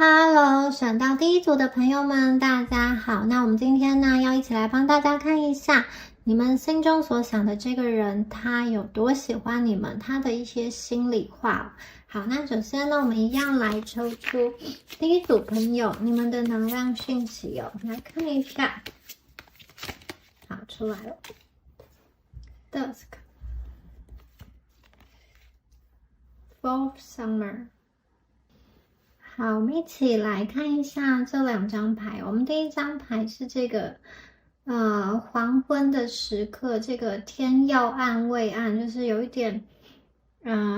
Hello，选到第一组的朋友们，大家好。那我们今天呢，要一起来帮大家看一下你们心中所想的这个人，他有多喜欢你们，他的一些心里话。好，那首先呢，我们一样来抽出第一组朋友你们的能量讯息哦，来看一下。好，出来了 ，Dusk， Fourth Summer。好，我们一起来看一下这两张牌。我们第一张牌是这个黄昏的时刻，这个天要暗未暗，就是有一点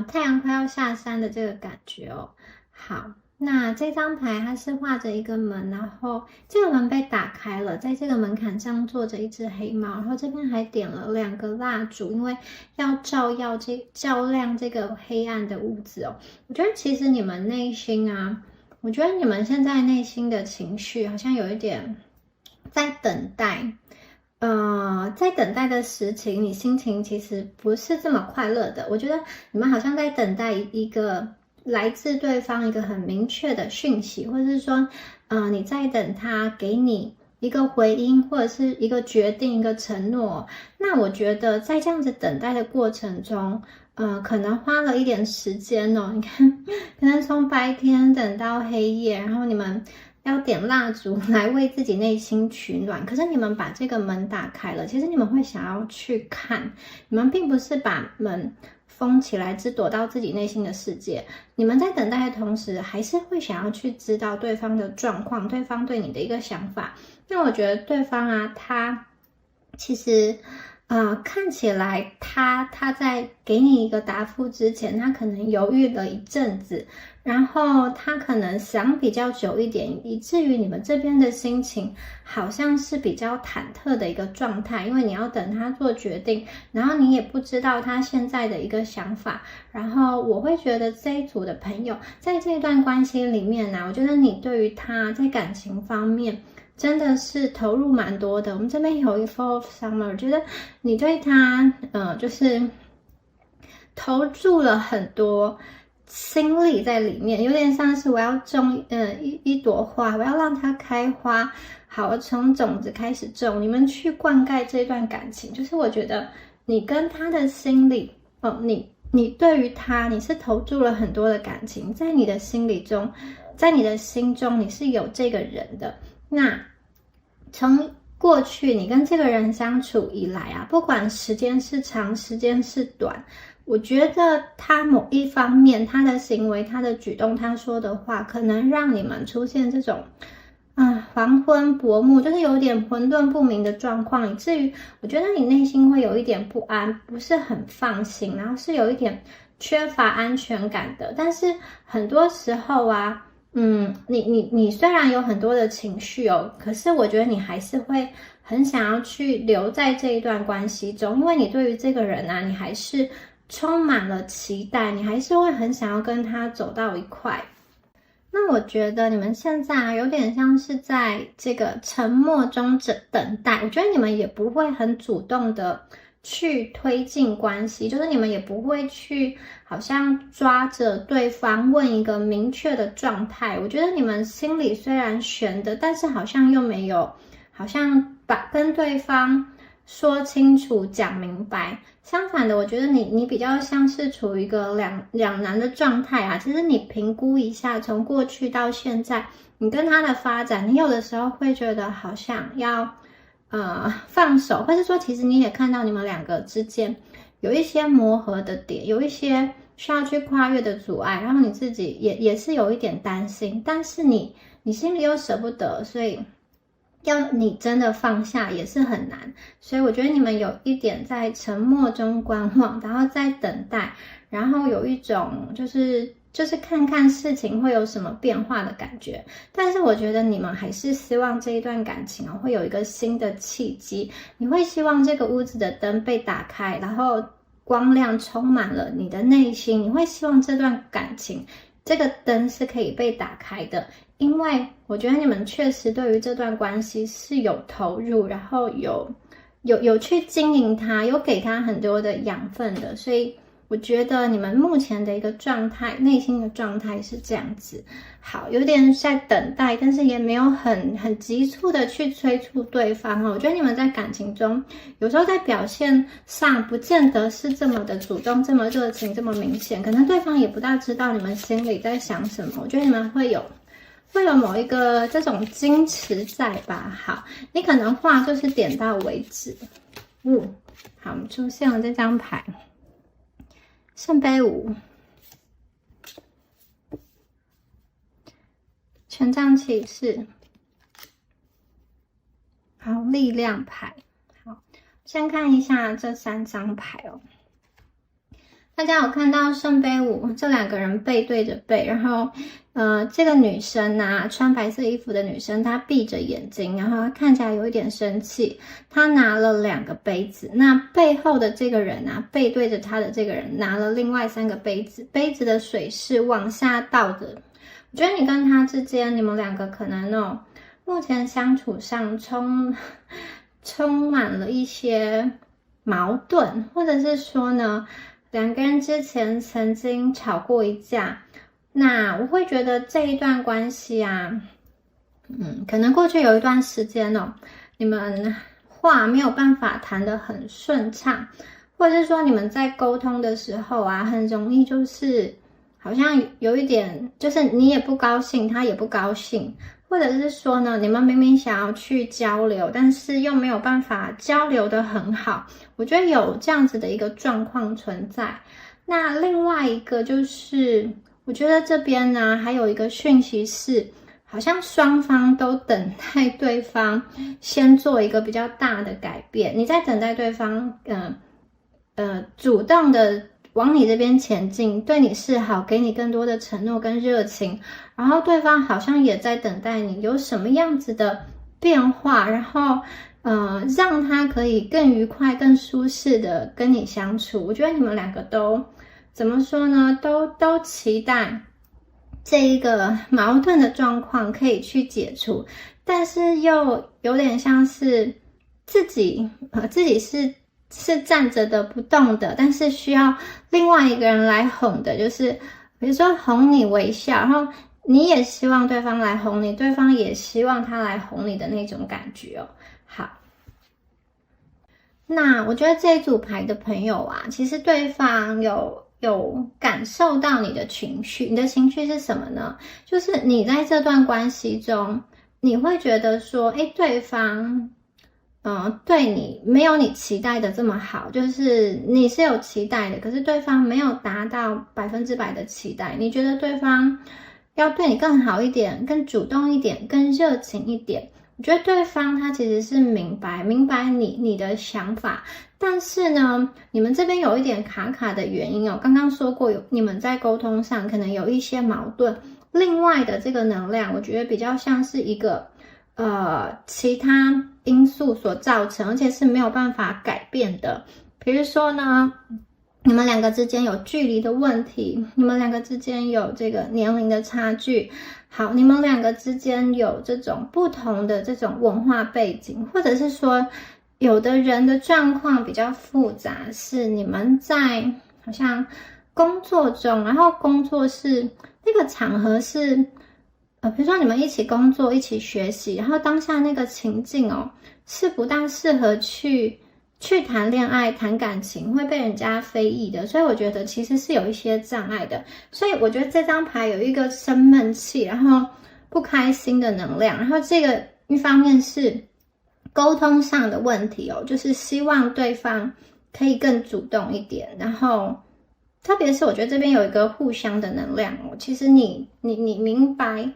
太阳快要下山的这个感觉哦。好，那这张牌它是画着一个门，然后这个门被打开了，在这个门槛上坐着一只黑猫，然后这边还点了2个蜡烛，因为要照亮这个黑暗的屋子哦。我觉得其实你们内心啊，我觉得你们现在内心的情绪好像有一点在等待，在等待的时期，你心情其实不是这么快乐的。我觉得你们好像在等待一个来自对方一个很明确的讯息，或者是说，你在等他给你一个回应，或者是一个决定、一个承诺。那我觉得在这样子等待的过程中，可能花了一点时间哦。你看，可能从白天等到黑夜，然后你们要点蜡烛来为自己内心取暖。可是你们把这个门打开了，其实你们会想要去看，你们并不是把门封起来，只躲到自己内心的世界。你们在等待的同时，还是会想要去知道对方的状况，对方对你的一个想法。那我觉得对方啊，他其实看起来他在给你一个答复之前，他可能犹豫了一阵子，然后他可能想比较久一点，以至于你们这边的心情好像是比较忐忑的一个状态，因为你要等他做决定，然后你也不知道他现在的一个想法。然后我会觉得这一组的朋友在这段关系里面呢，我觉得你对于他在感情方面真的是投入蛮多的。我们这边有一 Fourth Summer， 我觉得你对他就是投注了很多心力在里面，有点像是我要种一朵花，我要让它开花。好，从种子开始种，你们去灌溉这段感情，就是我觉得你跟他的心里你对于他，你是投注了很多的感情，在你的心里中，在你的心中，你是有这个人的。那从过去你跟这个人相处以来啊，不管时间是长，时间是短，我觉得他某一方面，他的行为，他的举动，他说的话，可能让你们出现这种黄昏薄暮，就是有点混沌不明的状况，以至于我觉得你内心会有一点不安，不是很放心，然后是有一点缺乏安全感的。但是很多时候啊，你虽然有很多的情绪哦，可是我觉得你还是会很想要去留在这一段关系中，因为你对于这个人啊，你还是充满了期待，你还是会很想要跟他走到一块。那我觉得你们现在有点像是在这个沉默中等待，我觉得你们也不会很主动的去推进关系，就是你们也不会去好像抓着对方问一个明确的状态。我觉得你们心里虽然悬的，但是好像又没有，好像把跟对方说清楚讲明白。相反的，我觉得你比较像是处于一个两难的状态啊。其实你评估一下，从过去到现在，你跟他的发展，你有的时候会觉得好像要放手，或是说其实你也看到你们两个之间有一些磨合的点，有一些需要去跨越的阻碍，然后你自己也是有一点担心，但是你心里又舍不得，所以要你真的放下也是很难，所以我觉得你们有一点在沉默中观望，然后在等待，然后有一种就是看看事情会有什么变化的感觉。但是我觉得你们还是希望这一段感情会有一个新的契机，你会希望这个屋子的灯被打开，然后光亮充满了你的内心，你会希望这段感情这个灯是可以被打开的。因为我觉得你们确实对于这段关系是有投入，然后有去经营它，有给它很多的养分的，所以我觉得你们目前的一个状态，内心的状态是这样子。好，有点在等待，但是也没有很急促的去催促对方。我觉得你们在感情中有时候在表现上不见得是这么的主动，这么热情，这么明显，可能对方也不大知道你们心里在想什么。我觉得你们会有某一个这种矜持在吧。好，你可能话就是点到为止。好，出现了这张牌，圣杯五，权杖骑士，好，力量牌。好，先看一下这3张牌哦。大家有看到圣杯五，这2个人背对着背，然后这个女生啊，穿白色衣服的女生，她闭着眼睛，然后她看起来有一点生气，她拿了2个杯子，那背后的这个人啊，背对着她的这个人拿了另外3个杯子，杯子的水是往下倒的。我觉得你跟他之间，你们2个可能目前相处上充满了一些矛盾，或者是说呢，2个人之前曾经吵过一架，那我会觉得这一段关系啊，可能过去有一段时间你们话没有办法谈得很顺畅，或者是说你们在沟通的时候啊，很容易就是好像有一点，就是你也不高兴，他也不高兴，或者是说呢，你们明明想要去交流，但是又没有办法交流得很好。我觉得有这样子的一个状况存在。那另外一个就是，我觉得这边呢还有一个讯息是，好像双方都等待对方先做一个比较大的改变，你在等待对方主动的往你这边前进，对你示好，给你更多的承诺跟热情，然后对方好像也在等待你有什么样子的变化，然后让他可以更愉快、更舒适的跟你相处。我觉得你们2个都怎么说呢？都期待这一个矛盾的状况可以去解除，但是又有点像是自己是站着的不动的，但是需要另外一个人来哄的，就是比如说哄你微笑，然后你也希望对方来哄你，对方也希望他来哄你的那种感觉哦。好，那我觉得这一组牌的朋友啊，其实对方有感受到你的情绪，你的情绪是什么呢？就是你在这段关系中，你会觉得说，对方对你没有你期待的这么好，就是你是有期待的，可是对方没有达到100%的期待，你觉得对方要对你更好一点，更主动一点，更热情一点。我觉得对方他其实是明白你的想法，但是呢，你们这边有一点卡卡的原因刚刚说过你们在沟通上可能有一些矛盾，另外的这个能量，我觉得比较像是一个其他因素所造成，而且是没有办法改变的。比如说呢，你们2个之间有距离的问题，你们2个之间有这个年龄的差距，好，你们2个之间有这种不同的这种文化背景，或者是说有的人的状况比较复杂，是你们在好像工作中，然后工作是那个场合是比如说你们一起工作一起学习，然后当下那个情境是不大适合去谈恋爱谈感情，会被人家非议的，所以我觉得其实是有一些障碍的。所以我觉得这张牌有一个生闷气，然后不开心的能量，然后这个一方面是沟通上的问题就是希望对方可以更主动一点，然后特别是我觉得这边有一个互相的能量其实你明白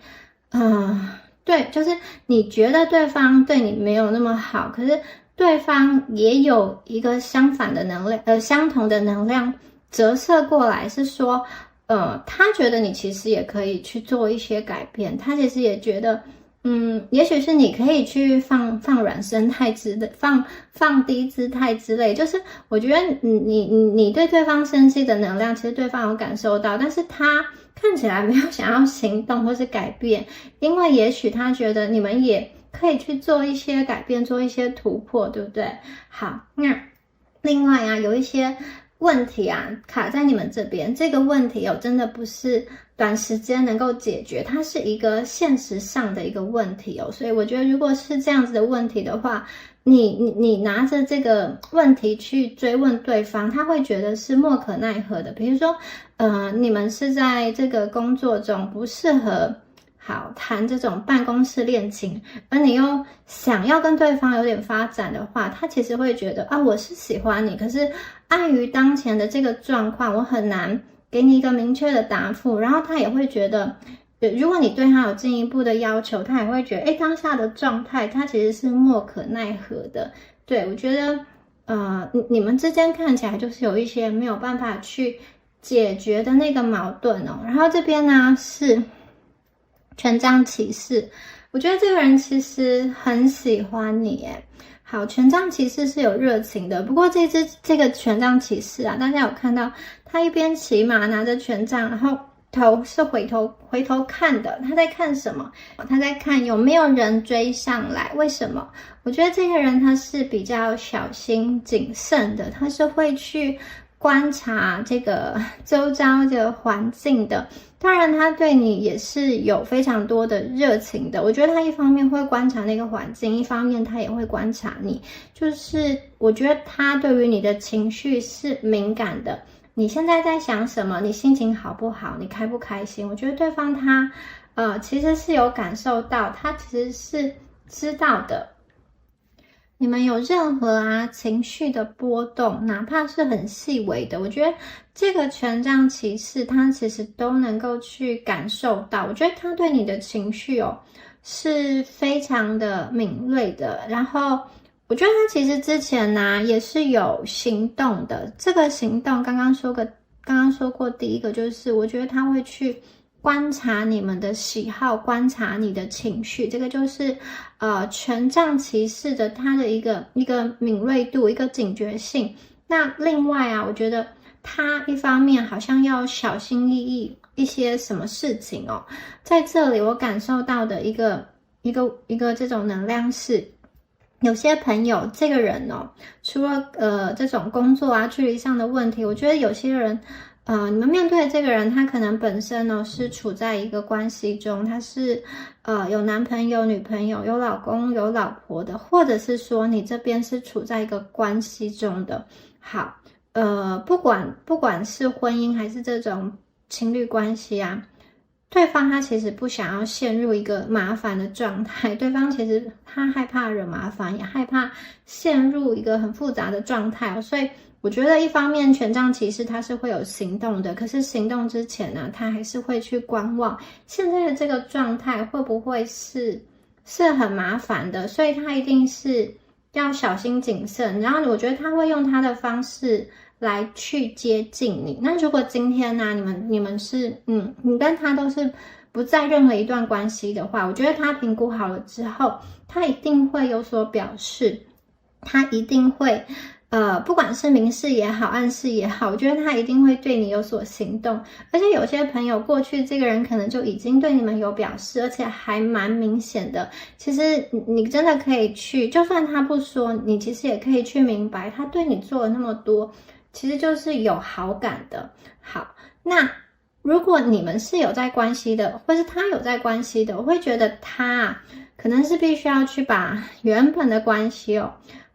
对，就是你觉得对方对你没有那么好，可是对方也有一个相反的能量，相同的能量折射过来，是说，他觉得你其实也可以去做一些改变，他其实也觉得，也许是你可以去放软声态放低姿态之类，就是我觉得你对对方生气的能量，其实对方有感受到，但是他看起来没有想要行动或是改变，因为也许他觉得你们也可以去做一些改变，做一些突破，对不对？好，那另外啊，有一些问题啊卡在你们这边，这个问题真的不是短时间能够解决，它是一个现实上的一个问题所以我觉得如果是这样子的问题的话，你拿着这个问题去追问对方，他会觉得是莫可奈何的。比如说，你们是在这个工作中不适合好谈这种办公室恋情，而你又想要跟对方有点发展的话，他其实会觉得啊，我是喜欢你，可是碍于当前的这个状况，我很难给你一个明确的答复，然后他也会觉得。如果你对他有进一步的要求，他也会觉得，当下的状态他其实是莫可奈何的。对，我觉得，你们之间看起来就是有一些没有办法去解决的那个矛盾然后这边呢是权杖骑士，我觉得这个人其实很喜欢你耶。好，权杖骑士是有热情的，不过这个权杖骑士啊，大家有看到他一边骑马拿着权杖，然后头是回头看的，他在看什么？他在看有没有人追上来。为什么？我觉得这个人他是比较小心谨慎的，他是会去观察这个周遭的环境的。当然他对你也是有非常多的热情的，我觉得他一方面会观察那个环境，一方面他也会观察你，就是我觉得他对于你的情绪是敏感的，你现在在想什么？你心情好不好？你开不开心？我觉得对方他，其实是有感受到，他其实是知道的。你们有任何情绪的波动，哪怕是很细微的，我觉得这个权杖骑士他其实都能够去感受到。我觉得他对你的情绪是非常的敏锐的，然后。我觉得他其实之前也是有行动的。这个行动刚刚说过，第一个就是我觉得他会去观察你们的喜好，观察你的情绪。这个就是权杖骑士的他的一个敏锐度，一个警觉性。那另外我觉得他一方面好像要小心翼翼一些什么事情在这里我感受到的一个这种能量是。有些朋友这个人除了这种工作距离上的问题，我觉得有些人你们面对的这个人，他可能本身是处在一个关系中，他是有男朋友、女朋友、有老公、有老婆的，或者是说你这边是处在一个关系中的。好，不管是婚姻还是这种情侣关系对方他其实不想要陷入一个麻烦的状态，对方其实他害怕惹麻烦，也害怕陷入一个很复杂的状态，所以我觉得一方面权杖骑士他是会有行动的，可是行动之前呢，他还是会去观望现在的这个状态会不会是很麻烦的，所以他一定是要小心谨慎，然后我觉得他会用他的方式来去接近你。那如果今天你们是你跟他都是不在任何一段关系的话，我觉得他评估好了之后，他一定会有所表示，他一定会不管是明示也好，暗示也好，我觉得他一定会对你有所行动。而且有些朋友过去这个人可能就已经对你们有表示，而且还蛮明显的。其实你真的可以去，就算他不说，你其实也可以去明白，他对你做了那么多，其实就是有好感的。好，那如果你们是有在关系的，或是他有在关系的，我会觉得他可能是必须要去把原本的关系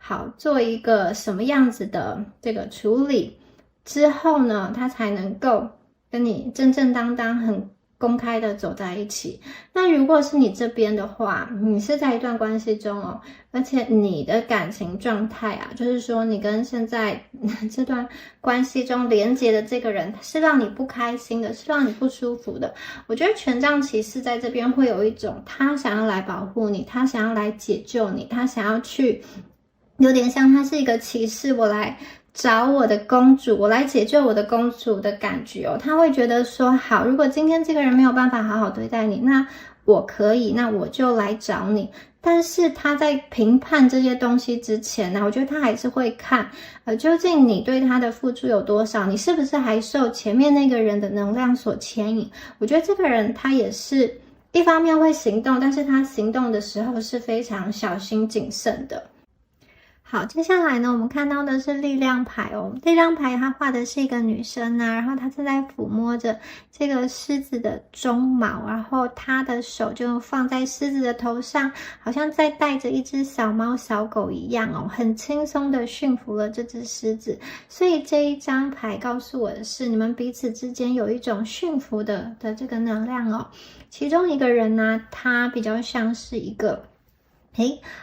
好做一个什么样子的这个处理之后呢，他才能够跟你正正当当公开的走在一起。那如果是你这边的话，你是在一段关系中哦，而且你的感情状态啊，就是说你跟现在这段关系中连接的这个人是让你不开心的，是让你不舒服的。我觉得权杖骑士在这边会有一种他想要来保护你，他想要来解救你，他想要去，有点像他是一个骑士，我来找我的公主，我来解救我的公主的感觉哦。他会觉得说，好，如果今天这个人没有办法好好对待你，那我可以，那我就来找你。但是他在评判这些东西之前呢，我觉得他还是会看，究竟你对他的付出有多少，你是不是还受前面那个人的能量所牵引？我觉得这个人他也是一方面会行动，但是他行动的时候是非常小心谨慎的。好，接下来呢，我们看到的是力量牌哦。力量牌它画的是一个女生啊，然后她正在抚摸着这个狮子的鬃毛，然后她的手就放在狮子的头上，好像在带着一只小猫小狗一样哦，很轻松的驯服了这只狮子。所以这一张牌告诉我的是，你们彼此之间有一种驯服的这个能量哦。其中一个人呢，他比较像是一个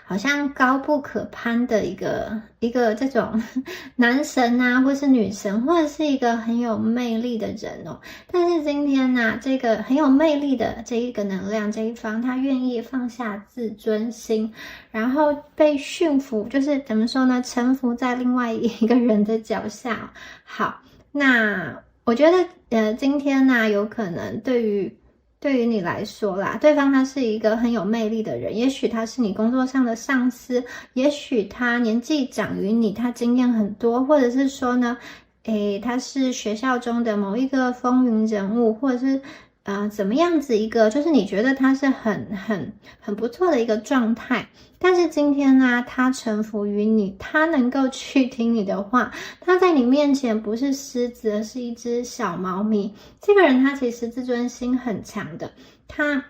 好像高不可攀的一个这种男神啊，或是女神，或者是一个很有魅力的人哦。但是今天呢，这个很有魅力的这一个能量这一方，他愿意放下自尊心，然后被驯服，就是怎么说呢，臣服在另外一个人的脚下。好，那我觉得今天呢，有可能对于你来说啦，对方他是一个很有魅力的人，也许他是你工作上的上司，也许他年纪长于你，他经验很多，或者是说呢，他是学校中的某一个风云人物，或者是怎么样子一个，就是你觉得他是很不错的一个状态。但是今天呢，他臣服于你，他能够去听你的话，他在你面前不是狮子，而是一只小猫咪。这个人他其实自尊心很强的，他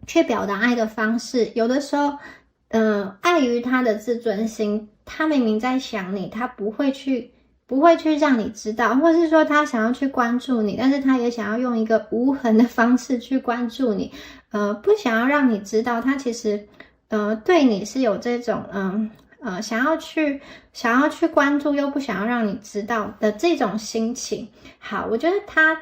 去表达爱的方式，有的时候碍于他的自尊心，他明明在想你，他不会去让你知道，或是说他想要去关注你，但是他也想要用一个无痕的方式去关注你，不想要让你知道他其实对你是有这种想要去关注又不想要让你知道的这种心情。好，我觉得他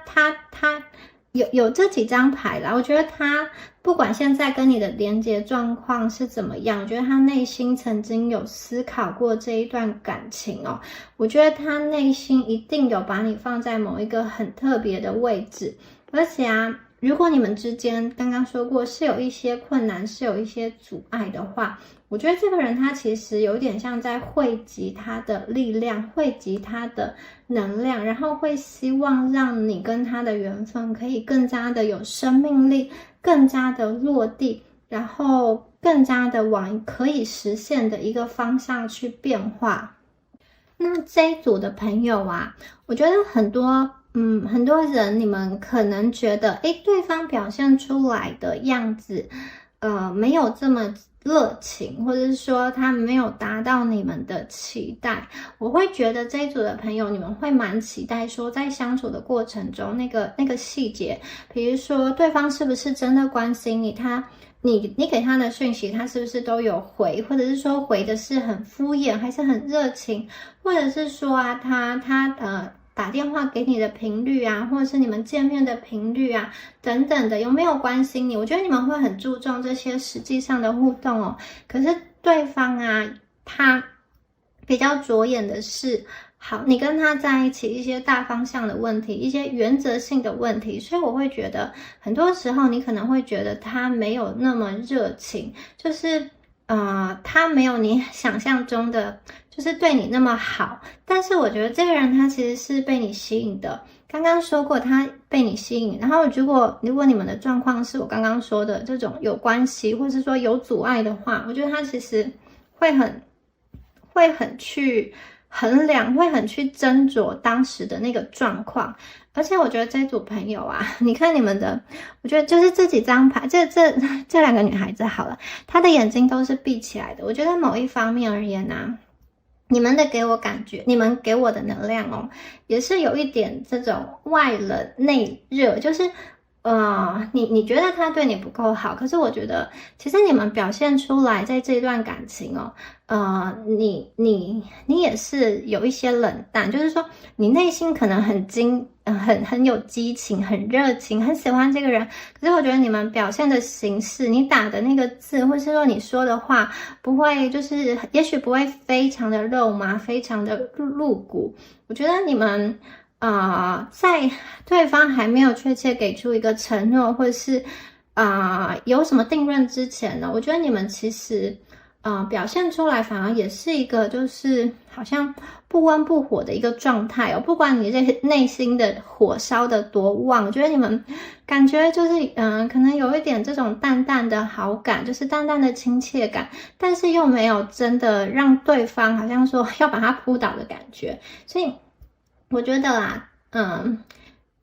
有这几张牌啦，我觉得他不管现在跟你的连接状况是怎么样，我觉得他内心曾经有思考过这一段感情哦。我觉得他内心一定有把你放在某一个很特别的位置，而且啊，如果你们之间刚刚说过是有一些困难，是有一些阻碍的话，我觉得这个人他其实有点像在汇集他的力量，汇集他的能量，然后会希望让你跟他的缘分可以更加的有生命力，更加的落地，然后更加的往可以实现的一个方向去变化。那这一组的朋友啊，我觉得很多人你们可能觉得对方表现出来的样子没有这么热情，或者是说他没有达到你们的期待。我会觉得这一组的朋友你们会蛮期待说在相处的过程中那个细节，比如说对方是不是真的关心你，你给他的讯息他是不是都有回，或者是说回的是很敷衍还是很热情，或者是说啊他打电话给你的频率啊，或者是你们见面的频率啊，等等的，有没有关心你？我觉得你们会很注重这些实际上的互动哦。可是对方啊，他比较着眼的是，好，你跟他在一起一些大方向的问题，一些原则性的问题，所以我会觉得很多时候你可能会觉得他没有那么热情，就是他没有你想象中的就是对你那么好，但是我觉得这个人他其实是被你吸引的。刚刚说过他被你吸引，然后如果你们的状况是我刚刚说的这种有关系，或是说有阻碍的话，我觉得他其实会很去衡量，会很去斟酌当时的那个状况。而且我觉得这组朋友啊，你看你们的，我觉得就是这几张牌，这两个女孩子好了，她的眼睛都是闭起来的。我觉得某一方面而言啊，你们的给我感觉，你们给我的能量哦，也是有一点这种外冷内热，就是你觉得他对你不够好，可是我觉得其实你们表现出来在这段感情哦，你也是有一些冷淡，就是说你内心可能很有激情，很热情，很喜欢这个人，可是我觉得你们表现的形式，你打的那个字，或是说你说的话，不会就是也许不会非常的肉麻，非常的露骨，我觉得你们。在对方还没有确切给出一个承诺，或是有什么定论之前呢，我觉得你们其实表现出来反而也是一个就是好像不温不火的一个状态哦。不管你这内心的火烧的多旺，我觉得你们感觉就是可能有一点这种淡淡的好感，就是淡淡的亲切感，但是又没有真的让对方好像说要把他扑倒的感觉，所以。我觉得啦，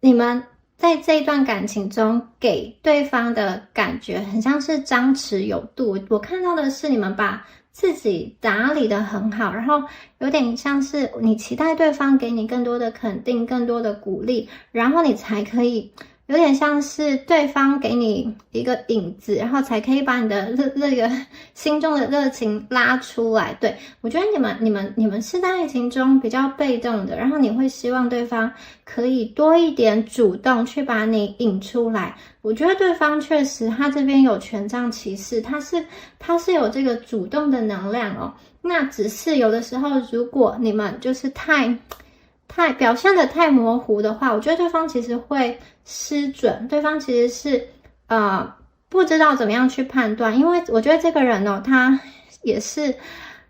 你们在这一段感情中给对方的感觉很像是张弛有度。我看到的是你们把自己打理得很好，然后有点像是你期待对方给你更多的肯定、更多的鼓励，然后你才可以。有点像是对方给你一个影子，然后才可以把你的那个心中的热情拉出来。对，我觉得你们是在爱情中比较被动的，然后你会希望对方可以多一点主动去把你引出来。我觉得对方确实他这边有权杖骑士，他是有这个主动的能量哦。那只是有的时候，如果你们就是太表现的太模糊的话，我觉得对方其实会失准，对方其实是不知道怎么样去判断，因为我觉得这个人哦，他也是，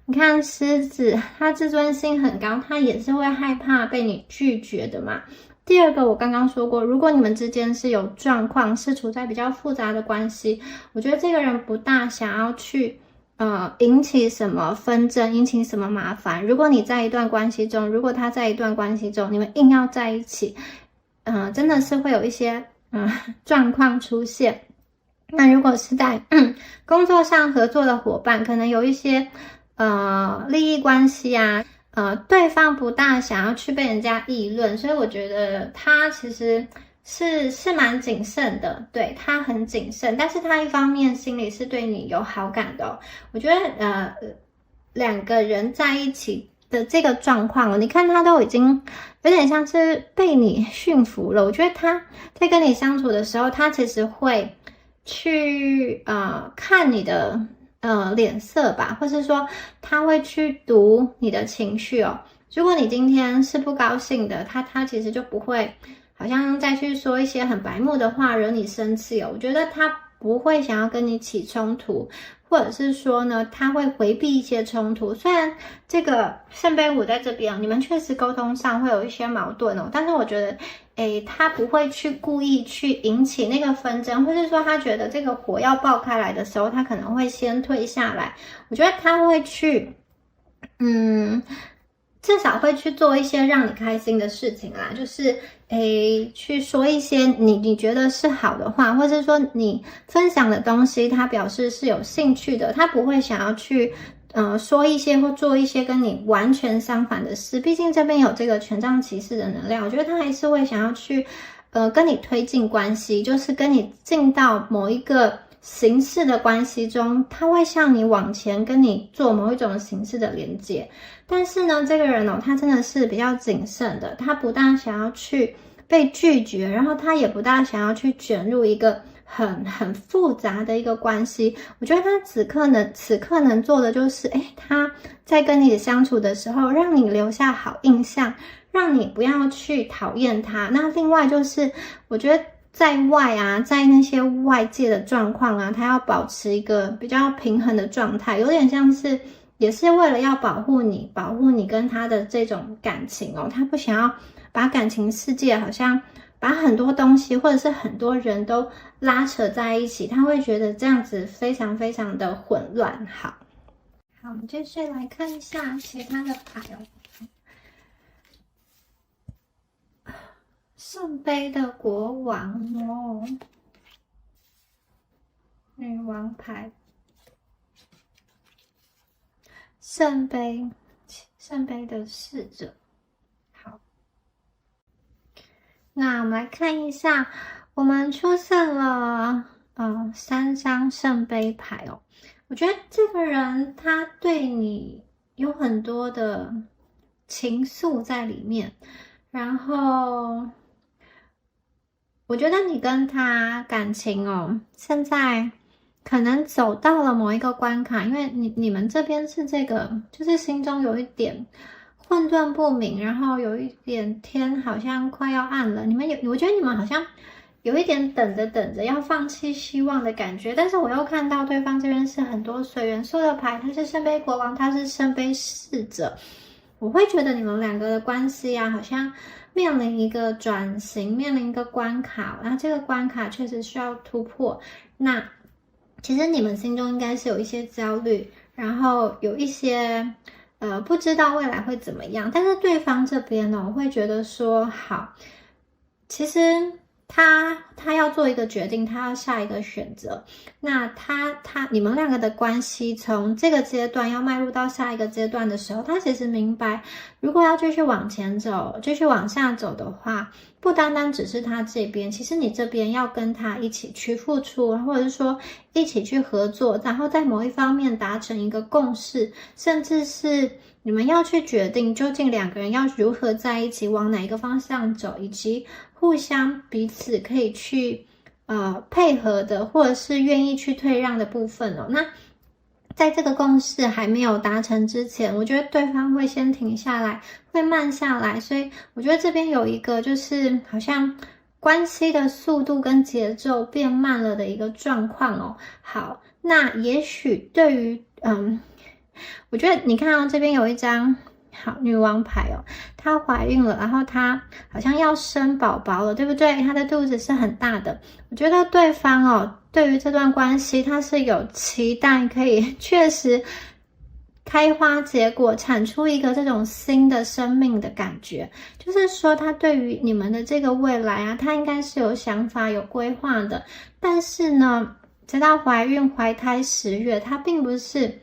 你看狮子，他自尊心很高，他也是会害怕被你拒绝的嘛。第二个，我刚刚说过，如果你们之间是有状况，是处在比较复杂的关系，我觉得这个人不大想要去。引起什么纷争，引起什么麻烦？如果你在一段关系中，如果他在一段关系中，你们硬要在一起，真的是会有一些状况出现。那如果是在工作上合作的伙伴，可能有一些利益关系啊，对方不大想要去被人家议论，所以我觉得他其实。是蛮谨慎的，对，他很谨慎，但是他一方面心里是对你有好感的哦。我觉得两个人在一起的这个状况哦，你看他都已经有点像是被你驯服了。我觉得他在跟你相处的时候，他其实会去看你的脸色吧，或是说他会去读你的情绪哦。如果你今天是不高兴的，他其实就不会。好像再去说一些很白目的话惹你生气哦，我觉得他不会想要跟你起冲突，或者是说呢，他会回避一些冲突。虽然这个圣杯五在这边，你们确实沟通上会有一些矛盾哦，但是我觉得，他不会去故意去引起那个纷争，或是说他觉得这个火要爆开来的时候，他可能会先退下来。我觉得他会去，至少会去做一些让你开心的事情啦，就是去说一些你觉得是好的话，或者说你分享的东西，他表示是有兴趣的，他不会想要去说一些或做一些跟你完全相反的事。毕竟这边有这个权杖骑士的能量，我觉得他还是会想要去跟你推进关系，就是跟你进到某一个形式的关系中，他会向你往前跟你做某一种形式的连接。但是呢，这个人哦，他真的是比较谨慎的，他不大想要去被拒绝，然后他也不大想要去卷入一个很复杂的一个关系。我觉得他此刻能做的就是，他在跟你相处的时候，让你留下好印象，让你不要去讨厌他。那另外就是，我觉得在外啊，在那些外界的状况啊，他要保持一个比较平衡的状态，有点像是。也是为了要保护你跟他的这种感情哦，他不想要把感情世界好像把很多东西或者是很多人都拉扯在一起，他会觉得这样子非常非常的混乱。好，我们继续来看一下其他的牌哦。圣杯的国王哦，女王牌。圣杯的侍者，好，那我们来看一下，我们出现了3张圣杯牌哦。我觉得这个人他对你有很多的情愫在里面，然后我觉得你跟他感情哦，现在可能走到了某一个关卡，因为你们这边是这个，就是心中有一点混沌不明，然后有一点天好像快要暗了。我觉得你们好像有一点等着要放弃希望的感觉，但是我又看到对方这边是很多水元素的牌，他是圣杯国王，他是圣杯侍者。我会觉得你们两个的关系啊，好像面临一个转型，面临一个关卡，然后这个关卡确实需要突破。那其实你们心中应该是有一些焦虑，然后有一些不知道未来会怎么样，但是对方这边呢，我会觉得说好，其实他要做一个决定，他要下一个选择。那你们两个的关系从这个阶段要迈入到下一个阶段的时候，他其实明白，如果要继续往前走，继续往下走的话，不单单只是他这边，其实你这边要跟他一起去付出，或者是说一起去合作，然后在某一方面达成一个共识，甚至是你们要去决定究竟两个人要如何在一起，往哪一个方向走，以及互相彼此可以去配合的，或者是愿意去退让的部分哦。那在这个共识还没有达成之前，我觉得对方会先停下来，会慢下来，所以我觉得这边有一个就是好像关系的速度跟节奏变慢了的一个状况哦。好，那也许对于我觉得你看到这边有一张好女王牌哦，她怀孕了，然后她好像要生宝宝了，对不对？她的肚子是很大的。我觉得对方哦，对于这段关系，他是有期待，可以确实开花结果，产出一个这种新的生命的感觉。就是说，他对于你们的这个未来啊，他应该是有想法、有规划的。但是呢，直到怀孕、怀胎10月，他并不是。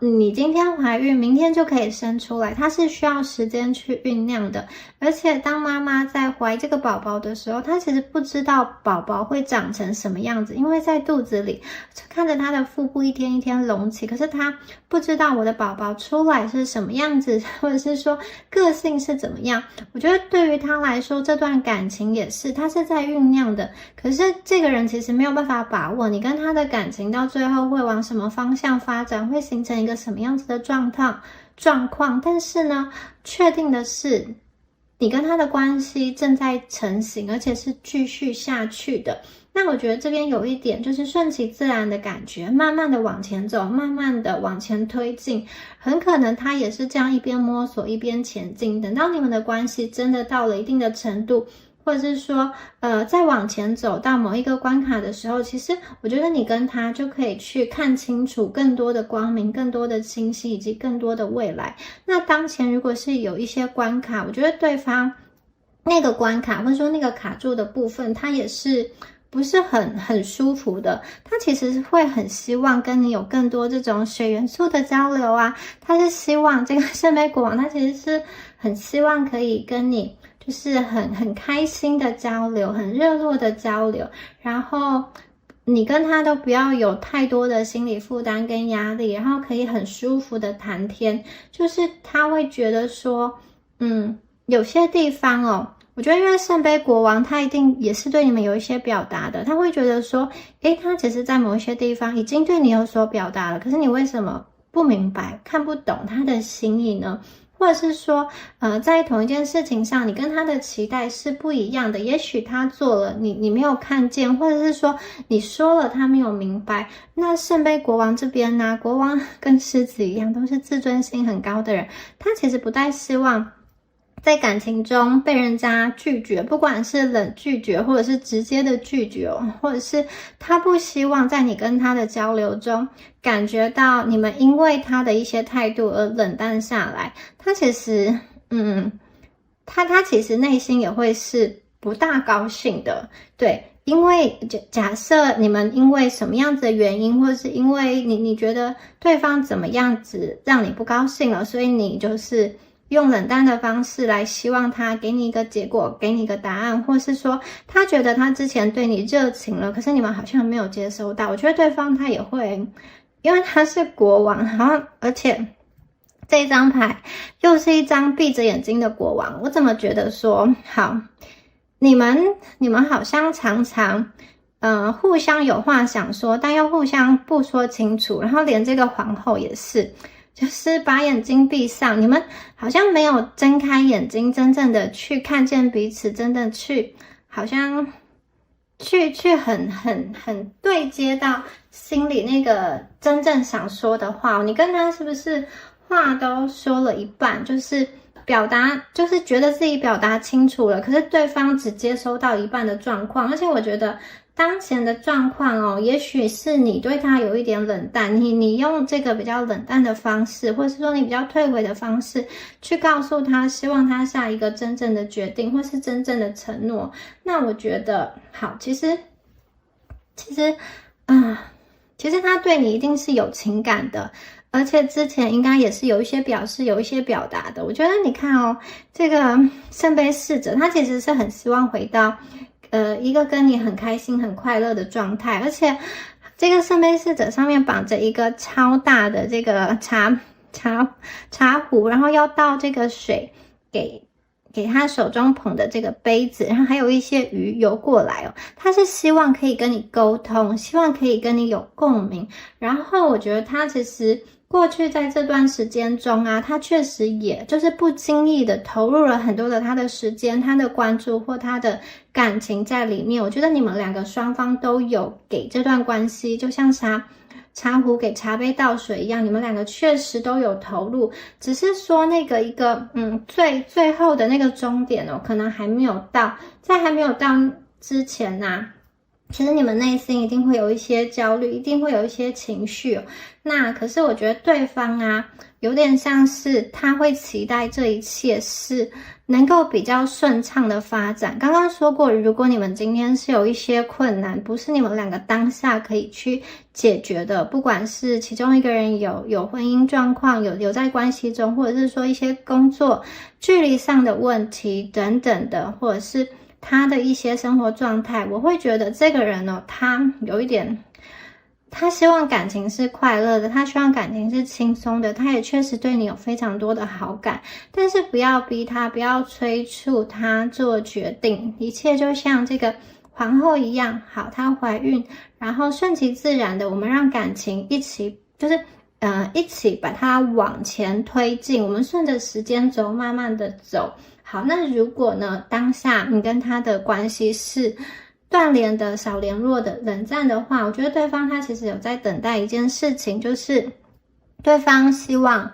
你今天怀孕，明天就可以生出来，它是需要时间去酝酿的。而且当妈妈在怀这个宝宝的时候，她其实不知道宝宝会长成什么样子，因为在肚子里看着她的腹部一天一天隆起，可是她不知道我的宝宝出来是什么样子，或者是说个性是怎么样。我觉得对于她来说，这段感情也是，她是在酝酿的。可是这个人其实没有办法把握你跟他的感情到最后会往什么方向发展，会形成一个什么样子的状况。但是呢，确定的是，你跟他的关系正在成型，而且是继续下去的。那我觉得这边有一点就是顺其自然的感觉，慢慢的往前走，慢慢的往前推进。很可能他也是这样一边摸索一边前进，等到你们的关系真的到了一定的程度，或者是说再往前走到某一个关卡的时候，其实我觉得你跟他就可以去看清楚更多的光明，更多的清晰，以及更多的未来。那当前如果是有一些关卡，我觉得对方那个关卡或者说那个卡住的部分，他也是不是很舒服的，他其实会很希望跟你有更多这种水元素的交流啊，他是希望这个圣杯国王，他其实是很希望可以跟你就是很开心的交流，很热络的交流，然后你跟他都不要有太多的心理负担跟压力，然后可以很舒服的谈天，就是他会觉得说有些地方哦，我觉得因为圣杯国王他一定也是对你们有一些表达的，他会觉得说他其实在某一些地方已经对你有所表达了，可是你为什么不明白看不懂他的心意呢？或者是说在同一件事情上你跟他的期待是不一样的，也许他做了你没有看见，或者是说你说了他没有明白。那圣杯国王这边呢，国王跟狮子一样都是自尊心很高的人，他其实不太希望在感情中被人家拒绝，不管是冷拒绝或者是直接的拒绝，或者是他不希望在你跟他的交流中感觉到你们因为他的一些态度而冷淡下来。他其实他其实内心也会是不大高兴的，对，因为假设你们因为什么样子的原因，或者是因为你觉得对方怎么样子让你不高兴了，所以你就是用冷淡的方式来希望他给你一个结果，给你一个答案，或是说他觉得他之前对你热情了，可是你们好像没有接收到。我觉得对方他也会，因为他是国王，然后而且这一张牌又是一张闭着眼睛的国王，我怎么觉得说好，你们好像常常互相有话想说，但又互相不说清楚，然后连这个皇后也是，就是把眼睛闭上，你们好像没有睁开眼睛，真正的去看见彼此，真的去好像去很对接到心里那个真正想说的话。你跟他是不是话都说了一半，就是表达，就是觉得自己表达清楚了，可是对方只接收到一半的状况。而且我觉得当前的状况也许是你对他有一点冷淡，你用这个比较冷淡的方式，或是说你比较退回的方式去告诉他，希望他下一个真正的决定，或是真正的承诺。那我觉得好，其实他对你一定是有情感的，而且之前应该也是有一些表示，有一些表达的。我觉得你看这个圣杯侍者，他其实是很希望回到一个跟你很开心很快乐的状态。而且这个圣杯侍者上面绑着一个超大的这个茶壶，然后要倒这个水给他手中捧的这个杯子，然后还有一些鱼游过来他是希望可以跟你沟通，希望可以跟你有共鸣。然后我觉得他其实过去在这段时间中他确实也就是不经意的投入了很多的他的时间、他的关注或他的感情在里面。我觉得你们两个双方都有给这段关系，就像茶壶给茶杯倒水一样，你们两个确实都有投入，只是说那个最后的那个终点可能还没有到。在还没有到之前其实你们内心一定会有一些焦虑，一定会有一些情绪那可是我觉得对方有点像是他会期待这一切是能够比较顺畅的发展。刚刚说过，如果你们今天是有一些困难，不是你们两个当下可以去解决的，不管是其中一个人有婚姻状况，有在关系中，或者是说一些工作距离上的问题等等的，或者是他的一些生活状态，我会觉得这个人他有一点，他希望感情是快乐的，他希望感情是轻松的，他也确实对你有非常多的好感，但是不要逼他，不要催促他做决定，一切就像这个皇后一样，好，她怀孕，然后顺其自然的，我们让感情一起一起把它往前推进，我们顺着时间轴慢慢的走。好，那如果呢，当下你跟他的关系是断联的、少联络的、冷战的话，我觉得对方他其实有在等待一件事情，就是对方希望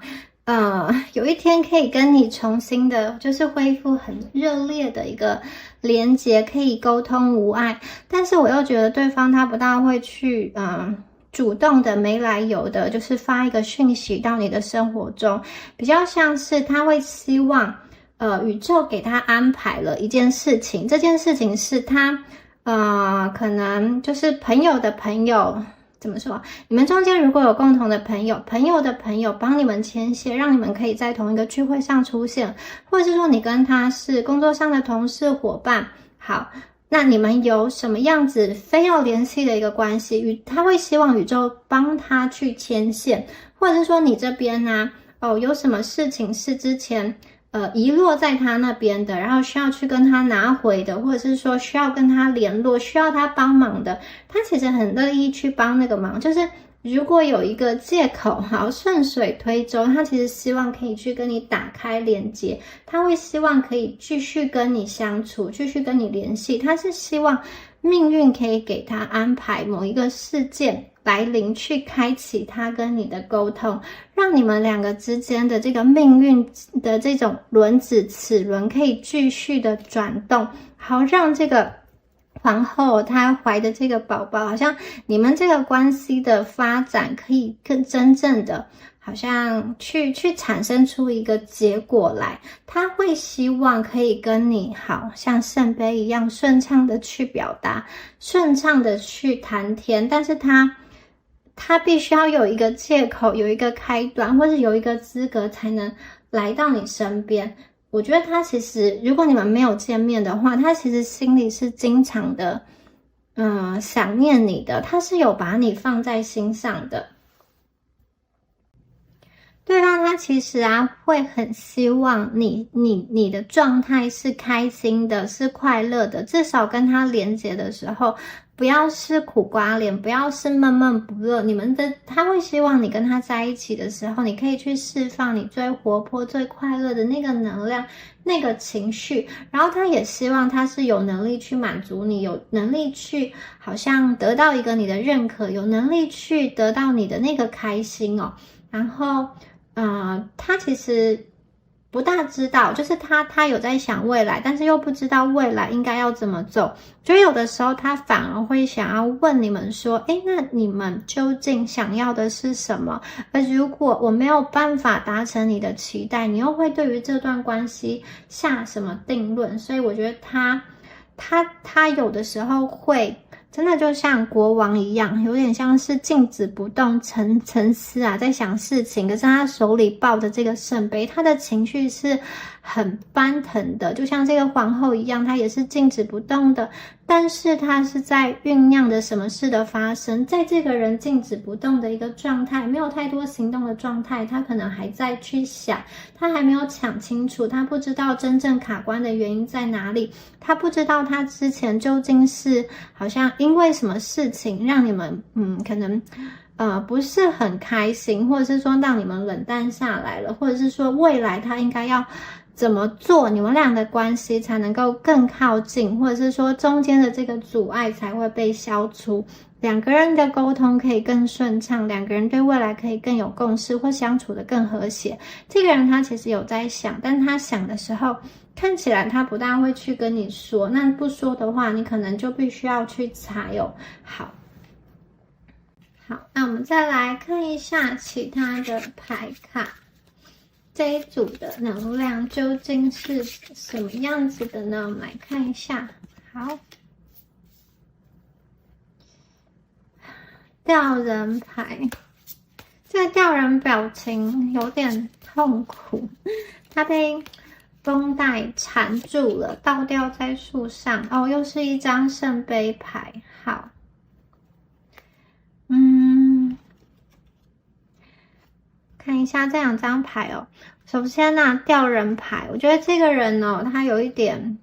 有一天可以跟你重新的就是恢复很热烈的一个连结，可以沟通无碍。但是我又觉得对方他不大会去主动的没来由的就是发一个讯息到你的生活中，比较像是他会希望宇宙给他安排了一件事情，这件事情是他可能就是朋友的朋友，怎么说？你们中间如果有共同的朋友，朋友的朋友帮你们牵线，让你们可以在同一个聚会上出现，或者是说你跟他是工作上的同事伙伴，好，那你们有什么样子非要联系的一个关系，他会希望宇宙帮他去牵线，或者是说你这边有什么事情是之前遗落在他那边的，然后需要去跟他拿回的，或者是说需要跟他联络，需要他帮忙的，他其实很乐意去帮那个忙。就是如果有一个借口，好，顺水推舟，他其实希望可以去跟你打开连接，他会希望可以继续跟你相处，继续跟你联系，他是希望命运可以给他安排某一个事件来临，去开启他跟你的沟通，让你们两个之间的这个命运的这种轮子齿轮可以继续的转动，好让这个皇后她怀的这个宝宝，好像你们这个关系的发展可以更真正的好像去产生出一个结果来。他会希望可以跟你好像圣杯一样顺畅的去表达，顺畅的去谈天，但是他必须要有一个借口，有一个开端，或是有一个资格才能来到你身边。我觉得他其实，如果你们没有见面的话，他其实心里是经常的，想念你的，他是有把你放在心上的。对方他其实会很希望你的状态是开心的，是快乐的，至少跟他连接的时候，不要是苦瓜脸，不要是闷闷不乐。他会希望你跟他在一起的时候，你可以去释放你最活泼、最快乐的那个能量、那个情绪，然后他也希望他是有能力去满足你，有能力去好像得到一个你的认可，有能力去得到你的那个开心哦，然后。他其实不大知道，就是他有在想未来，但是又不知道未来应该要怎么走。所以有的时候他反而会想要问你们说，那你们究竟想要的是什么？而如果我没有办法达成你的期待，你又会对于这段关系下什么定论？所以我觉得他有的时候会。真的就像国王一样，有点像是静止不动、沉思在想事情。可是他手里抱着这个圣杯，他的情绪是很翻腾的，就像这个皇后一样，她也是静止不动的。但是他是在酝酿着什么事的发生，在这个人静止不动的一个状态，没有太多行动的状态，他可能还在去想，他还没有想清楚，他不知道真正卡关的原因在哪里，他不知道他之前究竟是好像因为什么事情让你们可能不是很开心，或者是说让你们冷淡下来了，或者是说未来他应该要怎么做，你们俩的关系才能够更靠近，或者是说中间的这个阻碍才会被消除，两个人的沟通可以更顺畅，两个人对未来可以更有共识，或相处的更和谐。这个人他其实有在想，但他想的时候看起来他不大会去跟你说，那不说的话你可能就必须要去猜哦。好，那我们再来看一下其他的牌卡，这一组的能量究竟是什么样子的呢？我们来看一下。好，吊人牌，这个吊人表情有点痛苦，他被绷带缠住了，倒吊在树上。又是一张圣杯牌。好，看一下这两张牌哦。首先吊人牌，我觉得这个人他有一点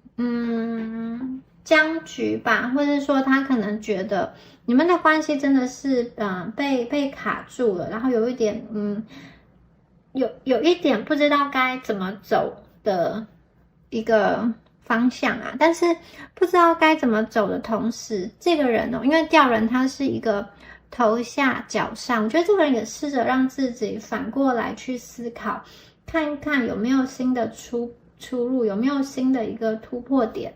僵局吧，或者说他可能觉得你们的关系真的是被卡住了，然后有一点有一点不知道该怎么走的一个方向但是不知道该怎么走的同时，这个人因为吊人他是一个头下脚上，我觉得这个人也试着让自己反过来去思考，看一看有没有新的出路，有没有新的一个突破点。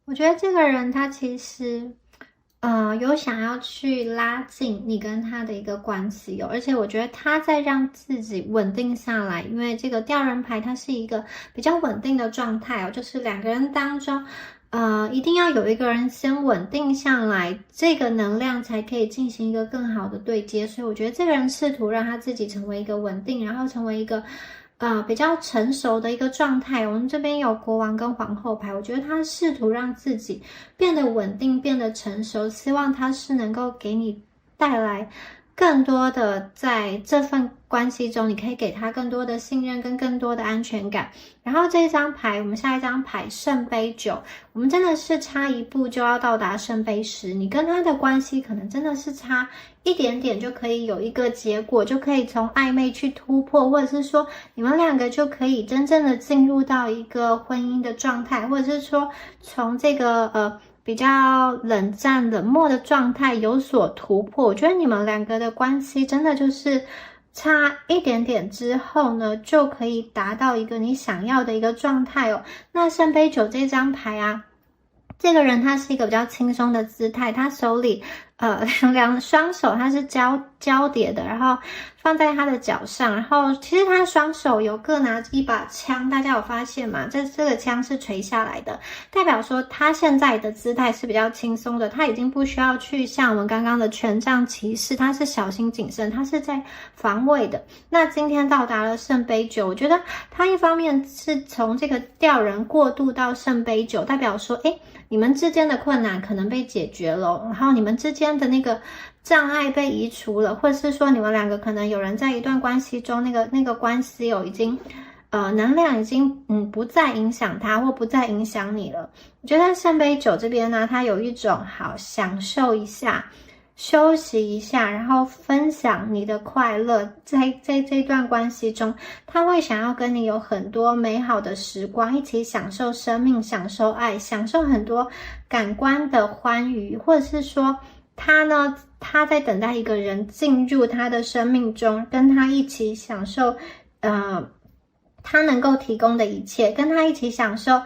我觉得这个人他其实有想要去拉近你跟他的一个关系而且我觉得他在让自己稳定下来，因为这个吊人牌它是一个比较稳定的状态就是两个人当中一定要有一个人先稳定下来，这个能量才可以进行一个更好的对接。所以我觉得这个人试图让他自己成为一个稳定，然后成为一个比较成熟的一个状态。我们这边有国王跟皇后牌，我觉得他试图让自己变得稳定，变得成熟，希望他是能够给你带来更多的在这份关系中，你可以给他更多的信任跟更多的安全感。然后这一张牌，我们下一张牌圣杯9，我们真的是差一步就要到达圣杯10，你跟他的关系可能真的是差一点点就可以有一个结果，就可以从暧昧去突破，或者是说你们两个就可以真正的进入到一个婚姻的状态，或者是说从这个比较冷战冷漠的状态有所突破。我觉得你们两个的关系真的就是差一点点之后呢，就可以达到一个你想要的一个状态那圣杯9这张牌这个人他是一个比较轻松的姿态，他手里双手它是交叠的，然后放在他的脚上，然后其实他双手有各拿一把枪，大家有发现吗？这个枪是垂下来的，代表说他现在的姿态是比较轻松的，他已经不需要去像我们刚刚的权杖骑士，他是小心谨慎，他是在防卫的。那今天到达了圣杯9，我觉得他一方面是从这个吊人过渡到圣杯9，代表说，你们之间的困难可能被解决了，然后你们之间的那个障碍被移除了，或者是说你们两个可能有人在一段关系中，那个关系已经能量已经不再影响他或不再影响你了。我觉得圣杯9这边呢，它有一种好享受一下，休息一下，然后分享你的快乐，在这段关系中，他会想要跟你有很多美好的时光，一起享受生命，享受爱，享受很多感官的欢愉，或者是说他在等待一个人进入他的生命中，跟他一起享受他能够提供的一切，跟他一起享受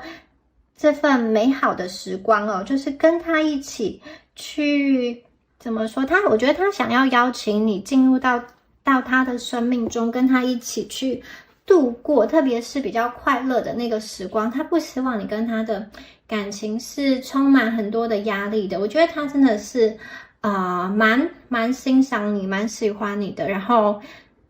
这份美好的时光哦，就是跟他一起去怎么说？我觉得他想要邀请你进入到他的生命中，跟他一起去度过，特别是比较快乐的那个时光。他不希望你跟他的感情是充满很多的压力的。我觉得他真的是蛮欣赏你，蛮喜欢你的。然后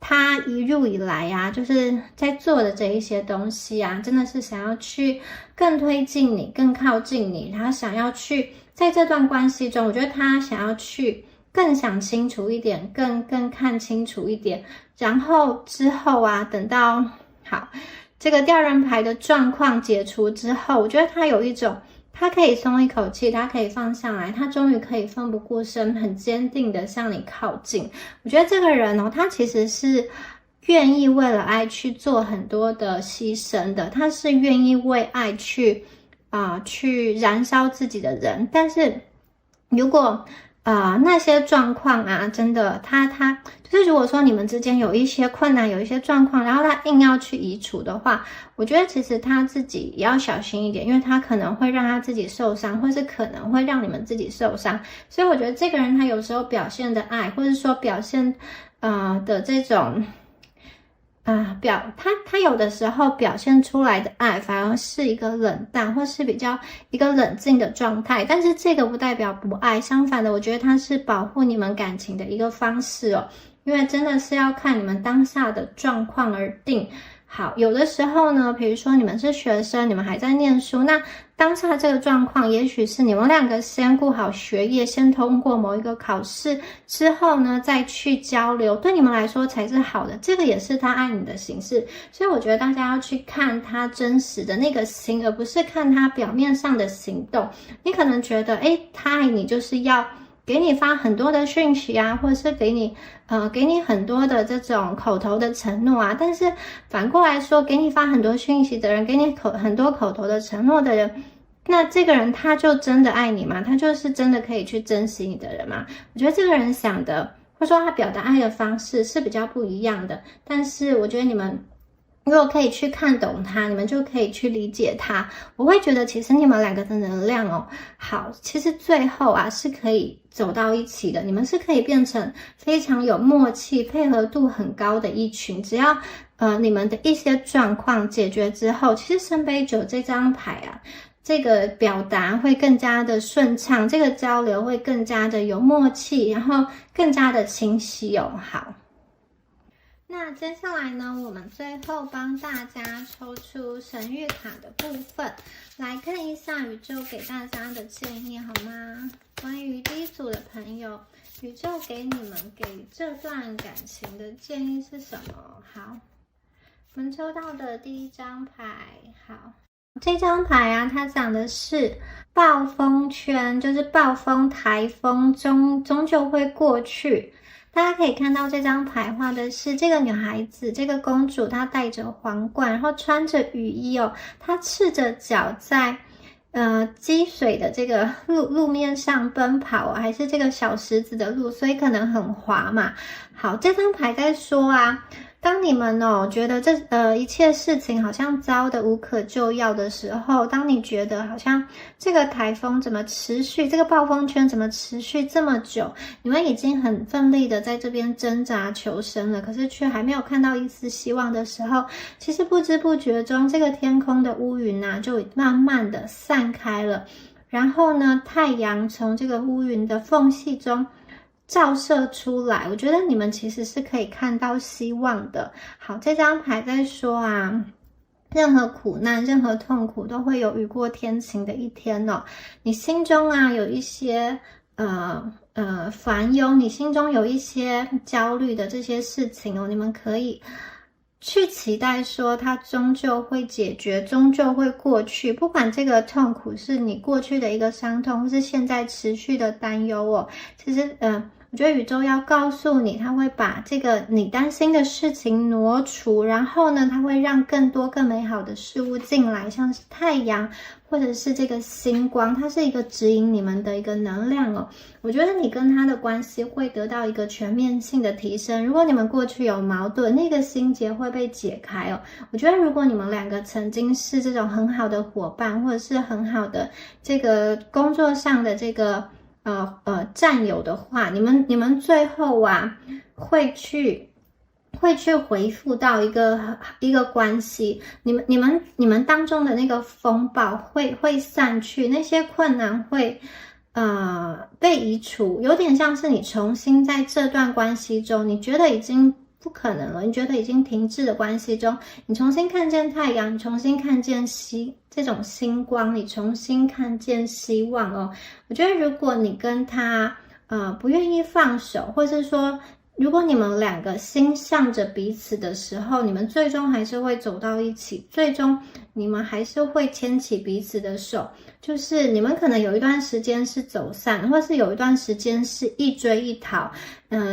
他一路以来啊，就是在做的这一些东西啊，真的是想要去更推进你，更靠近你。他想要去在这段关系中，我觉得他想要去更想清楚一点，更看清楚一点。然后之后啊，等到这个吊人牌的状况解除之后，我觉得他有一种他可以松一口气，他可以放下来，他终于可以奋不顾身，很坚定的向你靠近。我觉得这个人他其实是愿意为了爱去做很多的牺牲的，他是愿意为爱去燃烧自己的人。但是如果那些状况啊，真的他就是如果说你们之间有一些困难，有一些状况，然后他硬要去移除的话，我觉得其实他自己也要小心一点，因为他可能会让他自己受伤，或是可能会让你们自己受伤。所以我觉得这个人他有时候表现的爱，或者说表现的这种他有的时候表现出来的爱反而是一个冷淡，或是比较一个冷静的状态，但是这个不代表不爱，相反的，我觉得它是保护你们感情的一个方式哦，因为真的是要看你们当下的状况而定。好，有的时候呢，比如说你们是学生，你们还在念书，那当下这个状况，也许是你们两个先顾好学业，先通过某一个考试之后呢，再去交流，对你们来说才是好的。这个也是他爱你的形式，所以我觉得大家要去看他真实的那个心，而不是看他表面上的行动。你可能觉得，他爱你就是要给你发很多的讯息啊，或者是给你很多的这种口头的承诺啊，但是反过来说，给你发很多讯息的人，给你很多口头的承诺的人，那这个人他就真的爱你吗？他就是真的可以去珍惜你的人吗？我觉得这个人想的，或者说他表达爱的方式是比较不一样的，但是我觉得你们如果可以去看懂他，你们就可以去理解他。我会觉得其实你们两个的能量好，其实最后啊是可以走到一起的，你们是可以变成非常有默契、配合度很高的一群。只要你们的一些状况解决之后，其实圣杯9这张牌啊，这个表达会更加的顺畅，这个交流会更加的有默契，然后更加的清晰哦。好。那接下来呢，我们最后帮大家抽出神谕卡的部分，来看一下宇宙给大家的建议好吗？关于第一组的朋友，宇宙给你们给这段感情的建议是什么？好，我们抽到的第一张牌，好，这张牌啊，它讲的是暴风圈，就是暴风、台风终究会过去。大家可以看到这张牌画的是这个女孩子，这个公主，她戴着皇冠，然后穿着雨衣哦，她赤着脚在积水的这个路面上奔跑还是这个小石子的路，所以可能很滑嘛。好，这张牌在说啊，当你们觉得一切事情好像糟的无可救药的时候，当你觉得好像这个台风怎么持续，这个暴风圈怎么持续这么久，你们已经很奋力的在这边挣扎求生了，可是却还没有看到一丝希望的时候，其实不知不觉中，这个天空的乌云啊，就慢慢的散开了。然后呢，太阳从这个乌云的缝隙中照射出来，我觉得你们其实是可以看到希望的。好，这张牌在说啊，任何苦难、任何痛苦都会有雨过天晴的一天哦。你心中啊有一些烦忧，你心中有一些焦虑的这些事情哦，你们可以去期待说它终究会解决，终究会过去。不管这个痛苦是你过去的一个伤痛，或是现在持续的担忧哦，其实我觉得宇宙要告诉你，它会把这个你担心的事情挪除，然后呢，它会让更多更美好的事物进来，像是太阳或者是这个星光，它是一个指引你们的一个能量哦。我觉得你跟他的关系会得到一个全面性的提升。如果你们过去有矛盾，那个心结会被解开哦。我觉得如果你们两个曾经是这种很好的伙伴，或者是很好的这个工作上的这个战友的话，你们最后啊会去回复到一个关系，你们当中的那个风暴会散去，那些困难会被移除，有点像是你重新在这段关系中，你觉得已经不可能了，你觉得已经停滞的关系中，你重新看见太阳，你重新看见这种星光，你重新看见希望哦。我觉得如果你跟他不愿意放手，或是说如果你们两个心向着彼此的时候，你们最终还是会走到一起，最终你们还是会牵起彼此的手。就是你们可能有一段时间是走散，或是有一段时间是一追一逃。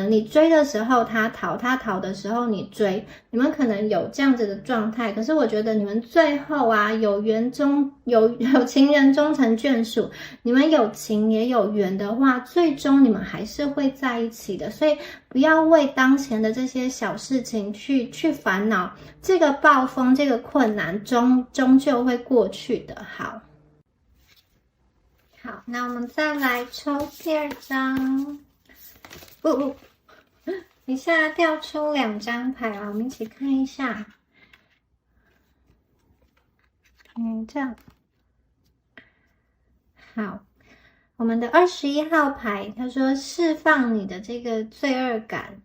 你追的时候他逃，他逃的时候你追，你们可能有这样子的状态。可是我觉得你们最后啊，有情人终成眷属，你们有情也有缘的话，最终你们还是会在一起的。所以不要为当前的这些小事情去烦恼，这个暴风这个困难终究会过去的。好，那我们再来抽第二张。一下掉出2张牌啊，我们一起看一下。这样。好，我们的21号牌，他说释放你的这个罪恶感。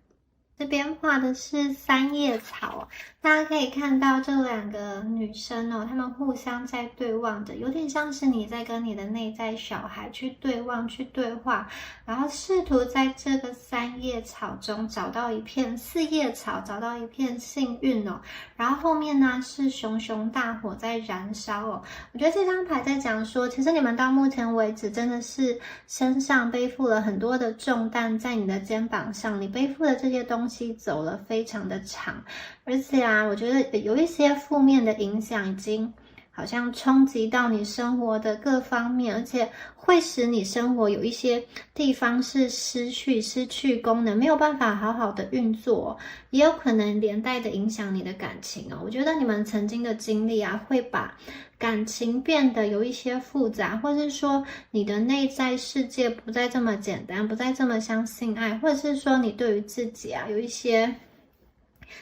这边画的是3叶草，大家可以看到这2个女生哦，她们互相在对望着，有点像是你在跟你的内在小孩去对望、去对话，然后试图在这个3叶草中找到一片4叶草，找到一片幸运哦。然后后面呢是熊熊大火在燃烧哦。我觉得这张牌在讲说，其实你们到目前为止真的是身上背负了很多的重担在你的肩膀上，你背负的这些东西走了非常的长，而且啊，我觉得有一些负面的影响已经好像冲击到你生活的各方面，而且会使你生活有一些地方是失去功能，没有办法好好的运作，也有可能连带的影响你的感情哦。我觉得你们曾经的经历啊，会把感情变得有一些复杂，或是说你的内在世界不再这么简单，不再这么相信爱，或者是说你对于自己啊有一些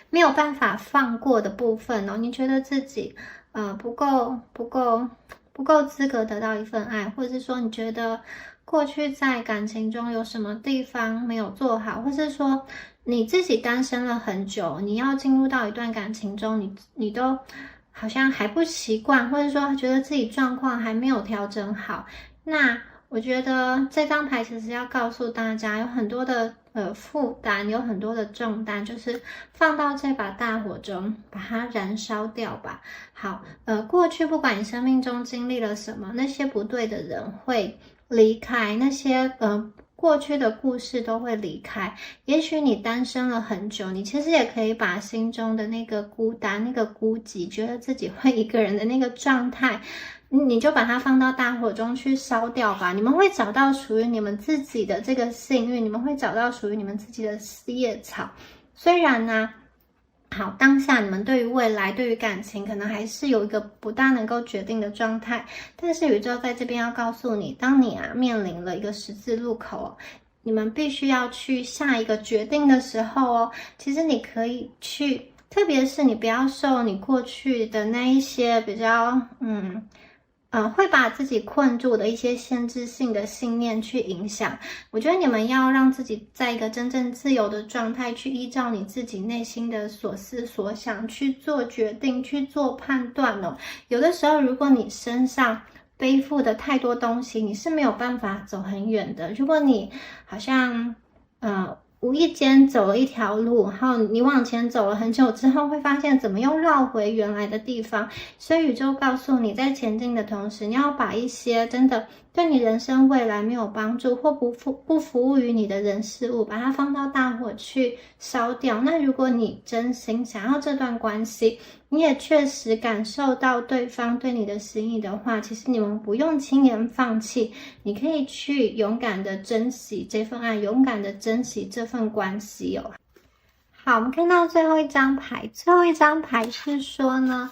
没有办法放过的部分哦，你觉得自己不够资格得到一份爱，或者是说你觉得过去在感情中有什么地方没有做好，或是说你自己单身了很久，你要进入到一段感情中，你都好像还不习惯，或者说觉得自己状况还没有调整好。那我觉得这张牌其实要告诉大家，有很多的负担，有很多的重担，就是放到这把大火中，把它燃烧掉吧。好，过去不管你生命中经历了什么，那些不对的人会离开，那些过去的故事都会离开。也许你单身了很久，你其实也可以把心中的那个孤单、那个孤寂，觉得自己会一个人的那个状态，你就把它放到大火中去烧掉吧。你们会找到属于你们自己的这个幸运，你们会找到属于你们自己的4叶草。虽然呢好，当下你们对于未来、对于感情，可能还是有一个不大能够决定的状态。但是宇宙在这边要告诉你，当你面临了一个十字路口，你们必须要去下一个决定的时候其实你可以去，特别是你不要受你过去的那一些比较会把自己困住的一些限制性的信念去影响。我觉得你们要让自己在一个真正自由的状态，去依照你自己内心的所思所想去做决定，去做判断有的时候，如果你身上背负的太多东西，你是没有办法走很远的。如果你好像无意间走了一条路，然后你往前走了很久之后，会发现怎么又绕回原来的地方。所以宇宙告诉你，在前进的同时，你要把一些真的对你人生未来没有帮助或不服务于你的人事物，把它放到大火去烧掉。那如果你真心想要这段关系，你也确实感受到对方对你的心意的话，其实你们不用轻言放弃，你可以去勇敢的珍惜这份爱，勇敢的珍惜这份关系好，我们看到最后一张牌，最后一张牌是说呢，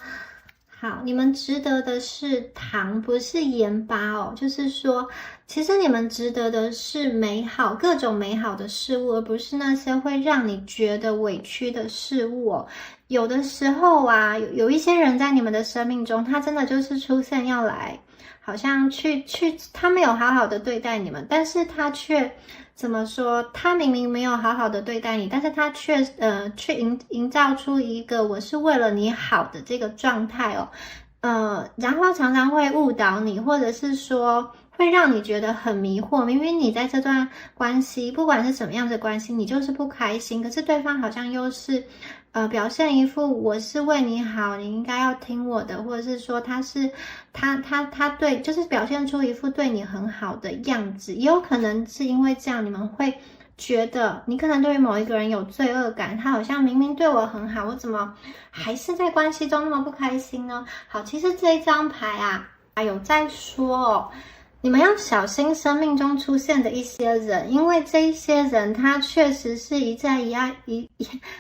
好，你们值得的是糖，不是盐巴就是说，其实你们值得的是美好，各种美好的事物，而不是那些会让你觉得委屈的事物有的时候有一些人在你们的生命中，他真的就是出现要来，好像他没有好好的对待你们，但是他却怎么说？他明明没有好好的对待你，但是他却营造出一个我是为了你好的这个状态然后常常会误导你，或者是说会让你觉得很迷惑。明明你在这段关系，不管是什么样的关系，你就是不开心，可是对方好像又是表现一副我是为你好，你应该要听我的，或者是说他对，就是表现出一副对你很好的样子。也有可能是因为这样，你们会觉得你可能对于某一个人有罪恶感，他好像明明对我很好，我怎么还是在关系中那么不开心呢？好，其实这一张牌有在说你们要小心生命中出现的一些人，因为这一些人他确实是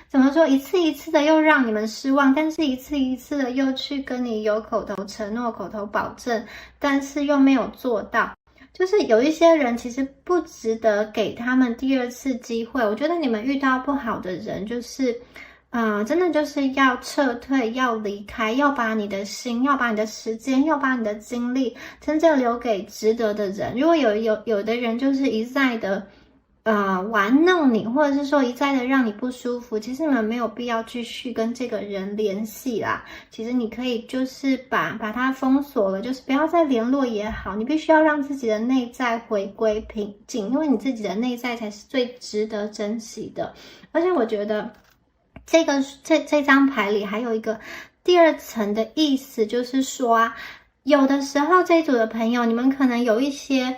怎么说，一次一次的又让你们失望，但是一次一次的又去跟你有口头承诺、口头保证，但是又没有做到。就是有一些人其实不值得给他们第二次机会。我觉得你们遇到不好的人，就是真的就是要撤退，要离开，要把你的心，要把你的时间，要把你的精力真正留给值得的人。如果有的人就是一再的玩弄你，或者是说一再的让你不舒服，其实你们没有必要继续跟这个人联系啦。其实你可以就是把他封锁了，就是不要再联络也好。你必须要让自己的内在回归平静，因为你自己的内在才是最值得珍惜的。而且我觉得这张牌里还有一个第二层的意思，就是说有的时候这一组的朋友，你们可能有一些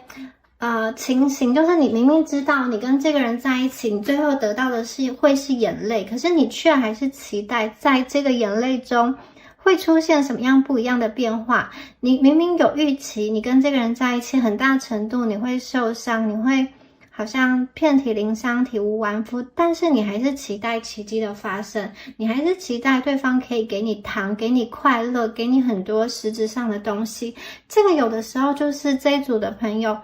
情形，就是你明明知道你跟这个人在一起，你最后得到的会是眼泪，可是你却还是期待在这个眼泪中会出现什么样不一样的变化。你明明有预期，你跟这个人在一起，很大程度你会受伤，你会好像遍体鳞伤、体无完肤，但是你还是期待奇迹的发生，你还是期待对方可以给你糖，给你快乐，给你很多实质上的东西。这个有的时候就是这一组的朋友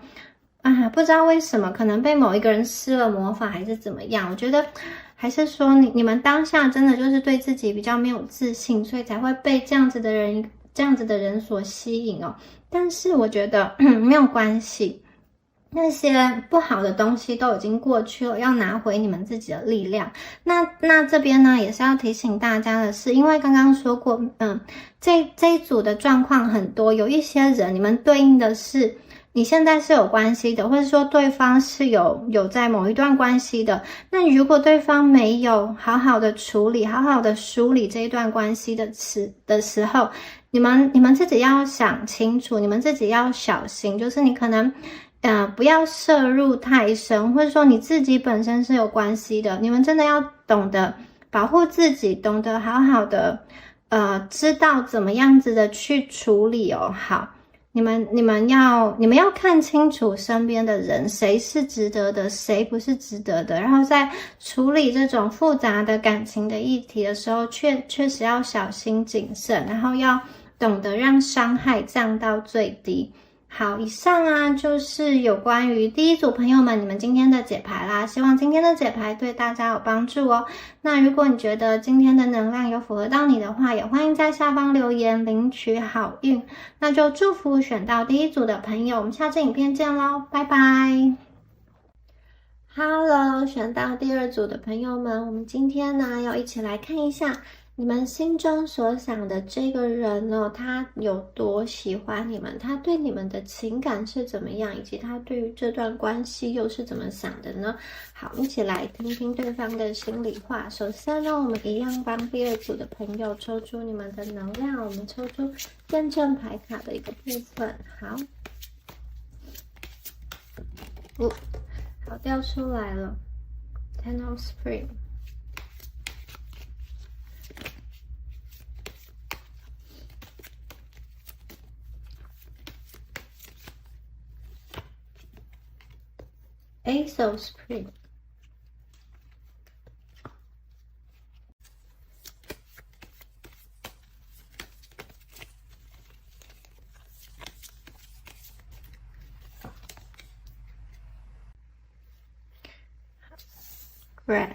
不知道为什么，可能被某一个人施了魔法还是怎么样。我觉得还是说你们当下真的就是对自己比较没有自信，所以才会被这样子的人所吸引但是我觉得没有关系，那些不好的东西都已经过去了，要拿回你们自己的力量。那这边呢也是要提醒大家的是，因为刚刚说过这一组的状况很多，有一些人你们对应的是你现在是有关系的，或者说对方是有在某一段关系的。那如果对方没有好好的处理，好好的梳理这一段关系的时候，你们自己要想清楚，你们自己要小心，就是你可能不要涉入太深，或者说你自己本身是有关系的，你们真的要懂得保护自己，懂得好好的知道怎么样子的去处理好。你们要看清楚身边的人，谁是值得的，谁不是值得的。然后在处理这种复杂的感情的议题的时候，确实要小心谨慎，然后要懂得让伤害降到最低。好，以上啊就是有关于第一组朋友们你们今天的解牌啦，希望今天的解牌对大家有帮助哦。那如果你觉得今天的能量有符合到你的话，也欢迎在下方留言领取好运。那就祝福选到第一组的朋友，我们下次影片见咯，拜拜。Hello， 选到第二组的朋友们，我们今天呢要一起来看一下你们心中所想的这个人哦，他有多喜欢你们，他对你们的情感是怎么样，以及他对于这段关系又是怎么想的呢？好，一起来听听对方的心里话。首先呢，我们一样帮第二组的朋友抽出你们的能量，我们抽出验证牌卡的一个部分。好，好，掉出来了 Ten of Spring。Ace of Spring。Grass。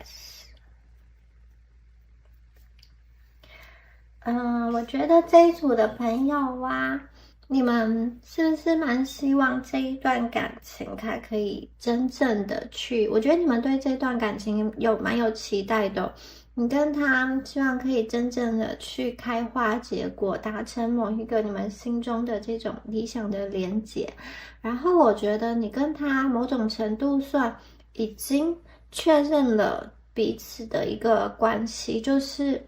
我觉得这一组的朋友啊，你们是不是蛮希望这一段感情它可以真正的去，我觉得你们对这段感情蛮有期待的，你跟他希望可以真正的去开花结果，达成某一个你们心中的这种理想的连结。然后我觉得你跟他某种程度算已经确认了彼此的一个关系，就是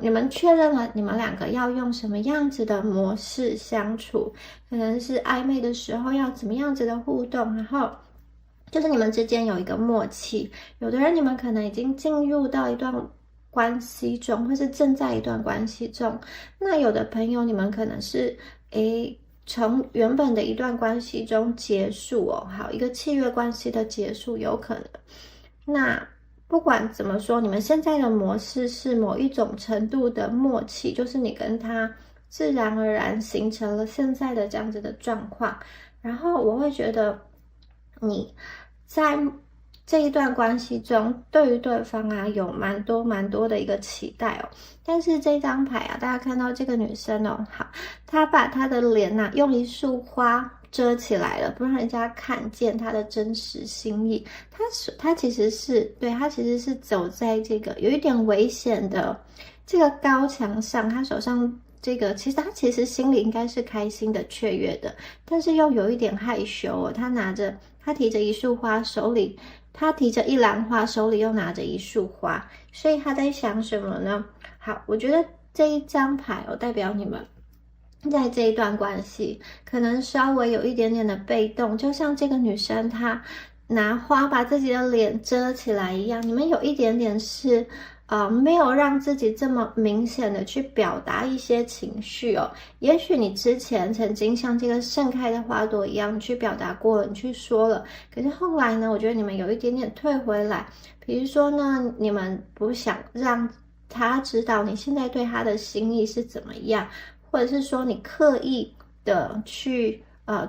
你们确认了你们两个要用什么样子的模式相处，可能是暧昧的时候要怎么样子的互动，然后就是你们之间有一个默契。有的人你们可能已经进入到一段关系中，或是正在一段关系中，那有的朋友你们可能是从原本的一段关系中结束哦，好，一个契约关系的结束有可能。那不管怎么说，你们现在的模式是某一种程度的默契，就是你跟他自然而然形成了现在的这样子的状况。然后我会觉得你在这一段关系中对于对方啊有蛮多的一个期待哦。但是这张牌啊，大家看到这个女生哦，好，她把她的脸啊用一束花遮起来了，不让人家看见她的真实心意。她其实是走在这个有一点危险的这个高墙上，她手上这个她其实心里应该是开心的雀跃的，但是又有一点害羞哦。她提着一束花，她提着一篮花，手里又拿着一束花，所以她在想什么呢？好，我觉得这一张牌代表你们在这一段关系可能稍微有一点点的被动，就像这个女生她拿花把自己的脸遮起来一样，你们有一点点是没有让自己这么明显的去表达一些情绪哦。也许你之前曾经像这个盛开的花朵一样去表达过了，你去说了，可是后来呢，我觉得你们有一点点退回来。比如说呢，你们不想让他知道你现在对他的心意是怎么样，或者是说你刻意的去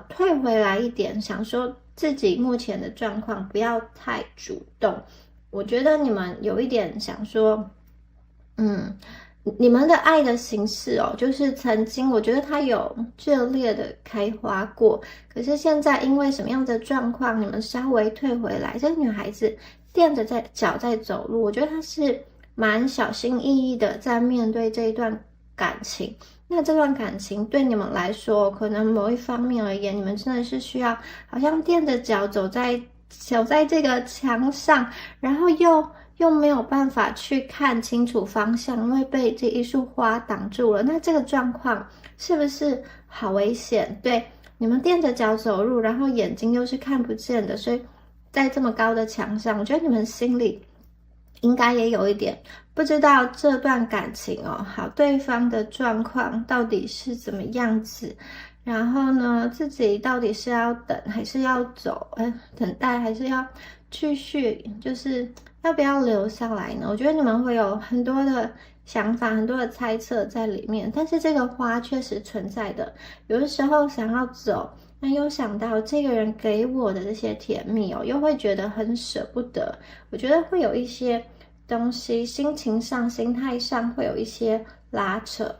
退回来一点，想说自己目前的状况不要太主动。我觉得你们有一点想说，你们的爱的形式哦，就是曾经我觉得它有热烈的开花过，可是现在因为什么样的状况，你们稍微退回来。这个女孩子垫着脚在走路，我觉得她是蛮小心翼翼的在面对这一段感情。那这段感情对你们来说，可能某一方面而言，你们真的是需要好像垫着脚走在这个墙上，然后又没有办法去看清楚方向，因为被这一束花挡住了。那这个状况是不是好危险？对，你们垫着脚走路，然后眼睛又是看不见的，所以在这么高的墙上，我觉得你们心里应该也有一点不知道这段感情哦，好，对方的状况到底是怎么样子。然后呢，自己到底是要等还是要走？等待还是要继续？就是要不要留下来呢？我觉得你们会有很多的想法，很多的猜测在里面。但是这个花确实存在的，有的时候想要走，那又想到这个人给我的这些甜蜜哦，又会觉得很舍不得。我觉得会有一些东西，心情上、心态上会有一些拉扯。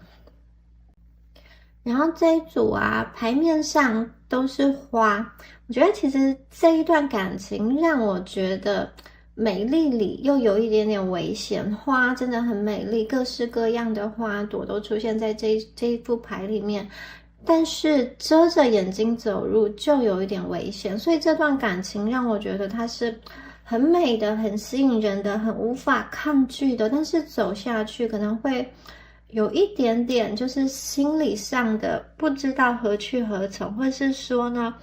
然后这一组啊，牌面上都是花，我觉得其实这一段感情让我觉得美丽里又有一点点危险。花真的很美丽，各式各样的花朵都出现在这一副牌里面，但是遮着眼睛走路就有一点危险。所以这段感情让我觉得它是很美的、很吸引人的、很无法抗拒的，但是走下去可能会有一点点就是心理上的不知道何去何从，或是说呢，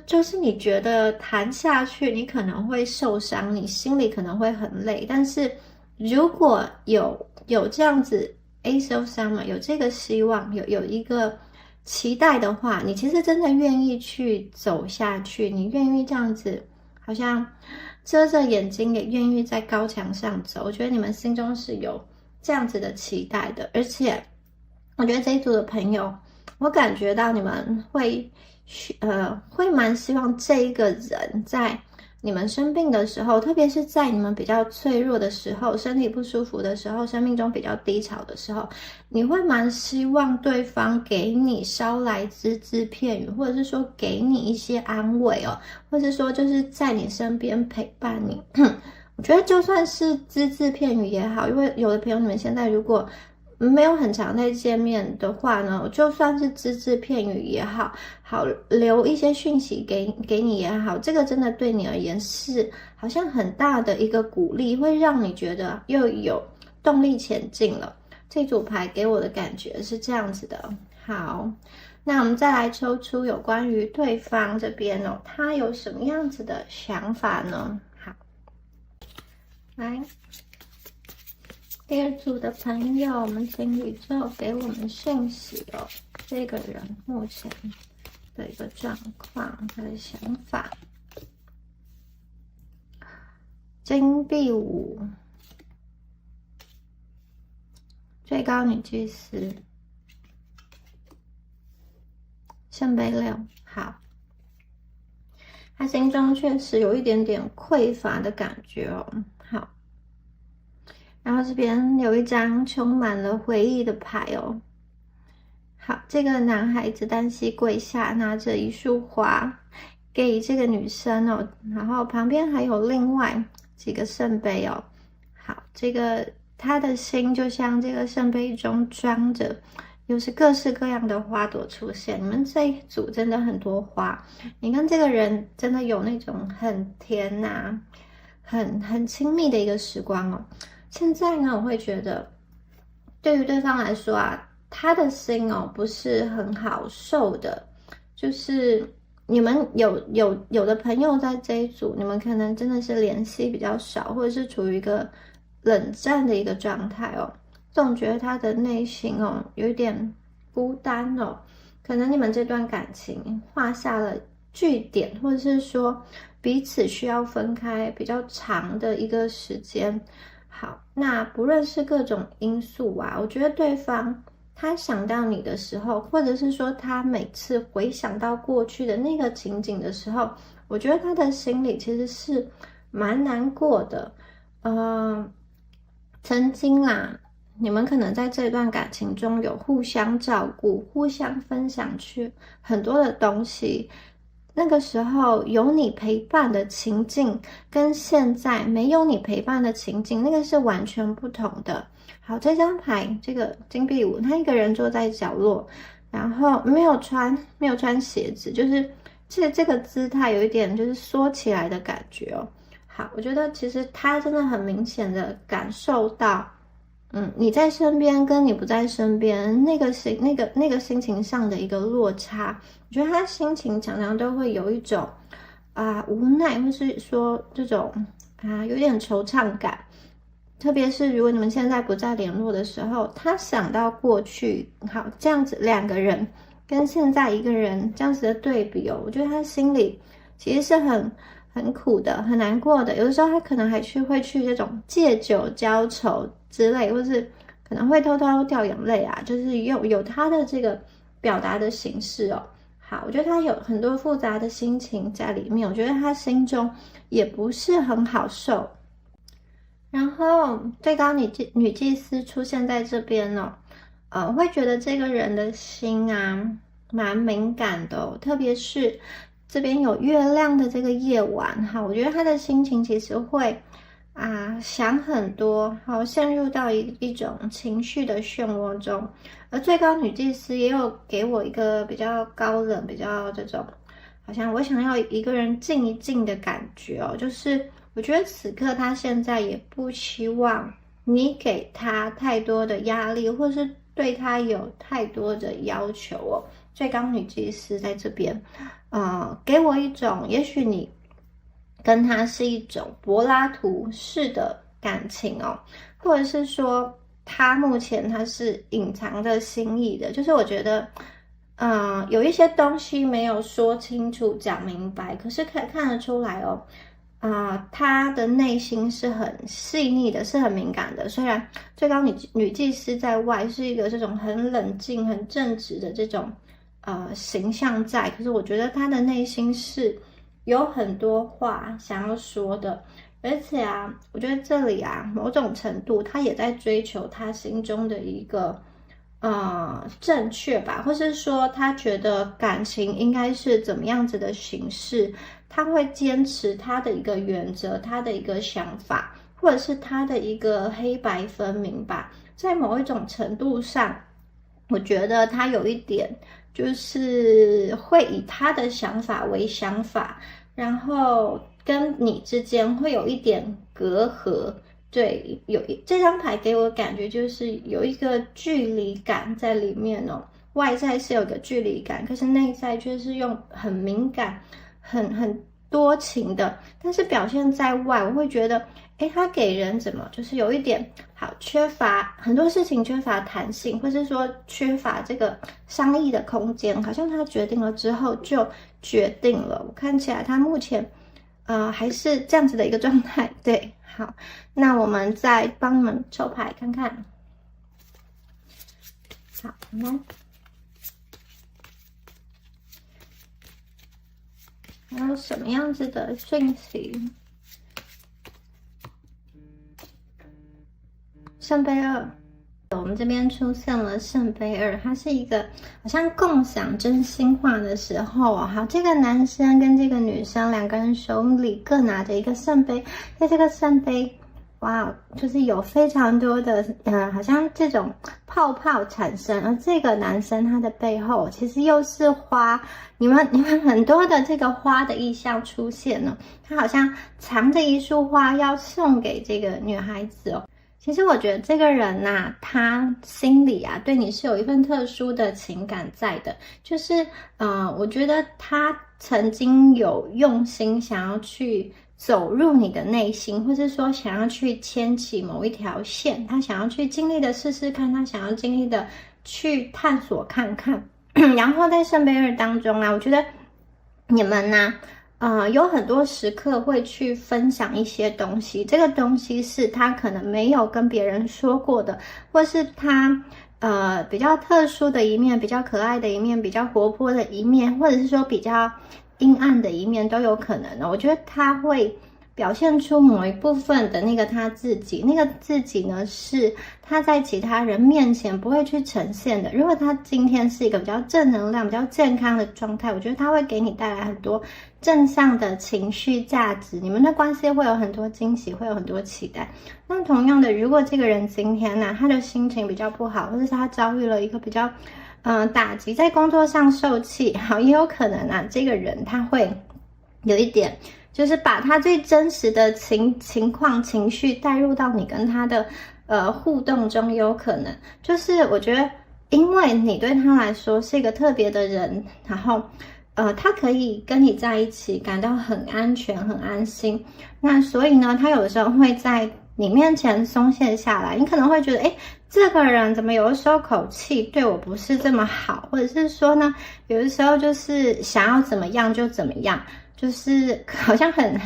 就是你觉得谈下去你可能会受伤，你心里可能会很累，但是如果有这样子 Ace of Summer 有这个希望，有一个期待的话，你其实真的愿意去走下去，你愿意这样子，好像遮着眼睛也愿意在高墙上走。我觉得你们心中是有这样子的期待的，而且我觉得这一组的朋友，我感觉到你们会蛮希望这一个人在你们生病的时候，特别是在你们比较脆弱的时候、身体不舒服的时候、生命中比较低潮的时候，你会蛮希望对方给你捎来只字片语，或者是说给你一些安慰哦，或者是说就是在你身边陪伴你。我觉得就算是只字片语也好，因为有的朋友你们现在如果没有很常在见面的话呢，就算是只字片语也好，好留一些讯息给你也好，这个真的对你而言是好像很大的一个鼓励，会让你觉得又有动力前进了。这组牌给我的感觉是这样子的。好，那我们再来抽出有关于对方这边哦，他有什么样子的想法呢？好，来。第二组的朋友，我们请宇宙给我们讯息哦，这个人目前的一个状况，他的想法。金币5，最高女祭司，圣杯6。好，他心中确实有一点点匮乏的感觉哦。好。然后这边有一张充满了回忆的牌哦。好，这个男孩子单膝跪下，拿着一束花给这个女生哦。然后旁边还有另外几个圣杯哦。好，这个他的心就像这个圣杯中装着，又是各式各样的花朵出现。你们这一组真的很多花，你跟这个人真的有那种很甜啊，很亲密的一个时光哦。现在呢，我会觉得，对于对方来说啊，他的心哦不是很好受的，就是你们有的朋友在这一组，你们可能真的是联系比较少，或者是处于一个冷战的一个状态哦。总觉得他的内心哦有一点孤单哦，可能你们这段感情画下了句点，或者是说彼此需要分开比较长的一个时间。好，那不论是各种因素啊，我觉得对方他想到你的时候，或者是说他每次回想到过去的那个情景的时候，我觉得他的心里其实是蛮难过的。曾经啦，你们可能在这段感情中有互相照顾、互相分享去很多的东西。那个时候有你陪伴的情境，跟现在没有你陪伴的情境，那个是完全不同的。好，这张牌，这个金币5，他一个人坐在角落，然后没有穿鞋子，就是这个姿态有一点就是缩起来的感觉哦。好，我觉得其实他真的很明显的感受到，你在身边跟你不在身边那个心情上的一个落差。我觉得他心情常常都会有一种无奈，或是说这种有点惆怅感。特别是如果你们现在不再联络的时候，他想到过去，好，这样子两个人跟现在一个人这样子的对比哦，我觉得他心里其实是很苦的，很难过的。有的时候他可能还会去这种借酒浇愁之类，或是可能会偷偷掉眼泪啊，就是有他的这个表达的形式哦。好，我觉得他有很多复杂的心情在里面，我觉得他心中也不是很好受。然后最高女祭司出现在这边哦，会觉得这个人的心啊蛮敏感的哦，特别是这边有月亮的这个夜晚哈，我觉得他的心情其实会想很多，好陷入到一种情绪的漩涡中。而最高女祭司也有给我一个比较高冷、比较这种好像我想要一个人静一静的感觉哦，就是我觉得此刻他现在也不希望你给他太多的压力，或是对他有太多的要求哦。最高女祭司在这边，给我一种，也许你跟他是一种柏拉图式的感情哦，或者是说他目前他是隐藏着心意的，就是我觉得。有一些东西没有说清楚、讲明白，可是可以看得出来哦，他的内心是很细腻的，是很敏感的。虽然最高女祭司在外是一个这种很冷静、很正直的这种形象在，可是我觉得他的内心是有很多话想要说的。而且我觉得这里某种程度他也在追求他心中的一个。正确吧，或是说他觉得感情应该是怎么样子的形式，他会坚持他的一个原则，他的一个想法，或者是他的一个黑白分明吧。在某一种程度上，我觉得他有一点就是会以他的想法为想法，然后跟你之间会有一点隔阂。对，这张牌给我感觉就是有一个距离感在里面哦，外在是有个距离感，可是内在却是用很敏感、很多情的，但是表现在外，我会觉得，他给人怎么就是有一点好缺乏很多事情，缺乏弹性，或是说缺乏这个商议的空间，好像他决定了之后就决定了，我看起来他目前。还是这样子的一个状态，对，好，那我们再帮你们抽牌看看。好，来，还有什么样子的讯息？圣杯二。我们这边出现了圣杯二，它是一个好像共享真心话的时候哦。好，这个男生跟这个女生两个人手里各拿着一个圣杯，在这个圣杯，哇，就是有非常多的好像这种泡泡产生，而这个男生他的背后其实又是花，你们很多的这个花的意象出现了，他好像藏着一束花要送给这个女孩子哦。其实我觉得这个人他心里对你是有一份特殊的情感在的，就是我觉得他曾经有用心想要去走入你的内心，或是说想要去牵起某一条线，他想要去尽力的试试看，他想要尽力的去探索看看。然后在圣杯二当中我觉得你们有很多时刻会去分享一些东西，这个东西是他可能没有跟别人说过的，或是他比较特殊的一面，比较可爱的一面，比较活泼的一面，或者是说比较阴暗的一面都有可能的。我觉得他会表现出某一部分的那个他自己，那个自己呢是他在其他人面前不会去呈现的。如果他今天是一个比较正能量、比较健康的状态，我觉得他会给你带来很多正向的情绪价值，你们的关系会有很多惊喜，会有很多期待。那同样的，如果这个人今天他的心情比较不好，或者是他遭遇了一个比较打击，在工作上受气，好，也有可能这个人他会有一点就是把他最真实的情况情绪带入到你跟他的互动中，有可能就是我觉得因为你对他来说是一个特别的人，然后他可以跟你在一起感到很安全很安心，那所以呢他有的时候会在你面前松懈下来，你可能会觉得，诶，这个人怎么有的时候口气对我不是这么好，或者是说呢，有的时候就是想要怎么样就怎么样，就是好像很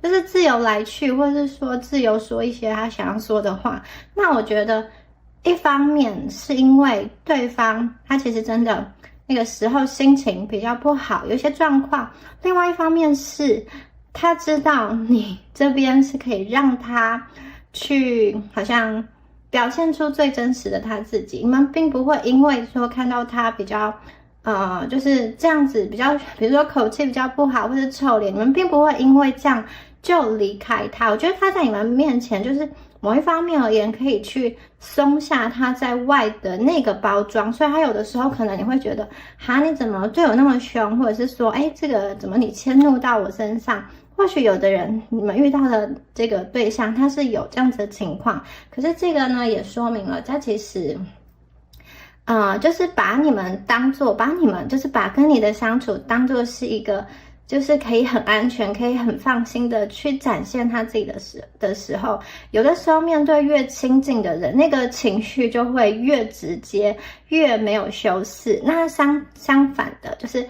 就是自由来去，或者是说自由说一些他想要说的话。那我觉得一方面是因为对方他其实真的那个时候心情比较不好，有一些状况，另外一方面是他知道你这边是可以让他去好像表现出最真实的他自己，你们并不会因为说看到他比较就是这样子比较，比如说口气比较不好或是臭脸，你们并不会因为这样就离开他。我觉得他在你们面前就是某一方面而言可以去松下他在外的那个包装，所以他有的时候可能你会觉得哈，你怎么对我那么凶，或者是说这个怎么你迁怒到我身上。或许有的人你们遇到的这个对象他是有这样子的情况，可是这个呢也说明了他其实就是把你们就是把跟你的相处当作是一个就是可以很安全可以很放心的去展现他自己的时候，有的时候面对越亲近的人，那个情绪就会越直接越没有修饰。那相反的就是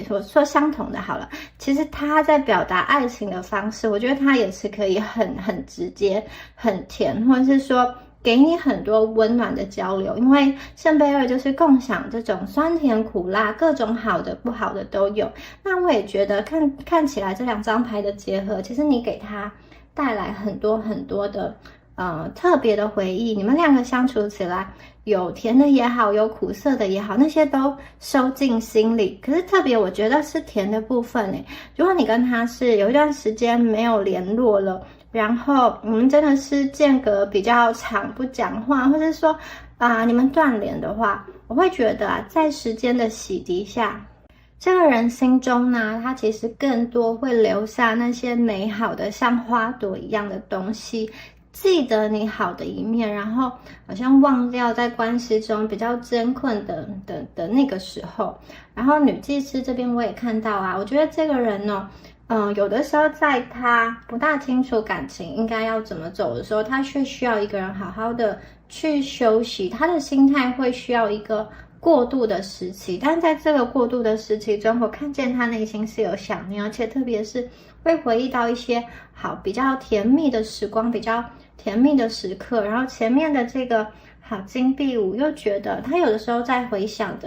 我说相同的好了，其实他在表达爱情的方式，我觉得他也是可以很直接很甜，或者是说给你很多温暖的交流，因为圣杯二就是共享这种酸甜苦辣，各种好的不好的都有。那我也觉得看起来这两张牌的结合，其实你给他带来很多的特别的回忆，你们两个相处起来有甜的也好，有苦涩的也好，那些都收进心里。可是特别我觉得是甜的部分如果你跟他是有一段时间没有联络了，然后你们真的是间隔比较长不讲话，或者说你们断联的话，我会觉得在时间的洗涤下，这个人心中呢，他其实更多会留下那些美好的像花朵一样的东西，记得你好的一面，然后好像忘掉在关系中比较艰困的那个时候。然后女祭司这边我也看到我觉得这个人呢有的时候在他不大清楚感情应该要怎么走的时候，他却需要一个人好好的去休息，他的心态会需要一个过渡的时期。但在这个过渡的时期中，我看见他内心是有想念，而且特别是会回忆到一些比较甜蜜的时光，比较甜蜜的时刻。然后前面的这个金币五又觉得他有的时候在回想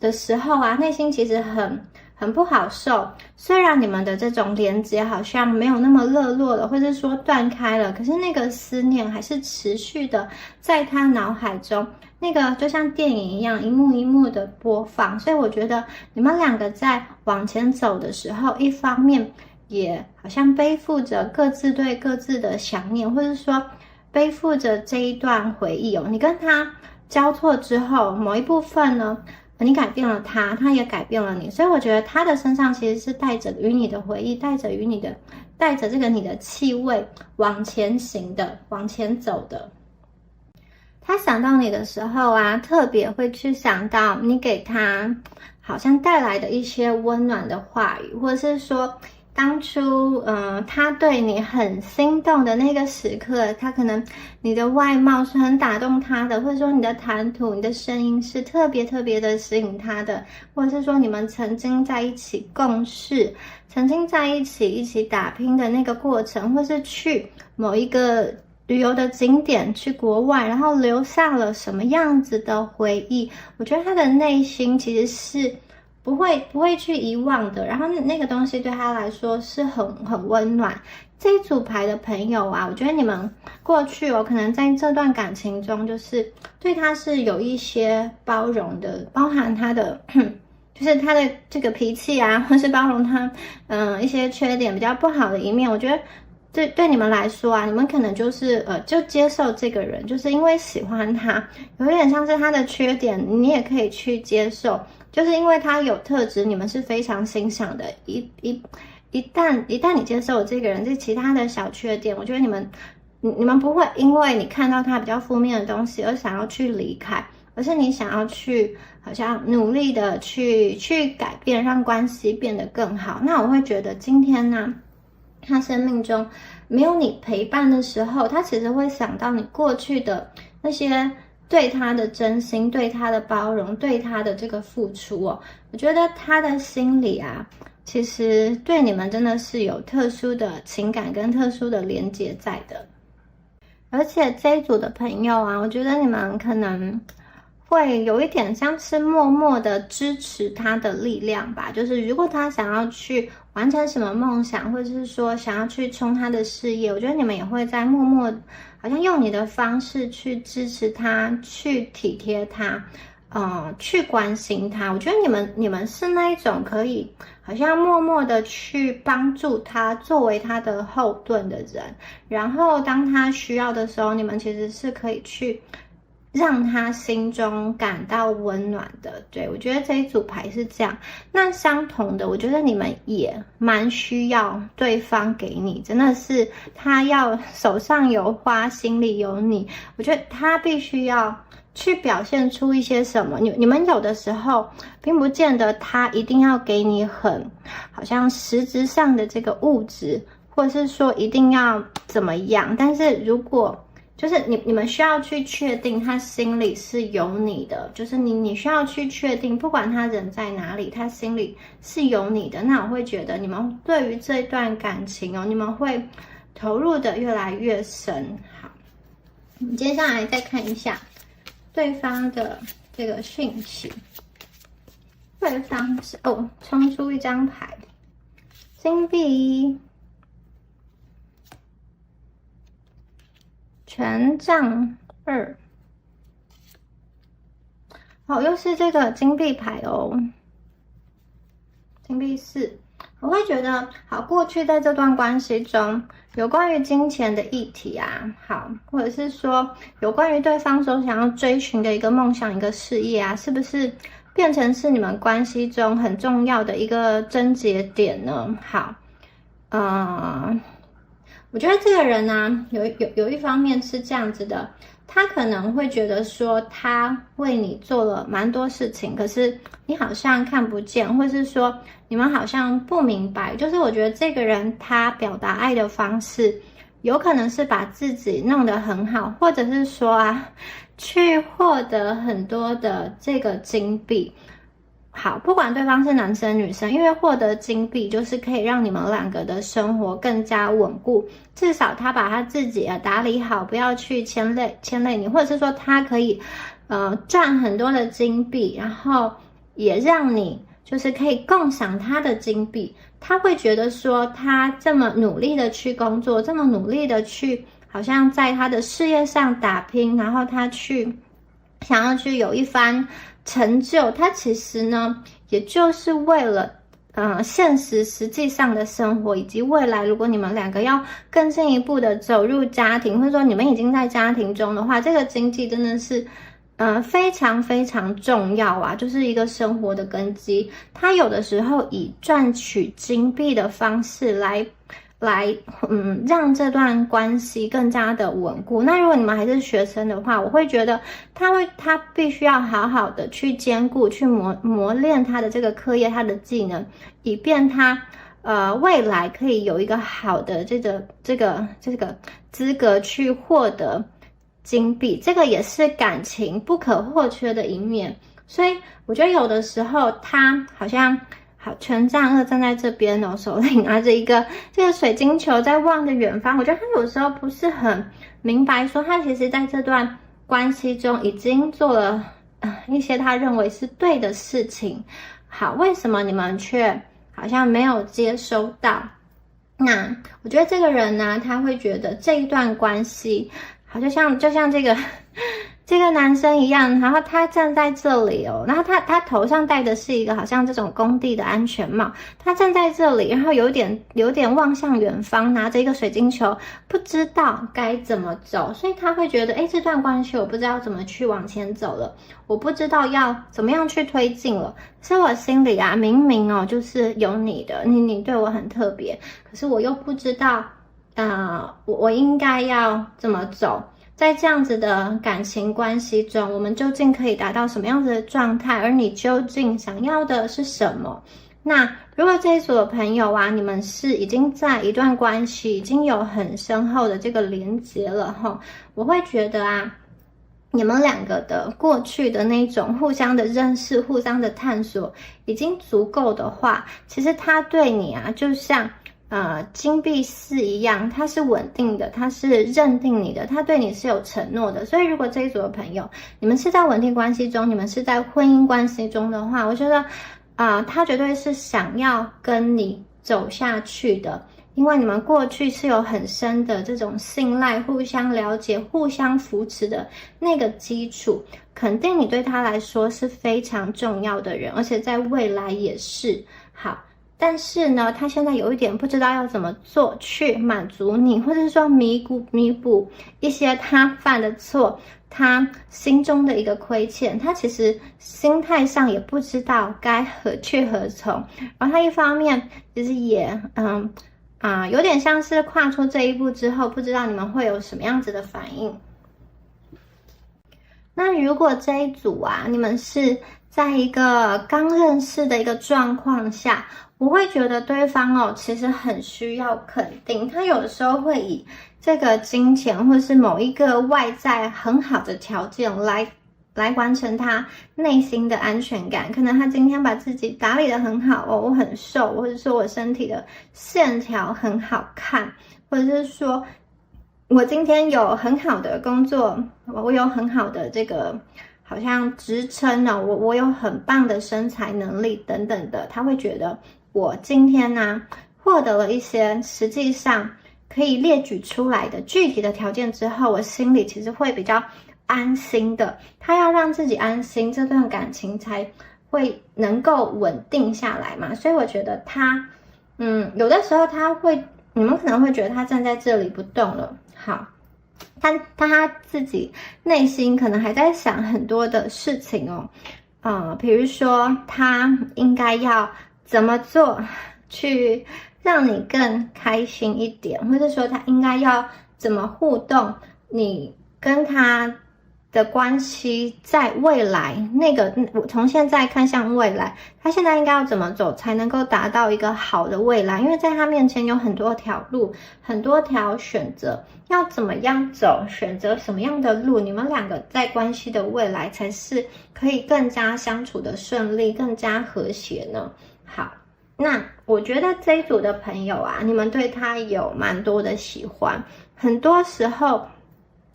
的时候内心其实很不好受。虽然你们的这种连接好像没有那么热络了，或者说断开了，可是那个思念还是持续的在他脑海中，那个就像电影一样一幕一幕的播放。所以我觉得你们两个在往前走的时候，一方面也好像背负着各自对各自的想念，或者说背负着这一段回忆你跟他交错之后，某一部分呢你改变了他，他也改变了你，所以我觉得他的身上其实是带着与你的回忆，带着这个你的气味往前行的，往前走的。他想到你的时候特别会去想到你给他好像带来的一些温暖的话语，或者是说当初他对你很心动的那个时刻，他可能你的外貌是很打动他的，或者说你的谈吐你的声音是特别的吸引他的，或者是说你们曾经在一起共事，曾经在一起打拼的那个过程，或是去某一个旅游的景点，去国外，然后留下了什么样子的回忆。我觉得他的内心其实是不会去遗忘的，然后那个东西对他来说是很温暖。这一组牌的朋友我觉得你们过去可能在这段感情中，就是对他是有一些包容的，包含他的就是他的这个脾气或是包容他一些缺点比较不好的一面。我觉得对你们来说你们可能就是就接受这个人，就是因为喜欢他，有点像是他的缺点你也可以去接受，就是因为他有特质你们是非常欣赏的。一旦你接受这个人这其他的小缺点，我觉得你们不会因为你看到他比较负面的东西而想要去离开，而是你想要去好像努力的去改变，让关系变得更好。那我会觉得今天呢他生命中没有你陪伴的时候，他其实会想到你过去的那些对他的真心，对他的包容，对他的这个付出哦。我觉得他的心里啊，其实对你们真的是有特殊的情感跟特殊的连结在的。而且这一组的朋友啊，我觉得你们可能会有一点像是默默的支持他的力量吧，就是如果他想要去完成什么梦想，或者是说想要去冲他的事业，我觉得你们也会在默默好像用你的方式去支持他，去体贴他，去关心他。我觉得你们是那一种可以好像默默的去帮助他，作为他的后盾的人，然后当他需要的时候，你们其实是可以去让他心中感到温暖的。对，我觉得这一组牌是这样。那相同的，我觉得你们也蛮需要对方给你，真的是他要手上有花，心里有你。我觉得他必须要去表现出一些什么。你们有的时候并不见得他一定要给你很好像实质上的这个物质，或者是说一定要怎么样，但是如果就是你们需要去确定他心里是有你的，就是你需要去确定，不管他人在哪里，他心里是有你的。那我会觉得你们对于这段感情哦，你们会投入的越来越深。好，我们接下来再看一下对方的这个讯息。对方是冲出一张牌，金币。权杖2，又是这个金币牌哦，金币4。我会觉得，好，过去在这段关系中，有关于金钱的议题啊，好，或者是说有关于对方所想要追寻的一个梦想、一个事业啊，是不是变成是你们关系中很重要的一个症结点呢？好，我觉得这个人呢，有一方面是这样子的，他可能会觉得说他为你做了蛮多事情，可是你好像看不见，或是说你们好像不明白。就是我觉得这个人他表达爱的方式，有可能是把自己弄得很好，或者是说啊，去获得很多的这个金币。好，不管对方是男生女生，因为获得金币就是可以让你们两个的生活更加稳固，至少他把他自己打理好，不要去牵累你，或者是说他可以赚很多的金币，然后也让你就是可以共享他的金币。他会觉得说他这么努力的去工作，这么努力的去好像在他的事业上打拼，然后他去想要去有一番成就，他其实呢，也就是为了现实实际上的生活，以及未来如果你们两个要更进一步的走入家庭，或者说你们已经在家庭中的话，这个经济真的是非常非常重要啊，就是一个生活的根基。他有的时候以赚取金币的方式来让这段关系更加的稳固。那如果你们还是学生的话，我会觉得他必须要好好的去兼顾，去磨练他的这个课业，他的技能，以便他未来可以有一个好的这个资格去获得金币。这个也是感情不可或缺的一面。所以我觉得有的时候他好像好，权杖2站在这边哦，手里拿着这个水晶球在望着远方。我觉得他有时候不是很明白，说他其实在这段关系中已经做了一些他认为是对的事情。好，为什么你们却好像没有接收到？那我觉得这个人呢，他会觉得这一段关系好，就像这个男生一样，然后他站在这里哦，然后他头上戴的是一个好像这种工地的安全帽，他站在这里，然后有点望向远方，拿着一个水晶球，不知道该怎么走，所以他会觉得，这段关系我不知道怎么去往前走了，我不知道要怎么样去推进了，可是我心里啊，明明哦，就是有你的，你对我很特别，可是我又不知道，我应该要怎么走。在这样子的感情关系中，我们究竟可以达到什么样子的状态？而你究竟想要的是什么？那如果这一组的朋友啊，你们是已经在一段关系已经有很深厚的这个连结了哈，我会觉得啊，你们两个的过去的那种互相的认识、互相的探索已经足够的话，其实他对你啊，就像金币4一样，他是稳定的，他是认定你的，他对你是有承诺的。所以如果这一组的朋友，你们是在稳定关系中，你们是在婚姻关系中的话，我觉得他绝对是想要跟你走下去的。因为你们过去是有很深的这种信赖、互相了解、互相扶持的那个基础，肯定你对他来说是非常重要的人，而且在未来也是。好，但是呢，他现在有一点不知道要怎么做去满足你，或者是说弥补一些他犯的错，他心中的一个亏欠，他其实心态上也不知道该何去何从。然后他一方面其实也有点像是跨出这一步之后，不知道你们会有什么样子的反应。那如果这一组啊，你们是在一个刚认识的一个状况下，我会觉得对方其实很需要肯定，他有的时候会以这个金钱或是某一个外在很好的条件来完成他内心的安全感。可能他今天把自己打理得很好我很瘦，或者说我身体的线条很好看，或者是说我今天有很好的工作，我有很好的这个好像职称呢，我有很棒的身材能力等等的，他会觉得我今天呢获得了一些实际上可以列举出来的具体的条件之后，我心里其实会比较安心的。他要让自己安心，这段感情才会能够稳定下来嘛。所以我觉得他有的时候你们可能会觉得他站在这里不动了，好，他自己内心可能还在想很多的事情比如说他应该要怎么做去让你更开心一点，或者说他应该要怎么互动，你跟他的关系在未来我从现在看向未来，他现在应该要怎么走才能够达到一个好的未来。因为在他面前有很多条路，很多条选择，要怎么样走，选择什么样的路，你们两个在关系的未来才是可以更加相处的顺利，更加和谐呢。好，那我觉得这一组的朋友啊，你们对他有蛮多的喜欢，很多时候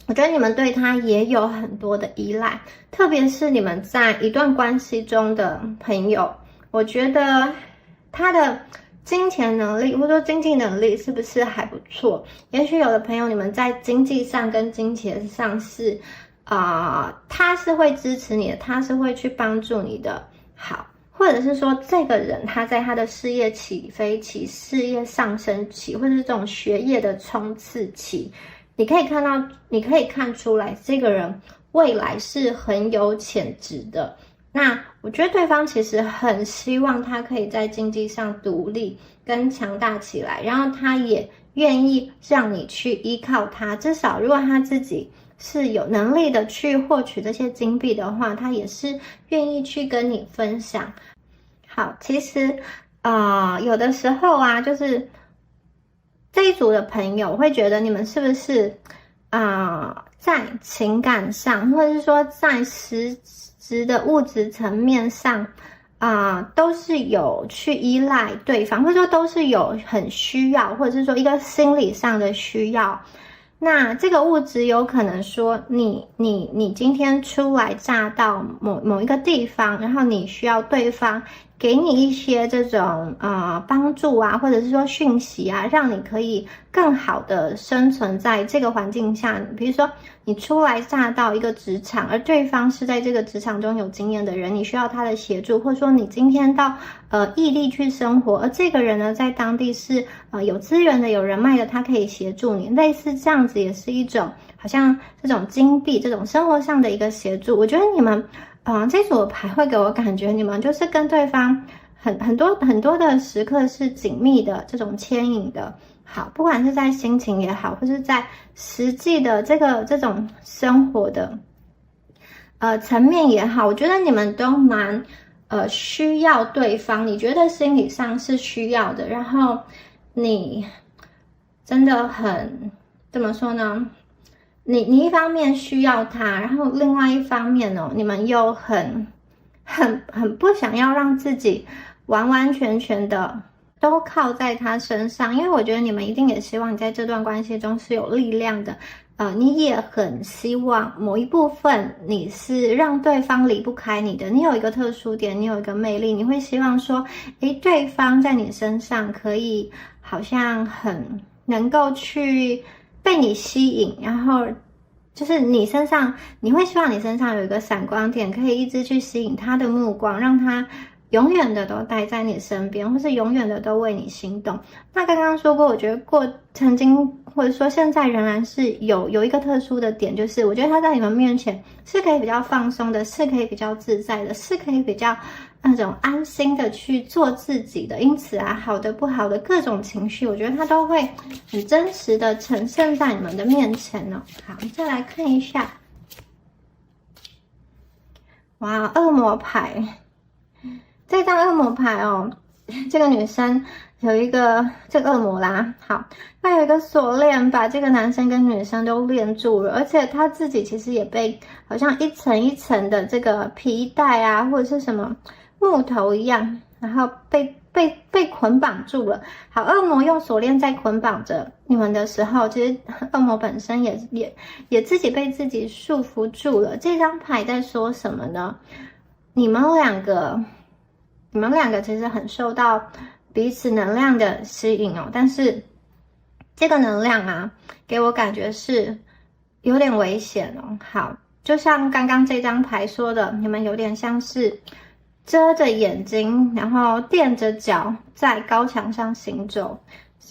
我觉得你们对他也有很多的依赖，特别是你们在一段关系中的朋友，我觉得他的金钱能力或者说经济能力是不是还不错？也许有的朋友你们在经济上跟金钱上是他是会支持你的，他是会去帮助你的。好，或者是说这个人他在他的事业起飞期、事业上升期，或者是这种学业的冲刺期，你可以看出来这个人未来是很有潜质的。那我觉得对方其实很希望他可以在经济上独立跟强大起来，然后他也愿意让你去依靠他，至少如果他自己是有能力的去获取这些金币的话，他也是愿意去跟你分享。好，其实有的时候啊，就是这一组的朋友，我会觉得你们是不是在情感上，或者是说在实质的物质层面上都是有去依赖对方，或者说都是有很需要，或者是说一个心理上的需要。那这个物质有可能说你今天初来乍到某一个地方，然后你需要对方给你一些这种帮助啊，或者是说讯息啊，让你可以更好的生存在这个环境下。比如说你初来乍到一个职场，而对方是在这个职场中有经验的人，你需要他的协助，或者说你今天到异地去生活，而这个人呢在当地是有资源的、有人脉的，他可以协助你，类似这样子也是一种好像这种金币这种生活上的一个协助。我觉得你们这组的牌会给我感觉你们就是跟对方很多的时刻是紧密的这种牵引的。好，不管是在心情也好，或是在实际的这种生活的层面也好，我觉得你们都蛮需要对方，你觉得心理上是需要的，然后你真的很怎么说呢？你一方面需要他，然后另外一方面你们又很不想要让自己完完全全的都靠在他身上，因为我觉得你们一定也希望你在这段关系中是有力量的。你也很希望某一部分你是让对方离不开你的，你有一个特殊点，你有一个魅力，你会希望说，对方在你身上可以好像很能够去被你吸引，然后就是你身上，你会希望你身上有一个闪光点，可以一直去吸引他的目光，让他永远的都待在你身边，或是永远的都为你心动。那刚刚说过，我觉得曾经或者说现在仍然是有一个特殊的点，就是我觉得他在你们面前是可以比较放松的，是可以比较自在的，是可以比较那种安心的去做自己的。因此好的不好的各种情绪，我觉得他都会很真实的呈现在你们的面前哦。好，再来看一下，哇，恶魔牌。这张恶魔牌这个女生有一个这个恶魔啦，好，她有一个锁链把这个男生跟女生都链住了，而且她自己其实也被好像一层一层的这个皮带啊，或者是什么木头一样，然后被捆绑住了。好，恶魔用锁链在捆绑着你们的时候，其实恶魔本身也自己被自己束缚住了。这张牌在说什么呢？你们两个其实很受到彼此能量的吸引但是这个能量给我感觉是有点危险好，就像刚刚这张牌说的，你们有点像是遮着眼睛，然后垫着脚在高墙上行走。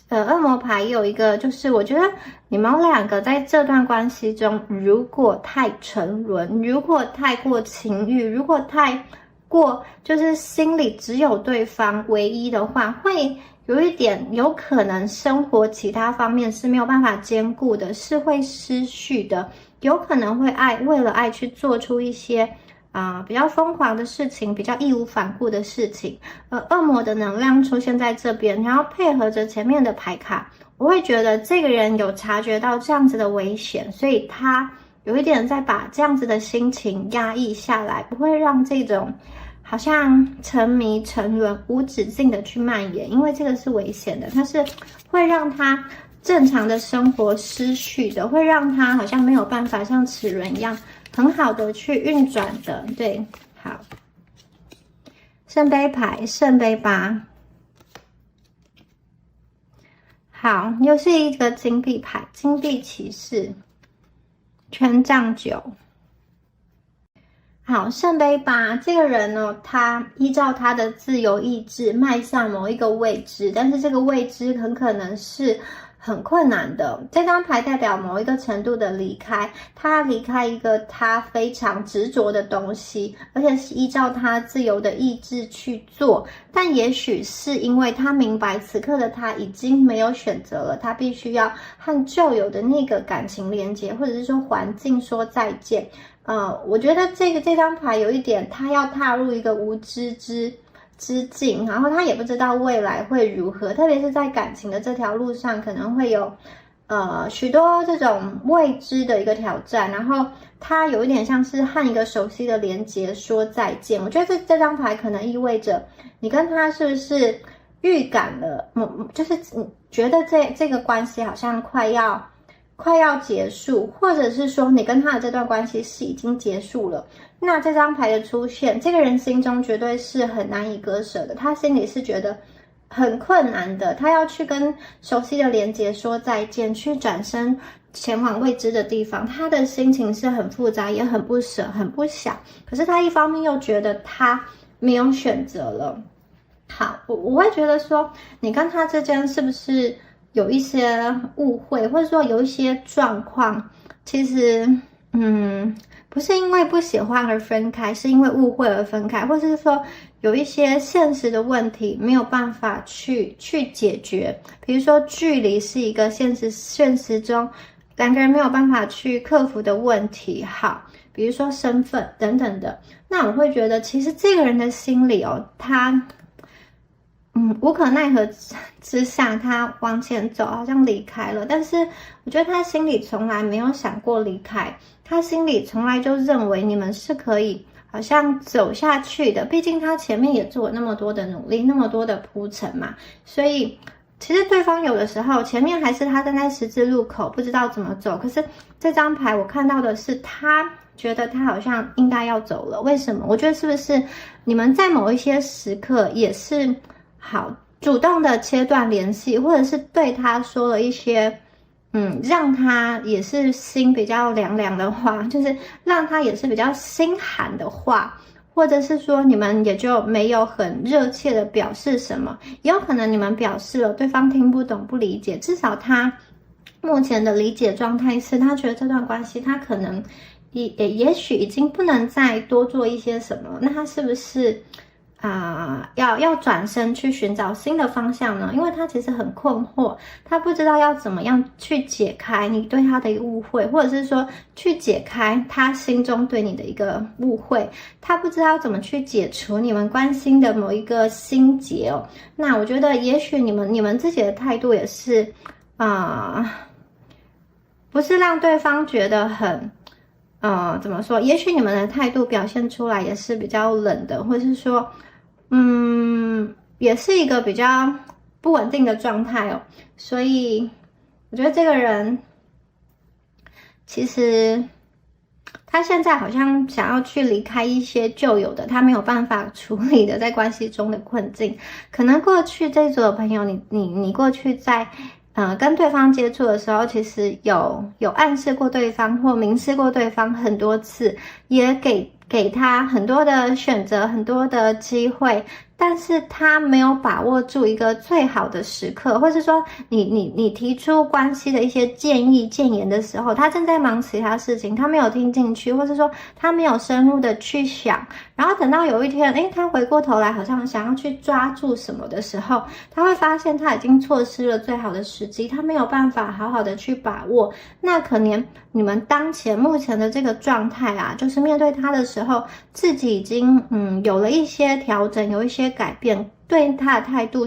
恶魔牌有一个，就是我觉得你们两个在这段关系中，如果太沉沦，如果太过情欲，如果太过就是心里只有对方唯一的话，会有一点有可能生活其他方面是没有办法兼顾的，是会失序的，有可能会为了爱去做出一些比较疯狂的事情，比较义无反顾的事情。恶魔的能量出现在这边，然后配合着前面的牌卡，我会觉得这个人有察觉到这样子的危险，所以他有一点在把这样子的心情压抑下来，不会让这种好像沉迷沉沦无止境的去蔓延，因为这个是危险的，它是会让他正常的生活失序的，会让他好像没有办法像齿轮一样很好的去运转的。对，好，圣杯牌，圣杯八，好，又是一个金币牌，金币骑士，权杖九。好，圣杯八，这个人他依照他的自由意志迈向某一个未知，但是这个未知很可能是很困难的。这张牌代表某一个程度的离开，他离开一个他非常执着的东西，而且是依照他自由的意志去做，但也许是因为他明白此刻的他已经没有选择了，他必须要和旧有的那个感情连接，或者是说环境说再见。我觉得这张牌有一点，他要踏入一个无知之境，然后他也不知道未来会如何，特别是在感情的这条路上，可能会有许多这种未知的一个挑战，然后他有一点像是和一个熟悉的连结说再见。我觉得这张牌可能意味着你跟他是不是预感了，就是你觉得这个关系好像快要结束，或者是说你跟他的这段关系是已经结束了。那这张牌的出现，这个人心中绝对是很难以割舍的，他心里是觉得很困难的，他要去跟熟悉的连结说再见，去转身前往未知的地方，他的心情是很复杂，也很不舍，很不想，可是他一方面又觉得他没有选择了。好，我会觉得说你跟他之间是不是有一些误会，或者说有一些状况，其实不是因为不喜欢而分开，是因为误会而分开，或者是说有一些现实的问题没有办法去解决，比如说距离是一个现实中两个人没有办法去克服的问题。好，比如说身份等等的。那我会觉得其实这个人的心里他无可奈何之下，他往前走，好像离开了。但是我觉得他心里从来没有想过离开，他心里从来就认为你们是可以好像走下去的。毕竟他前面也做了那么多的努力，那么多的铺陈嘛。所以其实对方有的时候前面还是他站在十字路口，不知道怎么走。可是这张牌我看到的是他觉得他好像应该要走了。为什么？我觉得是不是你们在某一些时刻也是好主动的切断联系，或者是对他说了一些让他也是心比较凉凉的话，就是让他也是比较心寒的话，或者是说你们也就没有很热切的表示什么，也有可能你们表示了对方听不懂不理解，至少他目前的理解状态是他觉得这段关系他可能也许已经不能再多做一些什么，那他是不是要转身去寻找新的方向呢？因为他其实很困惑，他不知道要怎么样去解开你对他的一个误会，或者是说去解开他心中对你的一个误会，他不知道怎么去解除你们关心的某一个心结哦。那我觉得也许你们自己的态度也是不是让对方觉得很怎么说？也许你们的态度表现出来也是比较冷的，或是说也是一个比较不稳定的状态哦。所以我觉得这个人其实他现在好像想要去离开一些旧有的他没有办法处理的在关系中的困境。可能过去这组的朋友，你过去在跟对方接触的时候，其实有暗示过对方或明示过对方很多次，也给他很多的选择，很多的机会，但是他没有把握住一个最好的时刻，或是说你提出关系的一些建议建言的时候，他正在忙其他事情，他没有听进去，或是说他没有深入的去想，然后等到有一天他回过头来好像想要去抓住什么的时候，他会发现他已经错失了最好的时机，他没有办法好好的去把握。那可能你们当前目前的这个状态就是面对他的时候，自己已经有了一些调整，有一些改变，对他的态度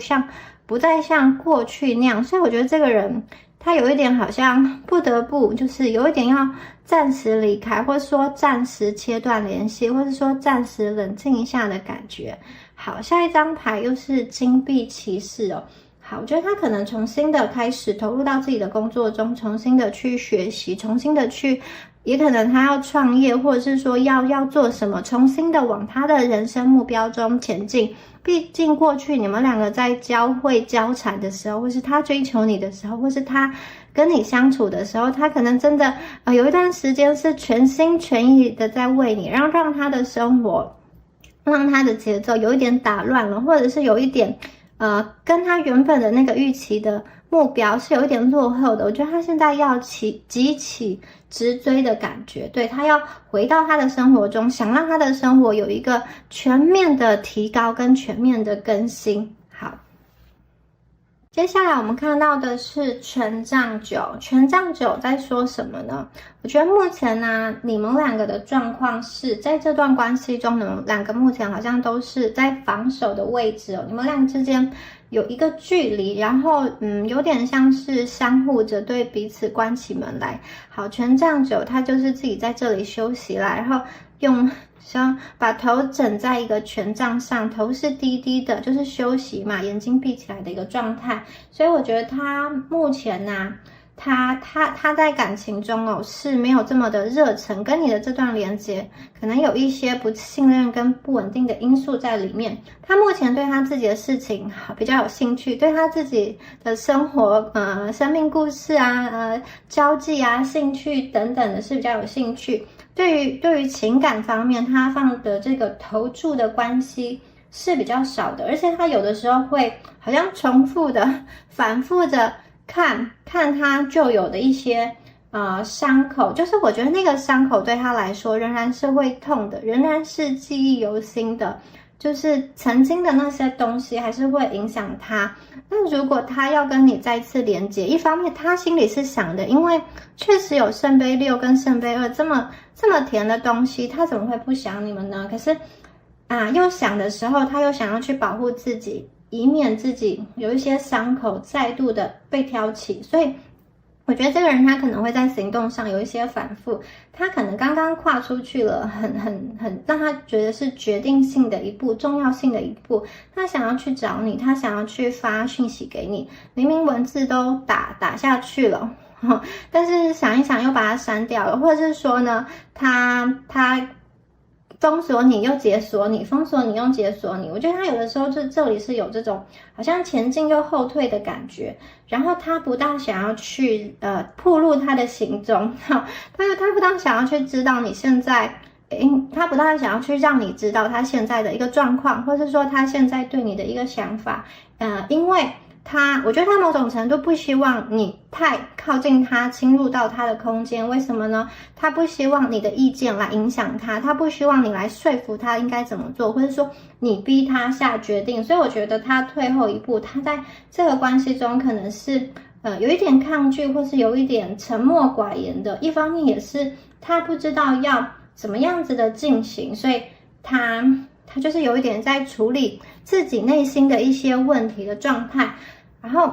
不再像过去那样。所以我觉得这个人他有一点好像不得不就是有一点要暂时离开，或者说暂时切断联系，或者说暂时冷静一下的感觉。好，下一张牌又是金币骑士哦。好，我觉得他可能重新的开始投入到自己的工作中，重新的去学习，重新的去，也可能他要创业，或者是说要做什么，重新的往他的人生目标中前进。毕竟过去你们两个在交汇交缠的时候，或是他追求你的时候，或是他跟你相处的时候，他可能真的有一段时间是全心全意的在为你，让他的生活，让他的节奏有一点打乱了，或者是有一点跟他原本的那个预期的目标是有一点落后的。我觉得他现在要急起直追的感觉，对，他要回到他的生活中，想让他的生活有一个全面的提高跟全面的更新。好，接下来我们看到的是权杖九。权杖九在说什么呢？我觉得目前你们两个的状况是在这段关系中，你们两个目前好像都是在防守的位置哦。你们俩之间有一个距离，然后有点像是相互着对彼此关起门来。好，权杖九他就是自己在这里休息啦，然后像把头枕在一个权杖上，头是低低的，就是休息嘛，眼睛闭起来的一个状态。所以我觉得他目前他在感情中是没有这么的热忱，跟你的这段连接可能有一些不信任跟不稳定的因素在里面。他目前对他自己的事情比较有兴趣，对他自己的生活生命故事交际兴趣等等的是比较有兴趣。对于情感方面，他放的这个投注的关系是比较少的，而且他有的时候会好像重复的反复的看他旧有的一些伤口，就是我觉得那个伤口对他来说仍然是会痛的，仍然是记忆犹新的。就是曾经的那些东西还是会影响他。那如果他要跟你再次连接，一方面他心里是想的，因为确实有圣杯6跟圣杯2这么甜的东西，他怎么会不想你们呢？可是又想的时候，他又想要去保护自己，以免自己有一些伤口再度的被挑起，所以我觉得这个人他可能会在行动上有一些反复，他可能刚刚跨出去了，很让他觉得是决定性的一步，重要性的一步，他想要去找你，他想要去发讯息给你，明明文字都打下去了，但是想一想又把它删掉了，或者是说呢，他封锁你又解锁你，封锁你又解锁你。我觉得他有的时候这里是有这种好像前进又后退的感觉，然后他不大想要去暴露他的行踪，他不大想要去知道你现在，他不大想要去让你知道他现在的一个状况，或是说他现在对你的一个想法，因为我觉得他某种程度不希望你太靠近他，侵入到他的空间。为什么呢？他不希望你的意见来影响他，他不希望你来说服他应该怎么做，或者说你逼他下决定。所以我觉得他退后一步，他在这个关系中可能是有一点抗拒，或是有一点沉默寡言的。一方面也是他不知道要怎么样子的进行，所以他就是有一点在处理自己内心的一些问题的状态。然后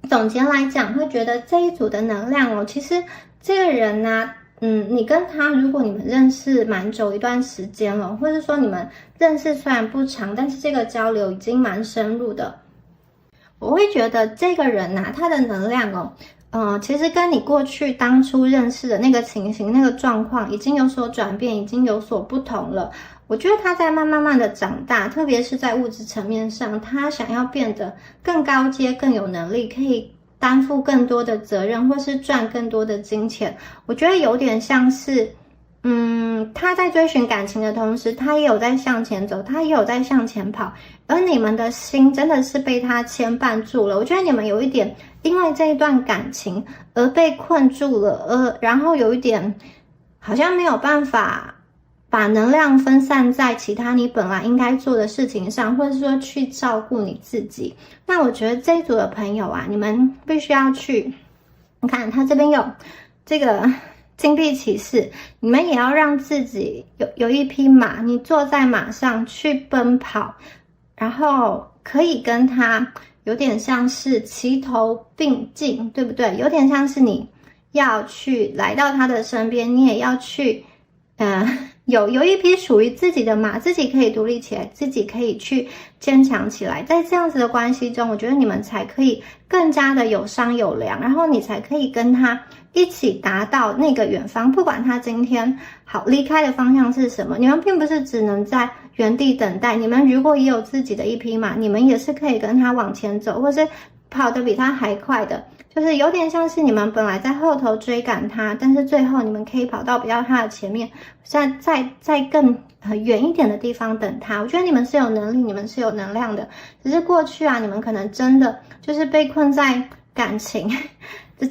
总结来讲，会觉得这一组的能量哦，其实这个人呢，你跟他如果你们认识蛮久一段时间了，或者说你们认识虽然不长，但是这个交流已经蛮深入的，我会觉得这个人啊，他的能量哦，其实跟你过去当初认识的那个情形、那个状况已经有所转变，已经有所不同了。我觉得他在慢慢的长大，特别是在物质层面上，他想要变得更高阶、更有能力，可以担负更多的责任，或是赚更多的金钱。我觉得有点像是，他在追寻感情的同时，他也有在向前走，他也有在向前跑，而你们的心真的是被他牵绊住了。我觉得你们有一点因为这一段感情而被困住了，然后有一点好像没有办法把能量分散在其他你本来应该做的事情上，或者说去照顾你自己。那我觉得这一组的朋友啊，你们必须要去，你看他这边有这个金币骑士，你们也要让自己有一匹马，你坐在马上去奔跑，然后可以跟他有点像是齐头并进，对不对？有点像是你要去来到他的身边，你也要去有一匹属于自己的马，自己可以独立起来，自己可以去坚强起来。在这样子的关系中，我觉得你们才可以更加的有商有量，然后你才可以跟他一起达到那个远方。不管他今天好离开的方向是什么，你们并不是只能在原地等待，你们如果也有自己的一匹马，你们也是可以跟他往前走，或是跑得比他还快的。就是有点像是你们本来在后头追赶他，但是最后你们可以跑到比较他的前面，在更远一点的地方等他。我觉得你们是有能力，你们是有能量的，只是过去啊，你们可能真的就是被困在感情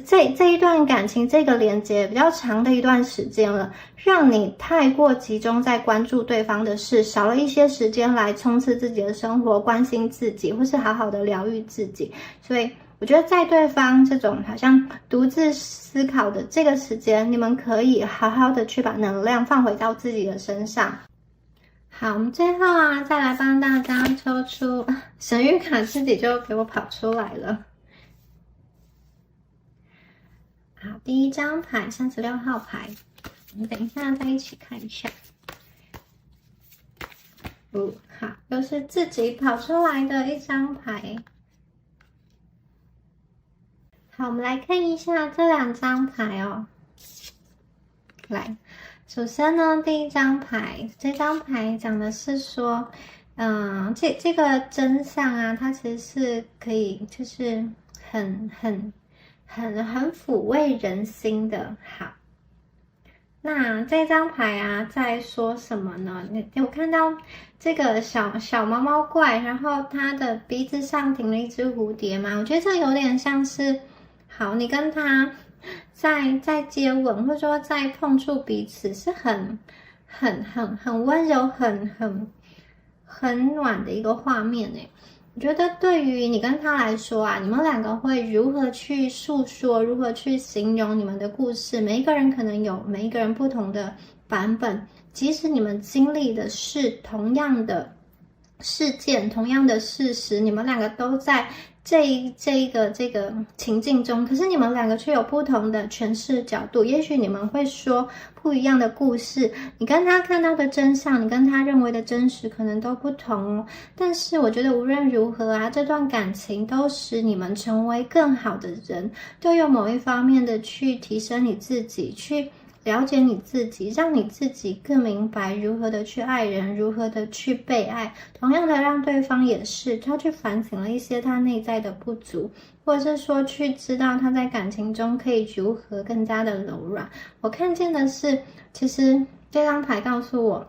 这一段感情这个连接比较长的一段时间了，让你太过集中在关注对方的事，少了一些时间来冲刺自己的生活，关心自己，或是好好的疗愈自己。所以我觉得在对方这种好像独自思考的这个时间，你们可以好好的去把能量放回到自己的身上。好，我们最后啊，再来帮大家抽出神谕卡，自己就给我跑出来了。好，第一张牌36号牌，我们等一下再一起看一下。好，又是自己跑出来的一张牌。好，我们来看一下这两张牌哦。来，首先呢，第一张牌，这张牌讲的是说，这个真相啊，它其实是可以，就是很抚慰人心的。好，那这张牌啊，在说什么呢？我看到这个小毛毛怪，然后它的鼻子上停了一只蝴蝶嘛，我觉得这有点像是，好，你跟他在接吻，或者说在碰触彼此，是很温柔、很暖的一个画面诶。我觉得对于你跟他来说啊，你们两个会如何去诉说，如何去形容你们的故事？每一个人可能有每一个人不同的版本，即使你们经历的是同样的事件、同样的事实，你们两个都在这个情境中，可是你们两个却有不同的诠释角度。也许你们会说不一样的故事，你跟他看到的真相，你跟他认为的真实可能都不同哦。但是我觉得无论如何啊，这段感情都使你们成为更好的人，都有某一方面的去提升你自己，去了解你自己，让你自己更明白如何的去爱人，如何的去被爱。同样的，让对方也是，他去反省了一些他内在的不足，或者是说去知道他在感情中可以如何更加的柔软。我看见的是，其实这张牌告诉我，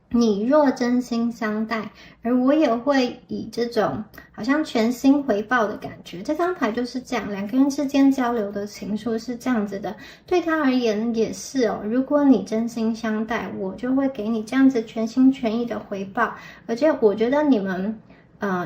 你若真心相待，而我也会以这种好像全心回报的感觉。这张牌就是这样，两个人之间交流的情愫是这样子的。对他而言也是哦，如果你真心相待，我就会给你这样子全心全意的回报。而且我觉得你们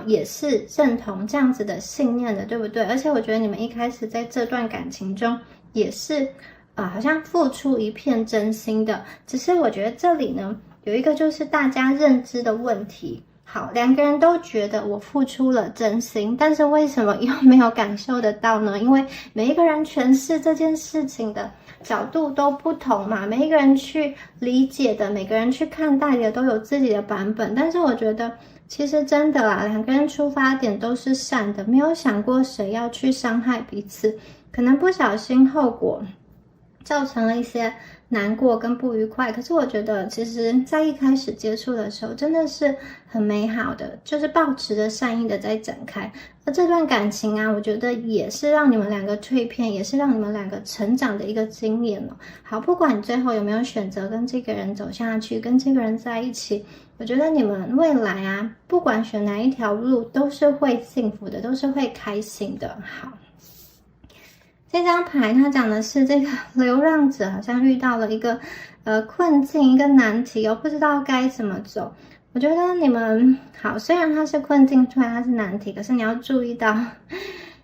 也是认同这样子的信念的，对不对？而且我觉得你们一开始在这段感情中也是好像付出一片真心的。只是我觉得这里呢有一个就是大家认知的问题。好，两个人都觉得我付出了真心，但是为什么又没有感受得到呢？因为每一个人诠释这件事情的角度都不同嘛，每一个人去理解的，每个人去看待的都有自己的版本。但是我觉得其实真的啦，两个人出发点都是善的，没有想过谁要去伤害彼此，可能不小心后果造成了一些难过跟不愉快，可是我觉得其实在一开始接触的时候真的是很美好的，就是抱持着善意的在展开。而这段感情啊，我觉得也是让你们两个蜕变，也是让你们两个成长的一个经验哦。好，不管你最后有没有选择跟这个人走下去，跟这个人在一起，我觉得你们未来啊，不管选哪一条路都是会幸福的，都是会开心的。好，这张牌它讲的是这个流浪者好像遇到了一个困境，一个难题哦，不知道该怎么走。我觉得你们好，虽然它是困境，虽然它是难题，可是你要注意到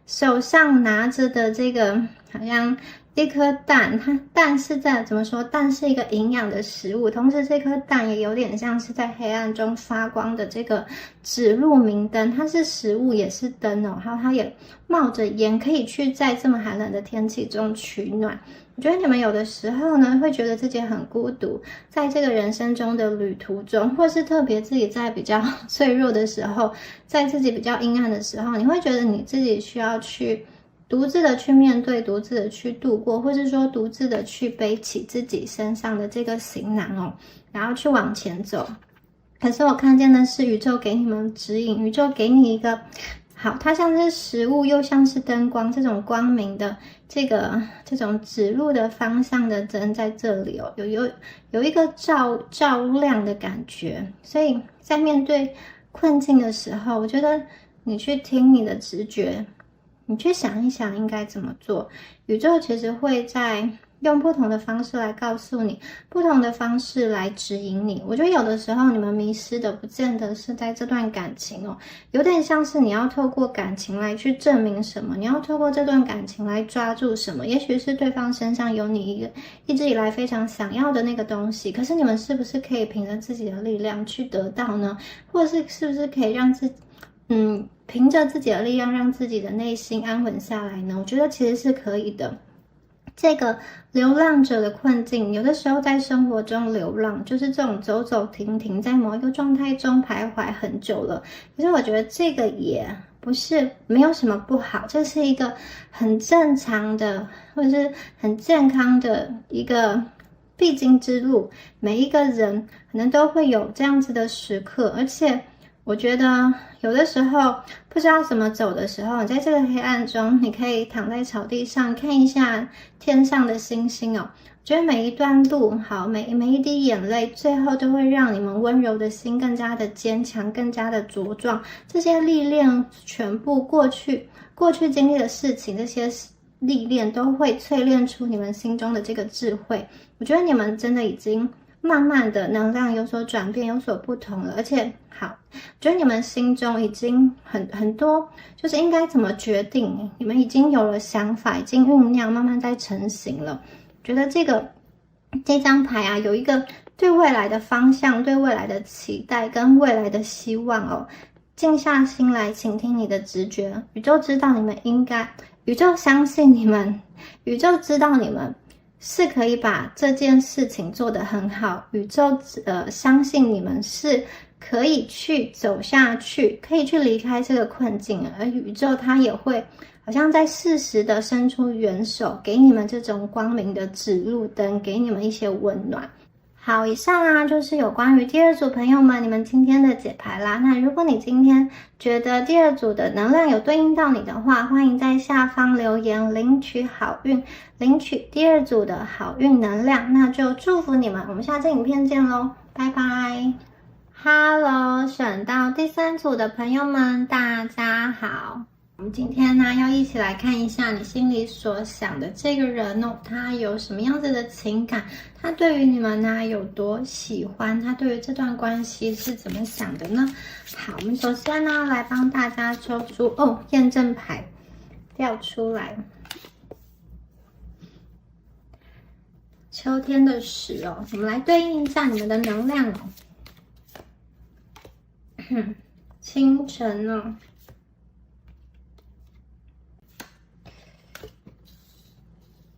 手上拿着的这个好像一颗蛋，它蛋是在怎么说？蛋是一个营养的食物，同时这颗蛋也有点像是在黑暗中发光的这个指路明灯，它是食物也是灯哦，然后它也冒着烟，可以去在这么寒冷的天气中取暖。我觉得你们有的时候呢，会觉得自己很孤独，在这个人生中的旅途中，或是特别自己在比较脆弱的时候，在自己比较阴暗的时候，你会觉得你自己需要去独自的去面对，独自的去度过，或是说独自的去背起自己身上的这个行囊哦，然后去往前走。可是我看见的是宇宙给你们指引，宇宙给你一个好，它像是食物，又像是灯光，这种光明的这种指路的方向的灯在这里哦，有一个照亮的感觉。所以在面对困境的时候，我觉得你去听你的直觉，你去想一想应该怎么做，宇宙其实会在用不同的方式来告诉你，不同的方式来指引你。我觉得有的时候你们迷失的不见得是在这段感情哦，有点像是你要透过感情来去证明什么，你要透过这段感情来抓住什么，也许是对方身上有你一直以来非常想要的那个东西，可是你们是不是可以凭着自己的力量去得到呢？或者是不是可以让自己凭着自己的力量让自己的内心安稳下来呢？我觉得其实是可以的。这个流浪者的困境，有的时候在生活中流浪，就是这种走走停停，在某一个状态中徘徊很久了。可是我觉得这个也不是没有什么不好，这是一个很正常的，或者是很健康的一个必经之路。每一个人可能都会有这样子的时刻，而且我觉得有的时候不知道怎么走的时候，你在这个黑暗中，你可以躺在草地上看一下天上的星星哦。我觉得每一段路好，每一滴眼泪，最后都会让你们温柔的心更加的坚强，更加的茁壮。这些历练全部过去经历的事情，这些历练都会淬炼出你们心中的这个智慧。我觉得你们真的已经慢慢的能量有所转变，有所不同了。而且好，觉得你们心中已经很多，就是应该怎么决定，你们已经有了想法，已经酝酿，慢慢在成型了。觉得这张牌啊，有一个对未来的方向，对未来的期待跟未来的希望哦。静下心来倾听你的直觉，宇宙知道你们宇宙相信你们，宇宙知道你们是可以把这件事情做得很好，宇宙相信你们是可以去走下去，可以去离开这个困境，而宇宙它也会好像在适时的伸出援手，给你们这种光明的指路灯，给你们一些温暖。好，以上啊就是有关于第二组朋友们你们今天的解牌啦。那如果你今天觉得第二组的能量有对应到你的话，欢迎在下方留言领取好运，领取第二组的好运能量。那就祝福你们，我们下次影片见咯，拜拜。Hello， 选到第三组的朋友们，大家好。我们今天呢，要一起来看一下你心里所想的这个人哦，他有什么样子的情感？他对于你们呢有多喜欢？他对于这段关系是怎么想的呢？好，我们首先呢来帮大家抽出验证牌掉出来，秋天的10哦，我们来对应一下你们的能量哦。清晨哦。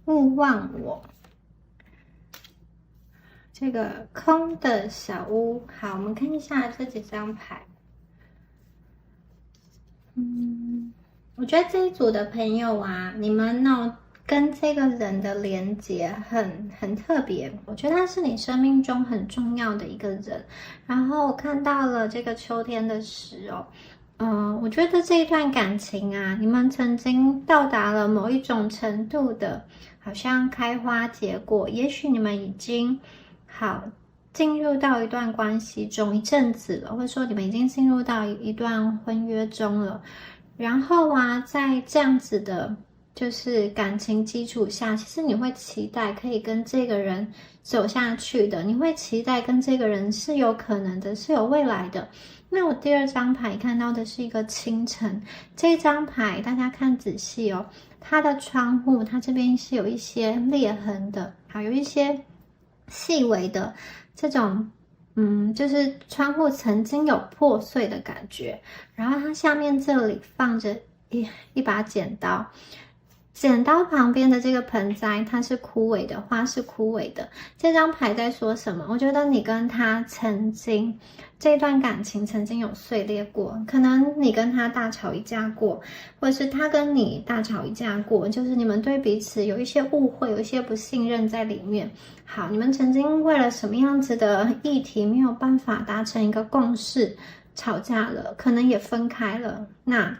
勿忘我，这个空的小屋。好，我们看一下这几张牌。我觉得这一组的朋友啊，你们跟这个人的连结很特别，我觉得他是你生命中很重要的一个人。然后我看到了这个秋天的10哦。我觉得这一段感情啊，你们曾经到达了某一种程度的，好像开花结果。也许你们已经进入到一段关系中一阵子了，或者说你们已经进入到一段婚约中了。然后啊，在这样子的，就是感情基础下，其实你会期待可以跟这个人走下去的，你会期待跟这个人是有可能的，是有未来的。那我第二张牌看到的是一个清晨，这张牌大家看仔细哦，它的窗户它这边是有一些裂痕的，好，有一些细微的这种就是窗户曾经有破碎的感觉。然后它下面这里放着一把剪刀，剪刀旁边的这个盆栽它是枯萎的，花是枯萎的。这张牌在说什么？我觉得你跟他曾经这段感情曾经有碎裂过，可能你跟他大吵一架过，或者是他跟你大吵一架过，就是你们对彼此有一些误会，有一些不信任在里面。好，你们曾经为了什么样子的议题没有办法达成一个共识，吵架了，可能也分开了。那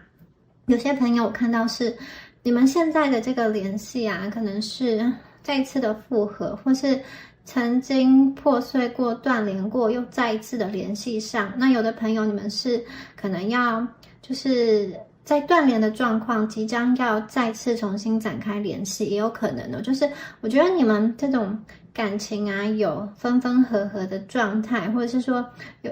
有些朋友我看到是你们现在的这个联系啊，可能是再次的复合，或是曾经破碎过、断联过，又再一次的联系上。那有的朋友你们是可能要就是在断联的状况，即将要再次重新展开联系，也有可能的。就是我觉得你们这种感情啊，有分分合合的状态，或者是说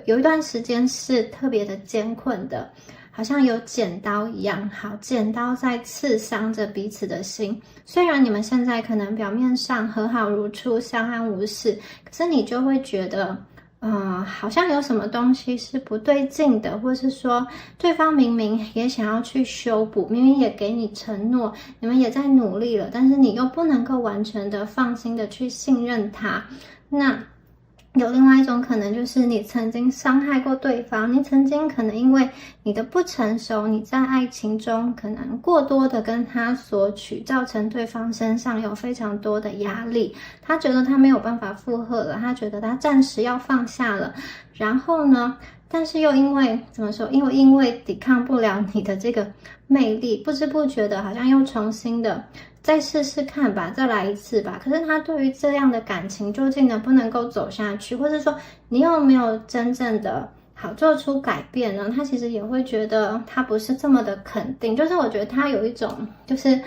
有一段时间是特别的艰困的。好像有剪刀一样，好，剪刀在刺伤着彼此的心。虽然你们现在可能表面上和好如初，相安无事，可是你就会觉得，好像有什么东西是不对劲的，或是说对方明明也想要去修补，明明也给你承诺，你们也在努力了，但是你又不能够完全的放心的去信任他。那有另外一种可能，就是你曾经伤害过对方，你曾经可能因为你的不成熟，你在爱情中可能过多的跟他索取，造成对方身上有非常多的压力，他觉得他没有办法负荷了，他觉得他暂时要放下了，然后呢，但是又因为怎么说，因为抵抗不了你的这个魅力，不知不觉的好像又重新的再试试看吧，再来一次吧。可是他对于这样的感情究竟能不能够走下去，或者说你有没有真正的好做出改变呢？他其实也会觉得他不是这么的肯定，就是我觉得他有一种就是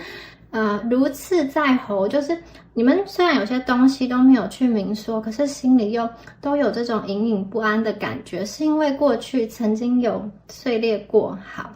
如刺在喉，就是你们虽然有些东西都没有去明说，可是心里又都有这种隐隐不安的感觉，是因为过去曾经有碎裂过。好，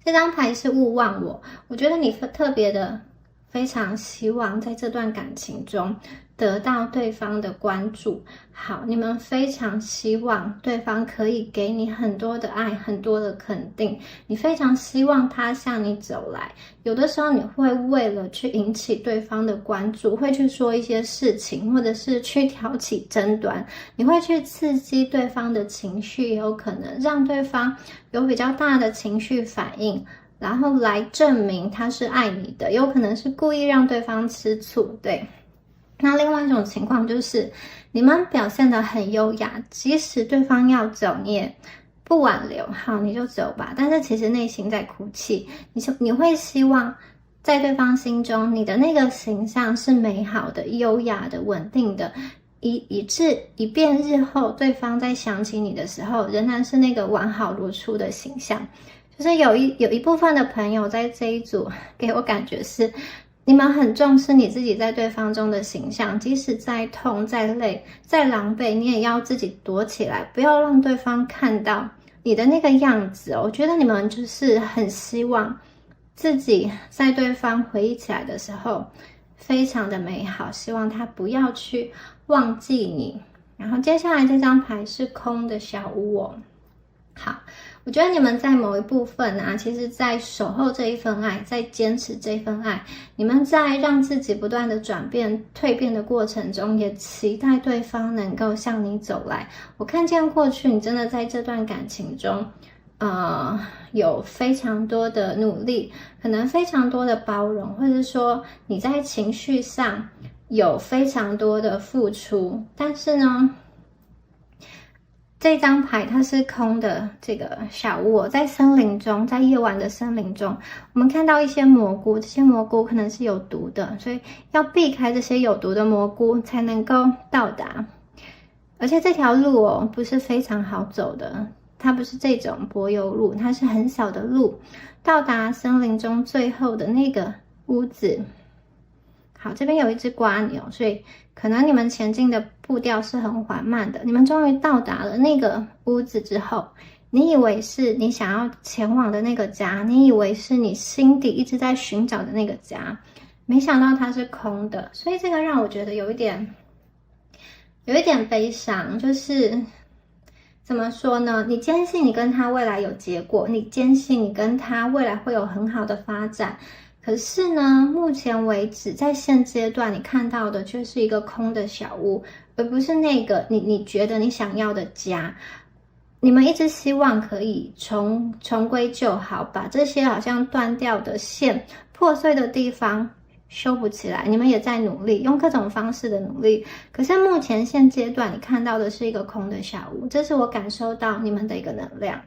这张牌是勿忘我，我觉得你特别的非常希望在这段感情中得到对方的关注。好，你们非常希望对方可以给你很多的爱，很多的肯定，你非常希望他向你走来。有的时候你会为了去引起对方的关注，会去说一些事情，或者是去挑起争端，你会去刺激对方的情绪，也有可能让对方有比较大的情绪反应，然后来证明他是爱你的，有可能是故意让对方吃醋。对，那另外一种情况就是你们表现得很优雅，即使对方要走你也不挽留，好，你就走吧，但是其实内心在哭泣。你会希望在对方心中你的那个形象是美好的、优雅的、稳定的，以便日后对方在想起你的时候仍然是那个完好如初的形象。就是有一部分的朋友在这一组给我感觉是你们很重视你自己在对方中的形象，即使再痛再累再狼狈，你也要自己躲起来，不要让对方看到你的那个样子哦。我觉得你们就是很希望自己在对方回忆起来的时候非常的美好，希望他不要去忘记你。然后接下来这张牌是空的小屋哦。好，我觉得你们在某一部分啊，其实在守候这一份爱，在坚持这份爱，你们在让自己不断的转变蜕变的过程中，也期待对方能够向你走来。我看见过去你真的在这段感情中有非常多的努力，可能非常多的包容，或者说你在情绪上有非常多的付出，但是呢，这张牌它是空的，这个小屋在森林中，在夜晚的森林中，我们看到一些蘑菇，这些蘑菇可能是有毒的，所以要避开这些有毒的蘑菇才能够到达。而且这条路不是非常好走的，它不是这种柏油路，它是很小的路，到达森林中最后的那个屋子。好，这边有一只瓜牛，所以可能你们前进的步调是很缓慢的。你们终于到达了那个屋子之后，你以为是你想要前往的那个家，你以为是你心底一直在寻找的那个家，没想到它是空的。所以这个让我觉得有一点悲伤，就是怎么说呢？你坚信你跟他未来有结果，你坚信你跟他未来会有很好的发展，可是呢，目前为止，在现阶段你看到的却是一个空的小屋，而不是那个你觉得你想要的家。你们一直希望可以重归旧好，把这些好像断掉的线、破碎的地方修补起来。你们也在努力，用各种方式的努力。可是目前现阶段，你看到的是一个空的小屋，这是我感受到你们的一个能量。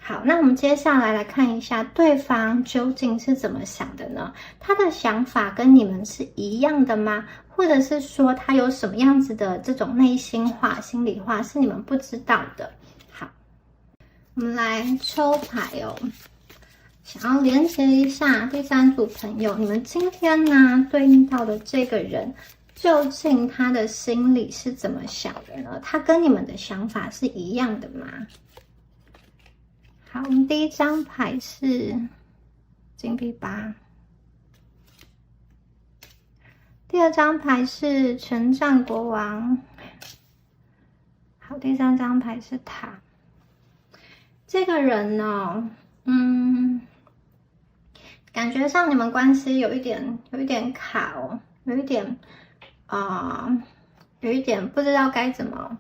好，那我们接下来来看一下对方究竟是怎么想的呢？他的想法跟你们是一样的吗？或者是说他有什么样子的这种内心话、心里话是你们不知道的？好，我们来抽牌哦，想要连接一下第三组朋友，你们今天呢对应到的这个人，究竟他的心里是怎么想的呢？他跟你们的想法是一样的吗？好，我们第一张牌是金币8，第二张牌是权杖国王，好，第三张牌是塔。这个人呢，感觉上你们关系有一点卡哦，有一点不知道该怎么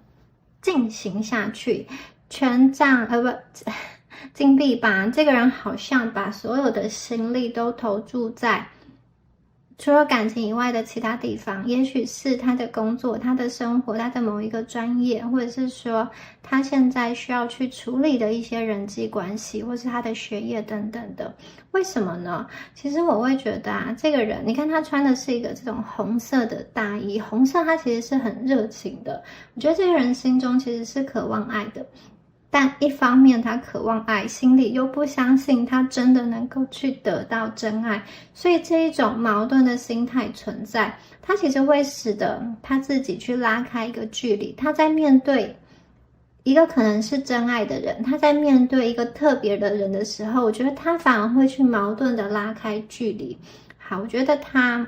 进行下去。权杖金币8，这个人好像把所有的心力都投注在除了感情以外的其他地方，也许是他的工作、他的生活、他的某一个专业，或者是说他现在需要去处理的一些人际关系，或是他的学业等等的。为什么呢？其实我会觉得这个人，你看他穿的是一个这种红色的大衣，红色他其实是很热情的。我觉得这个人心中其实是渴望爱的。但一方面他渴望爱，心里又不相信他真的能够去得到真爱，所以这一种矛盾的心态存在，他其实会使得他自己去拉开一个距离。他在面对一个可能是真爱的人，他在面对一个特别的人的时候，我觉得他反而会去矛盾的拉开距离。好，我觉得他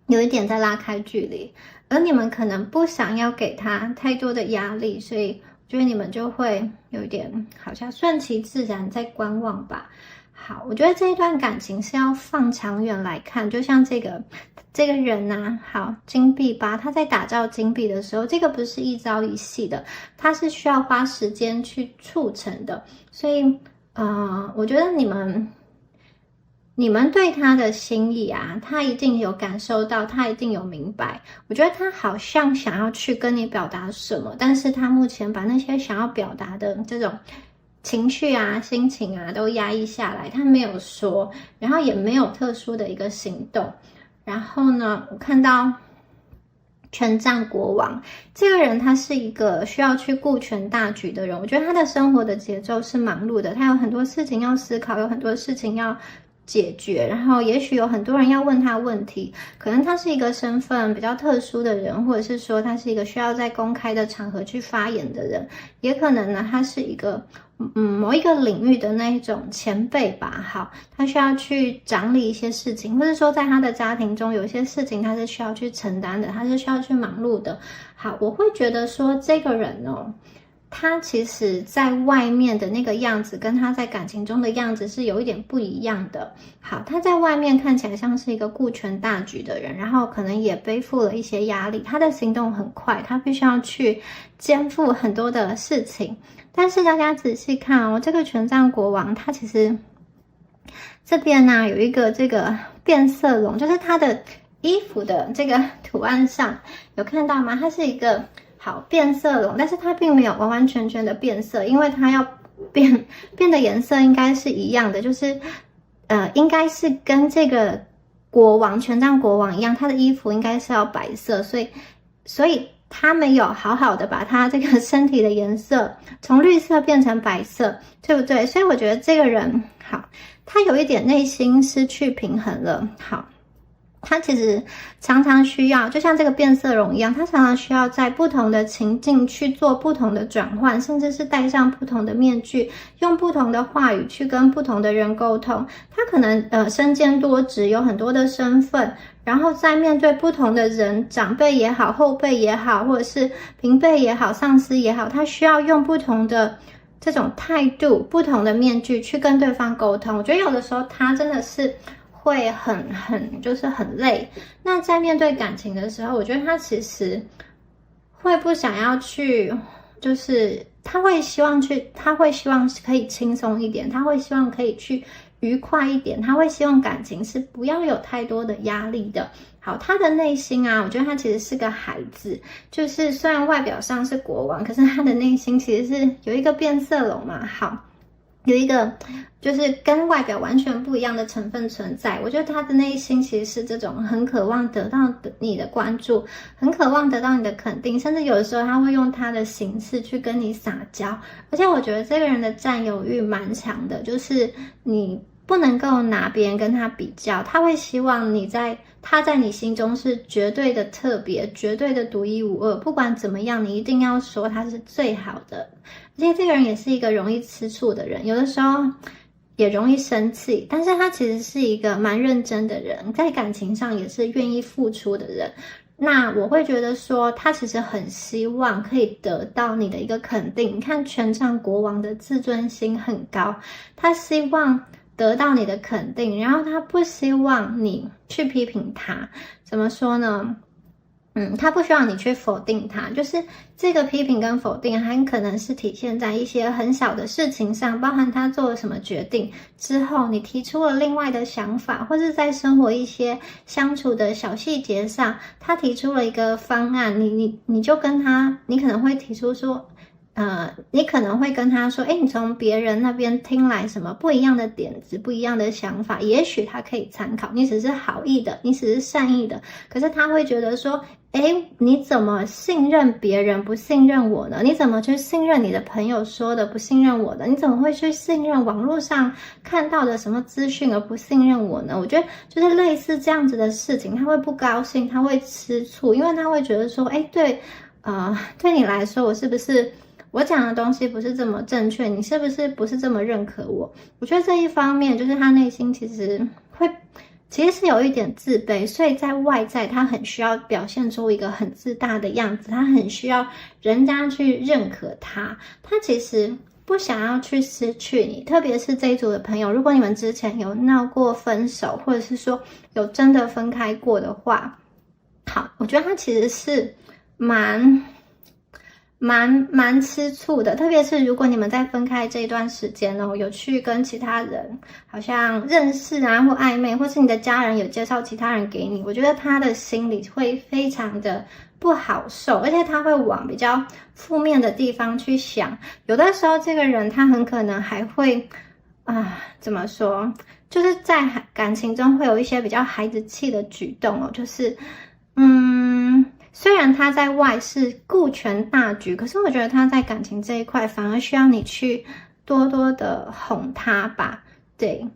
有一点在拉开距离，而你们可能不想要给他太多的压力，所以我觉得你们就会有一点好像顺其自然在观望吧。好，我觉得这一段感情是要放长远来看，就像这个人啊，好，金币吧，他在打造金币的时候，这个不是一朝一夕的，它是需要花时间去促成的，所以我觉得你们对他的心意啊，他一定有感受到，他一定有明白。我觉得他好像想要去跟你表达什么，但是他目前把那些想要表达的这种情绪啊、心情啊都压抑下来，他没有说，然后也没有特殊的一个行动。然后呢，我看到权杖国王这个人，他是一个需要去顾全大局的人。我觉得他的生活的节奏是忙碌的，他有很多事情要思考，有很多事情要解决，然后也许有很多人要问他问题，可能他是一个身份比较特殊的人，或者是说他是一个需要在公开的场合去发言的人，也可能呢他是一个某一个领域的那一种前辈吧。好，他需要去掌理一些事情，或者说在他的家庭中有一些事情他是需要去承担的，他是需要去忙碌的。好，我会觉得说这个人哦，他其实在外面的那个样子跟他在感情中的样子是有一点不一样的。好，他在外面看起来像是一个顾全大局的人，然后可能也背负了一些压力，他的行动很快，他必须要去肩负很多的事情。但是大家仔细看哦，这个权杖国王他其实这边呢有一个这个变色龙，就是他的衣服的这个图案上有看到吗？它是一个好变色龙，但是它并没有完完全全的变色，因为它要变的颜色应该是一样的，就是应该是跟这个国王权杖国王一样，他的衣服应该是要白色，所以他没有好好的把他这个身体的颜色从绿色变成白色，对不对？所以我觉得这个人好，他有一点内心失去平衡了。好，他其实常常需要，就像这个变色龙一样，他常常需要在不同的情境去做不同的转换，甚至是戴上不同的面具，用不同的话语去跟不同的人沟通。他可能身兼多职，有很多的身份，然后在面对不同的人，长辈也好，后辈也好，或者是平辈也好，上司也好，他需要用不同的这种态度，不同的面具去跟对方沟通。我觉得有的时候他真的是会就是很累。那在面对感情的时候，我觉得他其实会不想要去，就是他会希望可以轻松一点，他会希望可以去愉快一点，他会希望感情是不要有太多的压力的。好，他的内心啊，我觉得他其实是个孩子，就是虽然外表上是国王，可是他的内心其实是有一个变色龙嘛。好，有一个就是跟外表完全不一样的成分存在。我觉得他的内心其实是这种很渴望得到你的关注，很渴望得到你的肯定，甚至有的时候他会用他的形式去跟你撒娇。而且我觉得这个人的占有欲蛮强的，就是你不能够拿别人跟他比较，他会希望他在你心中是绝对的特别，绝对的独一无二，不管怎么样你一定要说他是最好的。而且这个人也是一个容易吃醋的人，有的时候也容易生气，但是他其实是一个蛮认真的人，在感情上也是愿意付出的人。那我会觉得说他其实很希望可以得到你的一个肯定。你看权杖国王的自尊心很高，他希望得到你的肯定，然后他不希望你去批评他。怎么说呢？他不需要你去否定他，就是这个批评跟否定很可能是体现在一些很小的事情上，包含他做了什么决定之后，你提出了另外的想法，或是在生活一些相处的小细节上，他提出了一个方案，你就跟他，你可能会提出说你可能会跟他说，你从别人那边听来什么不一样的点子、不一样的想法，也许他可以参考。你只是好意的，你只是善意的，可是他会觉得说，你怎么信任别人不信任我呢？你怎么去信任你的朋友说的不信任我的？你怎么会去信任网络上看到的什么资讯而不信任我呢？我觉得就是类似这样子的事情，他会不高兴，他会吃醋，因为他会觉得说，对你来说，我是不是我讲的东西不是这么正确？你是不是这么认可我？我觉得这一方面就是他内心其实是有一点自卑，所以在外在他很需要表现出一个很自大的样子，他很需要人家去认可他，他其实不想要去失去你。特别是这一组的朋友，如果你们之前有闹过分手，或者是说有真的分开过的话，好，我觉得他其实是蛮吃醋的，特别是如果你们在分开这一段时间有去跟其他人好像认识啊，或暧昧，或是你的家人有介绍其他人给你，我觉得他的心里会非常的不好受，而且他会往比较负面的地方去想。有的时候这个人他很可能还会怎么说，就是在感情中会有一些比较孩子气的举动就是虽然他在外是顾全大局，可是我觉得他在感情这一块反而需要你去多多的哄他吧。对，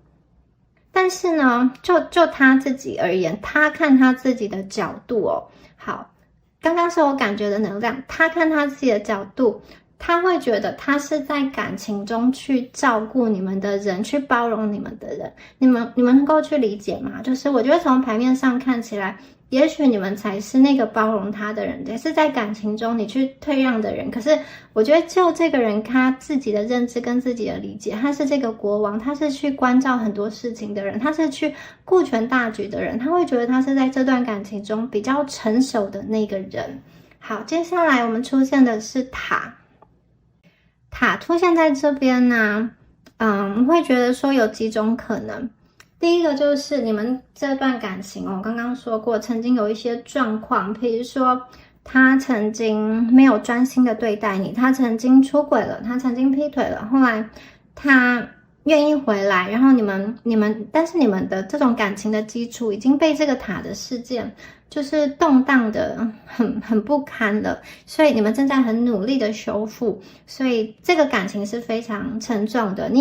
但是呢，就他自己而言，他看他自己的角度好，刚刚是我感觉的能量，他看他自己的角度，他会觉得他是在感情中去照顾你们的人，去包容你们的人。你们能够去理解吗？就是我觉得从牌面上看起来，也许你们才是那个包容他的人，也是在感情中你去退让的人。可是我觉得就这个人他自己的认知跟自己的理解，他是这个国王，他是去关照很多事情的人，他是去顾全大局的人，他会觉得他是在这段感情中比较成熟的那个人。好，接下来我们出现的是塔出现在这边呢，我会觉得说有几种可能。第一个就是你们这段感情我刚刚说过，曾经有一些状况，比如说他曾经没有专心的对待你，他曾经出轨了，他曾经劈腿了，后来他愿意回来，然后但是你们的这种感情的基础已经被这个塔的事件就是动荡的很不堪了，所以你们正在很努力的修复，所以这个感情是非常沉重的，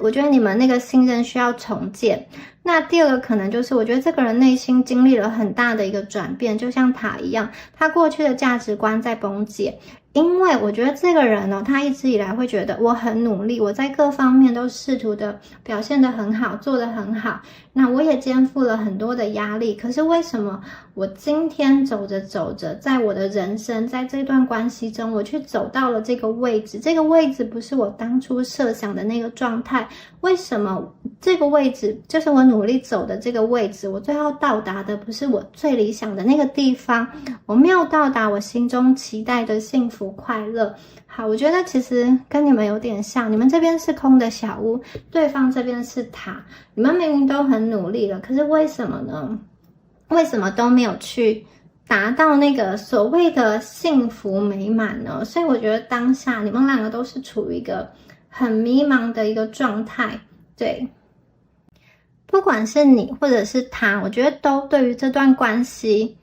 我觉得你们那个信任需要重建。那第二个可能就是我觉得这个人内心经历了很大的一个转变，就像塔一样，他过去的价值观在崩解。因为我觉得这个人他一直以来会觉得我很努力，我在各方面都试图的表现得很好，做得很好，那我也肩负了很多的压力，可是为什么我今天走着走着，在我的人生，在这段关系中，我去走到了这个位置，这个位置不是我当初设想的那个状态，为什么这个位置就是我努力走的这个位置，我最后到达的不是我最理想的那个地方，我没有到达我心中期待的幸福快乐。好，我觉得其实跟你们有点像，你们这边是空的小屋，对方这边是塔，你们明明都很努力了，可是为什么呢？为什么都没有去达到那个所谓的幸福美满呢？所以我觉得当下你们两个都是处于一个很迷茫的一个状态。对，不管是你或者是他，我觉得都对于这段关系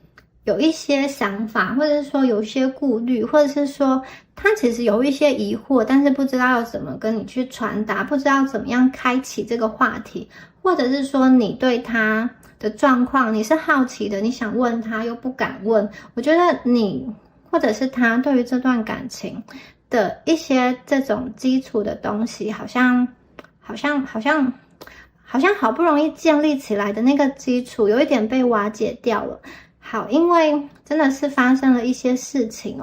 有一些想法，或者是说有一些顾虑，或者是说他其实有一些疑惑，但是不知道要怎么跟你去传达，不知道怎么样开启这个话题，或者是说你对他的状况你是好奇的，你想问他又不敢问。我觉得你或者是他对于这段感情的一些这种基础的东西，好像好不容易建立起来的那个基础有一点被瓦解掉了。好，因为真的是发生了一些事情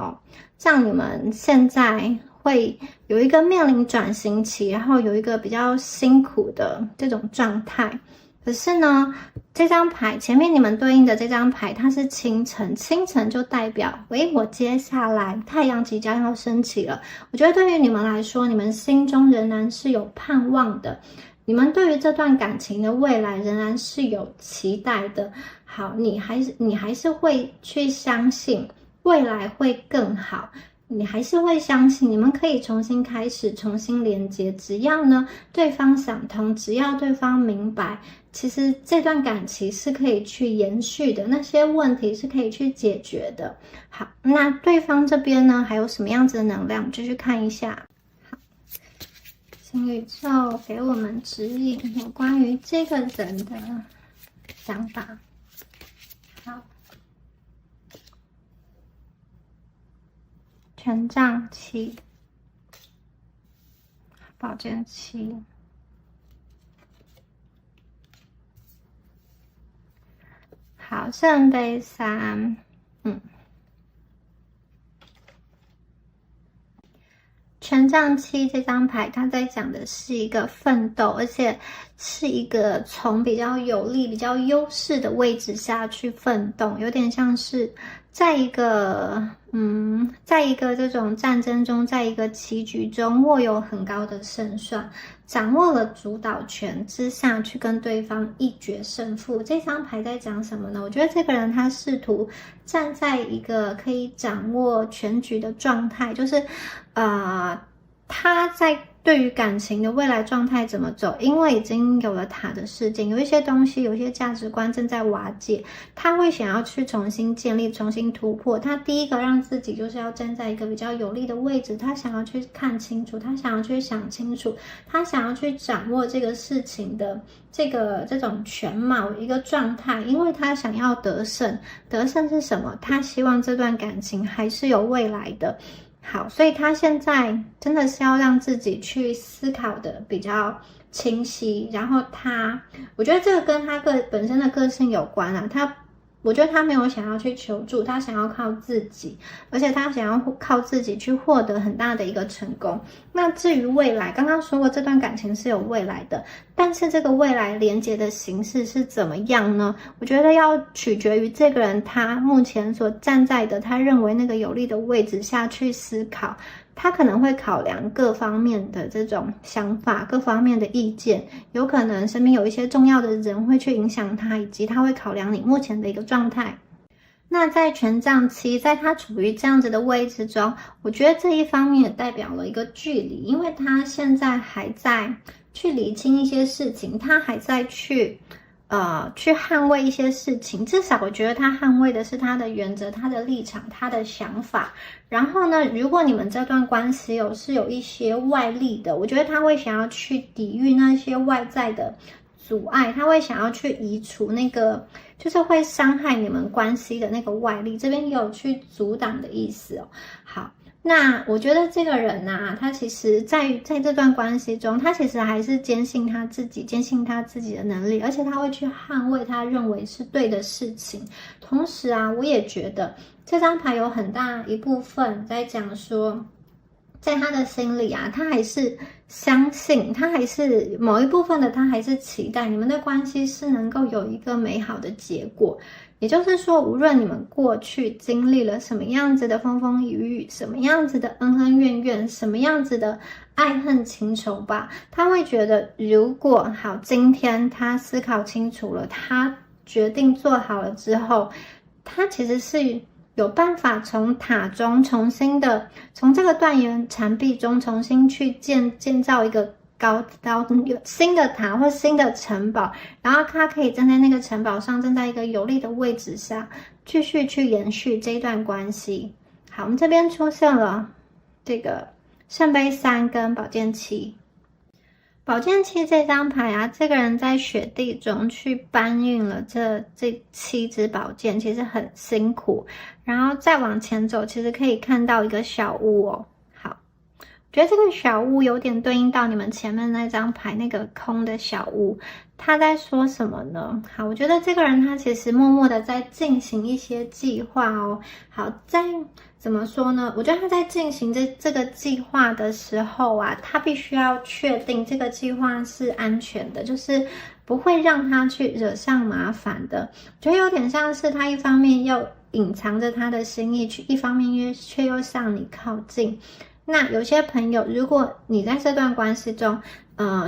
让你们现在会有一个面临转型期，然后有一个比较辛苦的这种状态。可是呢，这张牌前面你们对应的这张牌，它是清晨，清晨就代表我接下来太阳即将要升起了。我觉得对于你们来说，你们心中仍然是有盼望的，你们对于这段感情的未来仍然是有期待的。好，你还是会去相信未来会更好，你还是会相信你们可以重新开始，重新连接，只要呢对方想通，只要对方明白，其实这段感情是可以去延续的，那些问题是可以去解决的。好，那对方这边呢还有什么样子的能量，继续看一下。好，请宇宙给我们指引有关于这个人的想法。好，权杖7，宝剑7，好，圣杯3，权杖7这张牌，它在讲的是一个奋斗，而且是一个从比较有利、比较优势的位置下去奋斗，有点像是在一个这种战争中，在一个棋局中握有很高的胜算，掌握了主导权之下去跟对方一决胜负。这张牌在讲什么呢？我觉得这个人他试图站在一个可以掌握全局的状态，就是他在对于感情的未来状态怎么走，因为已经有了他的事件，有一些东西，有一些价值观正在瓦解，他会想要去重新建立，重新突破。他第一个让自己就是要站在一个比较有利的位置，他想要去看清楚，他想要去想清楚，他想要去掌握这个事情的这种全貌一个状态，因为他想要得胜。得胜是什么？他希望这段感情还是有未来的。好，所以他现在真的是要让自己去思考的比较清晰，然后我觉得这个跟他本身的个性有关啊。我觉得他没有想要去求助，他想要靠自己，而且他想要靠自己去获得很大的一个成功。那至于未来，刚刚说过这段感情是有未来的，但是这个未来连接的形式是怎么样呢？我觉得要取决于这个人他目前所站在的他认为那个有利的位置下去思考。他可能会考量各方面的这种想法，各方面的意见，有可能身边有一些重要的人会去影响他，以及他会考量你目前的一个状态。那在权杖7，在他处于这样子的位置中，我觉得这一方面也代表了一个距离，因为他现在还在去理清一些事情，他还在去捍卫一些事情，至少我觉得他捍卫的是他的原则、他的立场、他的想法。然后呢，如果你们这段关系是有一些外力的，我觉得他会想要去抵御那些外在的阻碍，他会想要去移除那个就是会伤害你们关系的那个外力，这边也有去阻挡的意思哦。好。那我觉得这个人啊，他其实在这段关系中，他其实还是坚信他自己的能力，而且他会去捍卫他认为是对的事情。同时啊，我也觉得这张牌有很大一部分在讲说，在他的心里啊，他还是相信，他还是某一部分的他还是期待你们的关系是能够有一个美好的结果。也就是说，无论你们过去经历了什么样子的风风雨雨，什么样子的恩恩怨怨，什么样子的爱恨情仇吧，他会觉得，如果好，今天他思考清楚了，他决定做好了之后，他其实是有办法从塔中重新的，从这个断垣残壁中重新去建造一个高有新的塔或新的城堡，然后他可以站在那个城堡上，站在一个有利的位置下，继续去延续这一段关系。好，我们这边出现了这个圣杯3跟宝剑7。宝剑7这张牌啊，这个人在雪地中去搬运了这7支宝剑，其实很辛苦。然后再往前走，其实可以看到一个小屋哦。觉得这个小屋有点对应到你们前面那张牌那个空的小屋，他在说什么呢？好，我觉得这个人他其实默默的在进行一些计划哦。好，怎么说呢？我觉得他在进行这个计划的时候啊，他必须要确定这个计划是安全的，就是不会让他去惹上麻烦的。我觉得有点像是他一方面要隐藏着他的心意，一方面却又向你靠近。那有些朋友，如果你在这段关系中，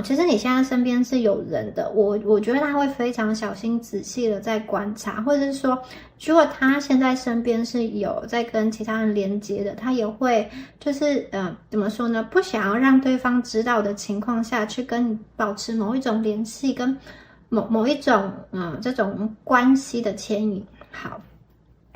其实你现在身边是有人的，我觉得他会非常小心仔细的在观察，或者是说，如果他现在身边是有在跟其他人连接的，他也会就是怎么说呢？不想要让对方知道的情况下去跟你保持某一种联系，跟某一种这种关系的牵引。好，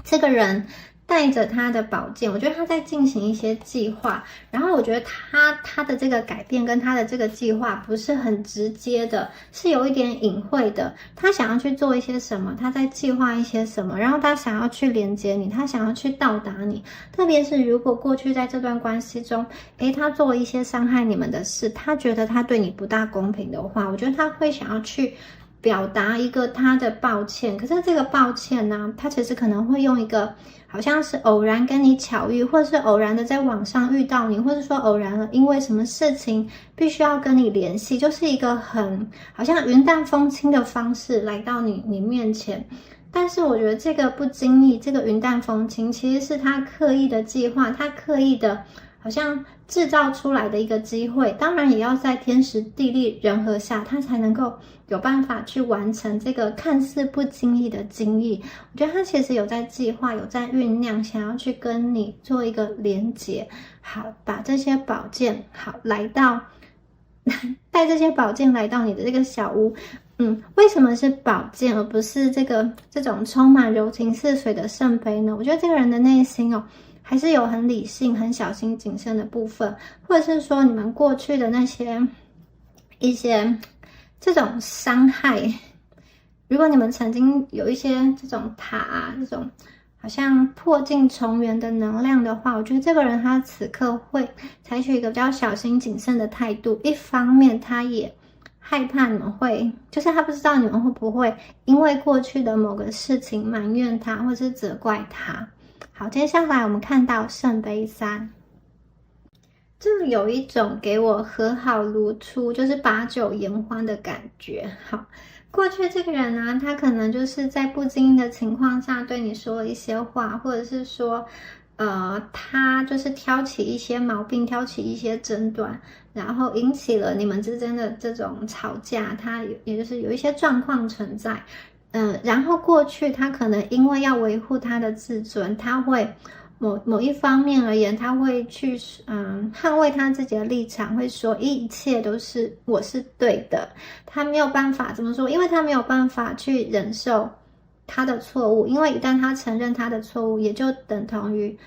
这个人带着他的宝剑，我觉得他在进行一些计划，然后我觉得他的这个改变跟他的这个计划不是很直接的，是有一点隐晦的。他想要去做一些什么，他在计划一些什么，然后他想要去连接你，他想要去到达你。特别是如果过去在这段关系中，他做了一些伤害你们的事，他觉得他对你不大公平的话，我觉得他会想要去表达一个他的抱歉。可是这个抱歉呢，他其实可能会用一个好像是偶然跟你巧遇，或是偶然的在网上遇到你，或是说偶然了因为什么事情必须要跟你联系，就是一个很好像云淡风轻的方式来到你面前。但是我觉得这个不经意，这个云淡风轻，其实是他刻意的计划，他刻意的好像制造出来的一个机会。当然也要在天时地利人和下，他才能够有办法去完成这个看似不经意的经历。我觉得他其实有在计划，有在酝酿，想要去跟你做一个连结。好，把这些宝剑来到带这些宝剑来到你的这个小屋。为什么是宝剑而不是这种充满柔情似水的圣杯呢？我觉得这个人的内心还是有很理性、很小心谨慎的部分，或者是说你们过去的那些一些这种伤害，如果你们曾经有一些这种塔这种好像破镜重圆的能量的话，我觉得这个人他此刻会采取一个比较小心谨慎的态度。一方面他也害怕你们会，就是他不知道你们会不会因为过去的某个事情埋怨他，或是责怪他。好，接下来我们看到圣杯三，这有一种给我和好如初，就是把酒言欢的感觉。好，过去这个人呢，他可能就是在不经意的情况下对你说了一些话，或者是说他就是挑起一些毛病，挑起一些争端，然后引起了你们之间的这种吵架，他也就是有一些状况存在。然后过去他可能因为要维护他的自尊，他会某一方面而言，他会去捍卫他自己的立场，会说一切都是我是对的。他没有办法怎么说，因为他没有办法去忍受他的错误，因为一旦他承认他的错误，也就等同于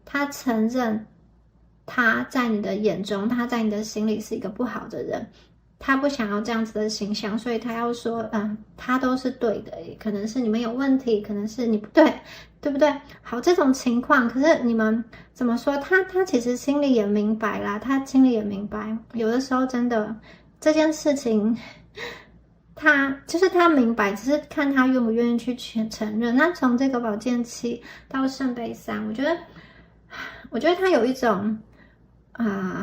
他承认他在你的眼中，他在你的心里是一个不好的人。他不想要这样子的形象，所以他要说他都是对的，可能是你们有问题，可能是你不对，对不对？好，这种情况，可是你们怎么说？他其实心里也明白啦，他心里也明白，有的时候真的这件事情，他明白，只是看他愿不愿意去承认。那从这个宝剑七到圣杯三，我觉得他有一种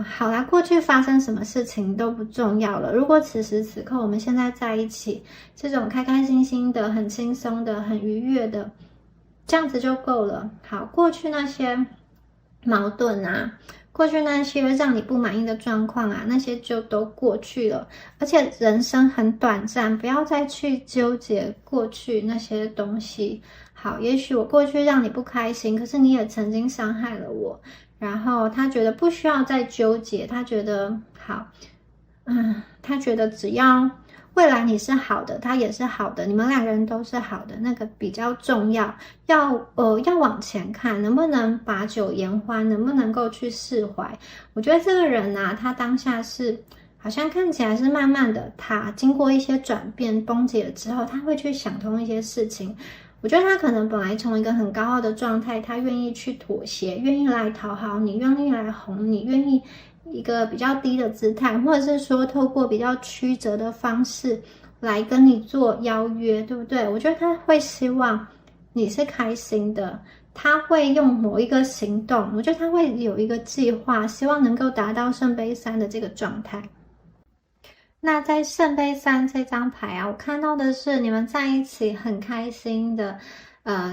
好啦，过去发生什么事情都不重要了。如果此时此刻我们现在在一起，这种开开心心的、很轻松的、很愉悦的，这样子就够了。好，过去那些矛盾啊，过去那些让你不满意的状况啊，那些就都过去了。而且人生很短暂，不要再去纠结过去那些东西。好，也许我过去让你不开心，可是你也曾经伤害了我。然后他觉得不需要再纠结，他觉得好，他觉得只要未来你是好的，他也是好的，你们两个人都是好的，那个比较重要。要往前看，能不能把酒言欢，能不能够去释怀？我觉得这个人啊，他当下是好像看起来是慢慢的，他经过一些转变崩解了之后，他会去想通一些事情。我觉得他可能本来从一个很高傲的状态，他愿意去妥协，愿意来讨好你，愿意来哄你，愿意一个比较低的姿态，或者是说透过比较曲折的方式来跟你做邀约，对不对？我觉得他会希望你是开心的，他会用某一个行动，我觉得他会有一个计划，希望能够达到圣杯三的这个状态。那在圣杯三这张牌啊，我看到的是你们在一起很开心的，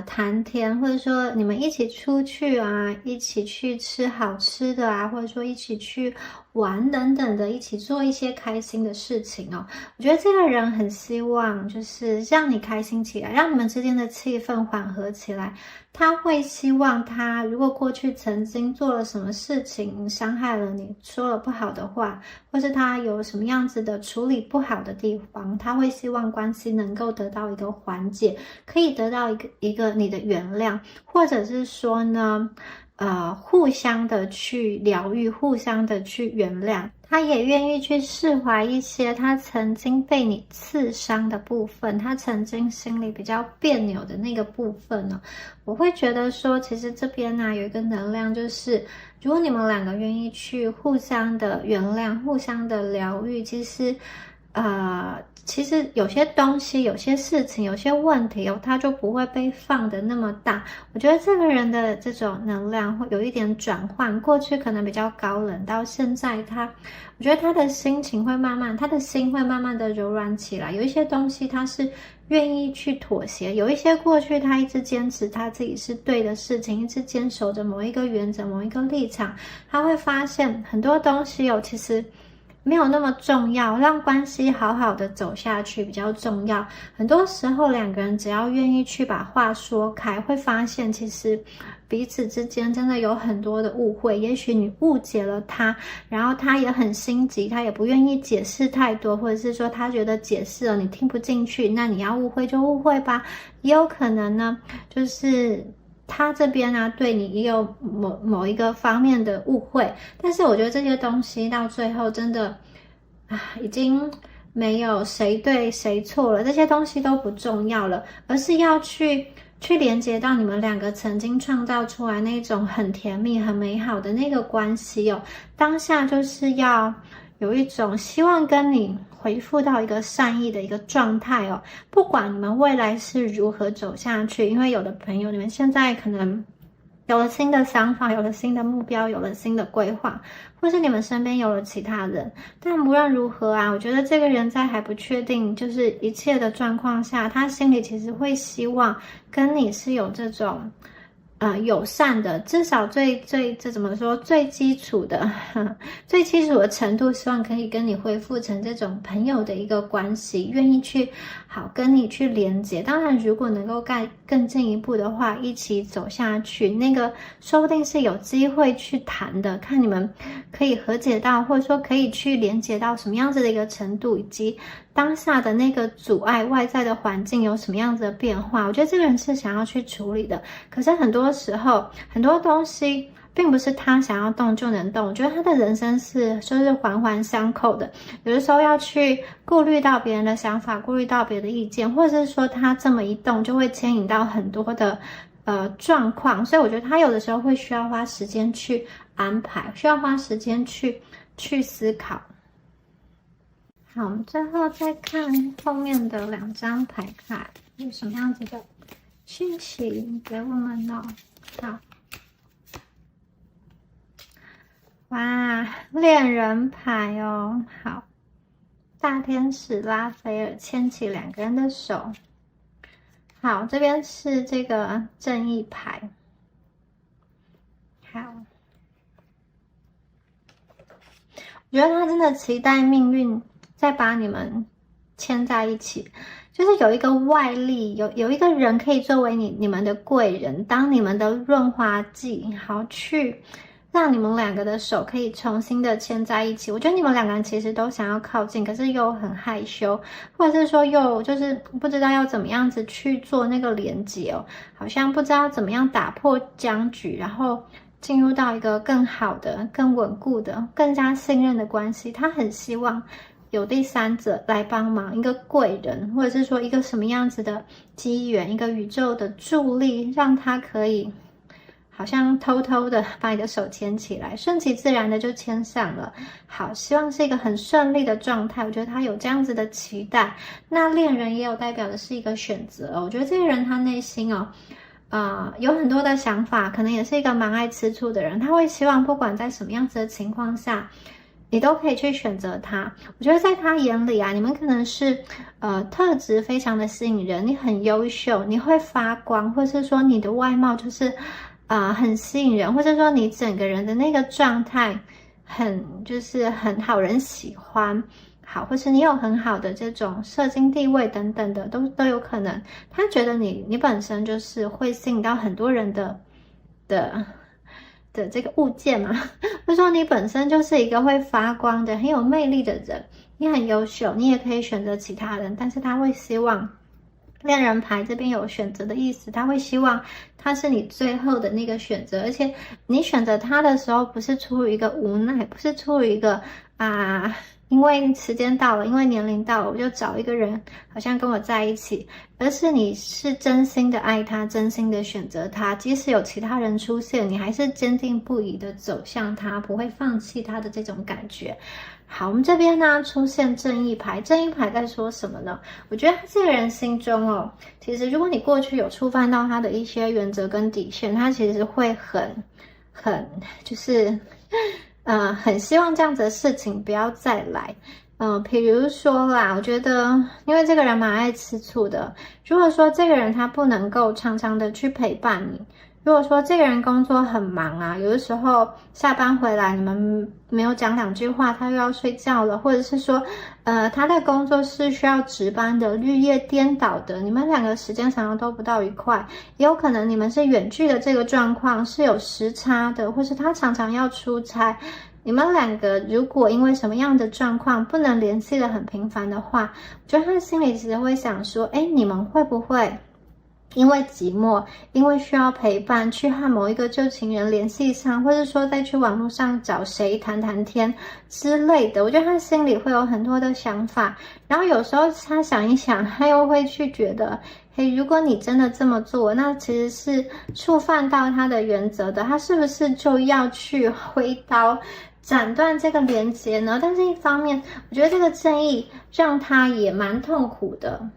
谈天，或者说你们一起出去啊，一起去吃好吃的啊，或者说一起去玩等等的，一起做一些开心的事情哦。我觉得这个人很希望就是让你开心起来，让你们之间的气氛缓和起来。他会希望他如果过去曾经做了什么事情伤害了你，说了不好的话，或是他有什么样子的处理不好的地方，他会希望关系能够得到一个缓解，可以得到一个你的原谅，或者是说呢，互相的去疗愈，互相的去原谅。他也愿意去释怀一些他曾经被你刺伤的部分，他曾经心里比较别扭的那个部分呢。我会觉得说，其实这边呢有一个能量，就是如果你们两个愿意去互相的原谅、互相的疗愈，其实有些东西、有些事情、有些问题哦，它就不会被放得那么大。我觉得这个人的这种能量会有一点转换，过去可能比较高冷，到现在我觉得他的心情会他的心会慢慢的柔软起来。有一些东西他是愿意去妥协，有一些过去他一直坚持他自己是对的事情，一直坚守着某一个原则、某一个立场，他会发现很多东西其实没有那么重要，让关系好好的走下去比较重要。很多时候两个人只要愿意去把话说开，会发现其实彼此之间真的有很多的误会。也许你误解了他，然后他也很心急，他也不愿意解释太多，或者是说他觉得解释了你听不进去，那你要误会就误会吧。也有可能呢，就是他这边呢，对你也有某一个方面的误会，但是我觉得这些东西到最后真的已经没有谁对谁错了，这些东西都不重要了，而是要去连接到你们两个曾经创造出来那种很甜蜜、很美好的那个关系哦。当下就是要有一种希望跟你回复到一个善意的一个状态哦，不管你们未来是如何走下去，因为有的朋友你们现在可能有了新的想法，有了新的目标，有了新的规划，或是你们身边有了其他人，但无论如何啊，我觉得这个人在还不确定就是一切的状况下，他心里其实会希望跟你是有这种友善的，至少这怎么说，最基础的最基础的程度，希望可以跟你恢复成这种朋友的一个关系，愿意去好跟你去连接。当然如果能够更进一步的话，一起走下去，那个说不定是有机会去谈的，看你们可以和解到，或者说可以去连接到什么样子的一个程度，以及当下的那个阻碍，外在的环境有什么样子的变化。我觉得这个人是想要去处理的，可是很多时候很多东西并不是他想要动就能动。我觉得他的人生就是环环相扣的，有的时候要去顾虑到别人的想法，顾虑到别人的意见，或者是说他这么一动就会牵引到很多的状况，所以我觉得他有的时候会需要花时间去安排，需要花时间去思考。好，我们最后再看后面的2张牌卡有什么样子的讯息给我们呢？好，哇，恋人牌哦，好，大天使拉斐尔牵起2个人的手。好，这边是这个正义牌。好，我觉得他真的期待命运再把你们牵在一起，就是有一个外力，有一个人可以作为你们的贵人，当你们的润滑剂，好去让你们2个的手可以重新的牵在一起。我觉得你们2个人其实都想要靠近，可是又很害羞，或者是说又就是不知道要怎么样子去做那个连接哦，好像不知道怎么样打破僵局，然后进入到一个更好的、更稳固的、更加信任的关系。他很希望有第三者来帮忙，一个贵人，或者是说一个什么样子的机缘，一个宇宙的助力，让他可以好像偷偷的把你的手牵起来，顺其自然的就牵上了。好，希望是一个很顺利的状态。我觉得他有这样子的期待。那恋人也有代表的是一个选择哦。我觉得这个人他内心有很多的想法，可能也是一个蛮爱吃醋的人。他会希望不管在什么样子的情况下，你都可以去选择他。我觉得在他眼里啊，你们可能是特质非常的吸引人，你很优秀，你会发光，或是说你的外貌就是很吸引人，或者说你整个人的那个状态就是很好人喜欢，好，或是你有很好的这种社经地位等等的，都有可能。他觉得你本身就是会吸引到很多人的这个物件嘛，或者说你本身就是一个会发光的、很有魅力的人，你很优秀，你也可以选择其他人，但是他会希望恋人牌这边有选择的意思，他会希望他是你最后的那个选择，而且你选择他的时候，不是出于一个无奈，不是出于一个因为时间到了，因为年龄到了，我就找一个人好像跟我在一起，而是你是真心的爱他，真心的选择他，即使有其他人出现，你还是坚定不移的走向他，不会放弃他的这种感觉。好，我们这边呢出现正义牌，正义牌在说什么呢？我觉得他这个人心中哦，其实如果你过去有触犯到他的一些原则跟底线，他其实会很就是很希望这样子的事情不要再来。比如说啦，我觉得因为这个人蛮爱吃醋的，如果说这个人他不能够常常的去陪伴你，如果说这个人工作很忙啊，有的时候下班回来你们没有讲两句话，他又要睡觉了，或者是说，他的工作是需要值班的，日夜颠倒的，你们两个时间常常都不到一块，也有可能你们是远距的这个状况是有时差的，或是他常常要出差，你们两个如果因为什么样的状况不能联系的很频繁的话，我觉得他心里其实会想说，你们会不会因为寂寞，因为需要陪伴，去和某一个旧情人联系上，或者说再去网络上找谁谈谈天之类的。我觉得他心里会有很多的想法，然后有时候他想一想，他又会去觉得，如果你真的这么做，那其实是触犯到他的原则的，他是不是就要去挥刀斩断这个连结呢？但是一方面，我觉得这个正义让他也蛮痛苦的。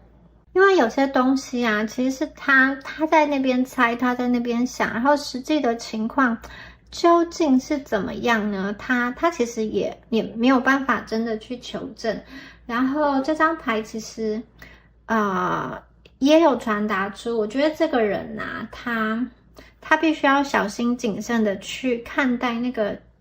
因为有些东西啊，其实是他在那边猜，他在那边想，然后实际的情况究竟是怎么样呢？他其实也没有办法真的去求证。然后这张牌其实也有传达出，我觉得这个人啊，他必须要小心谨慎的去看待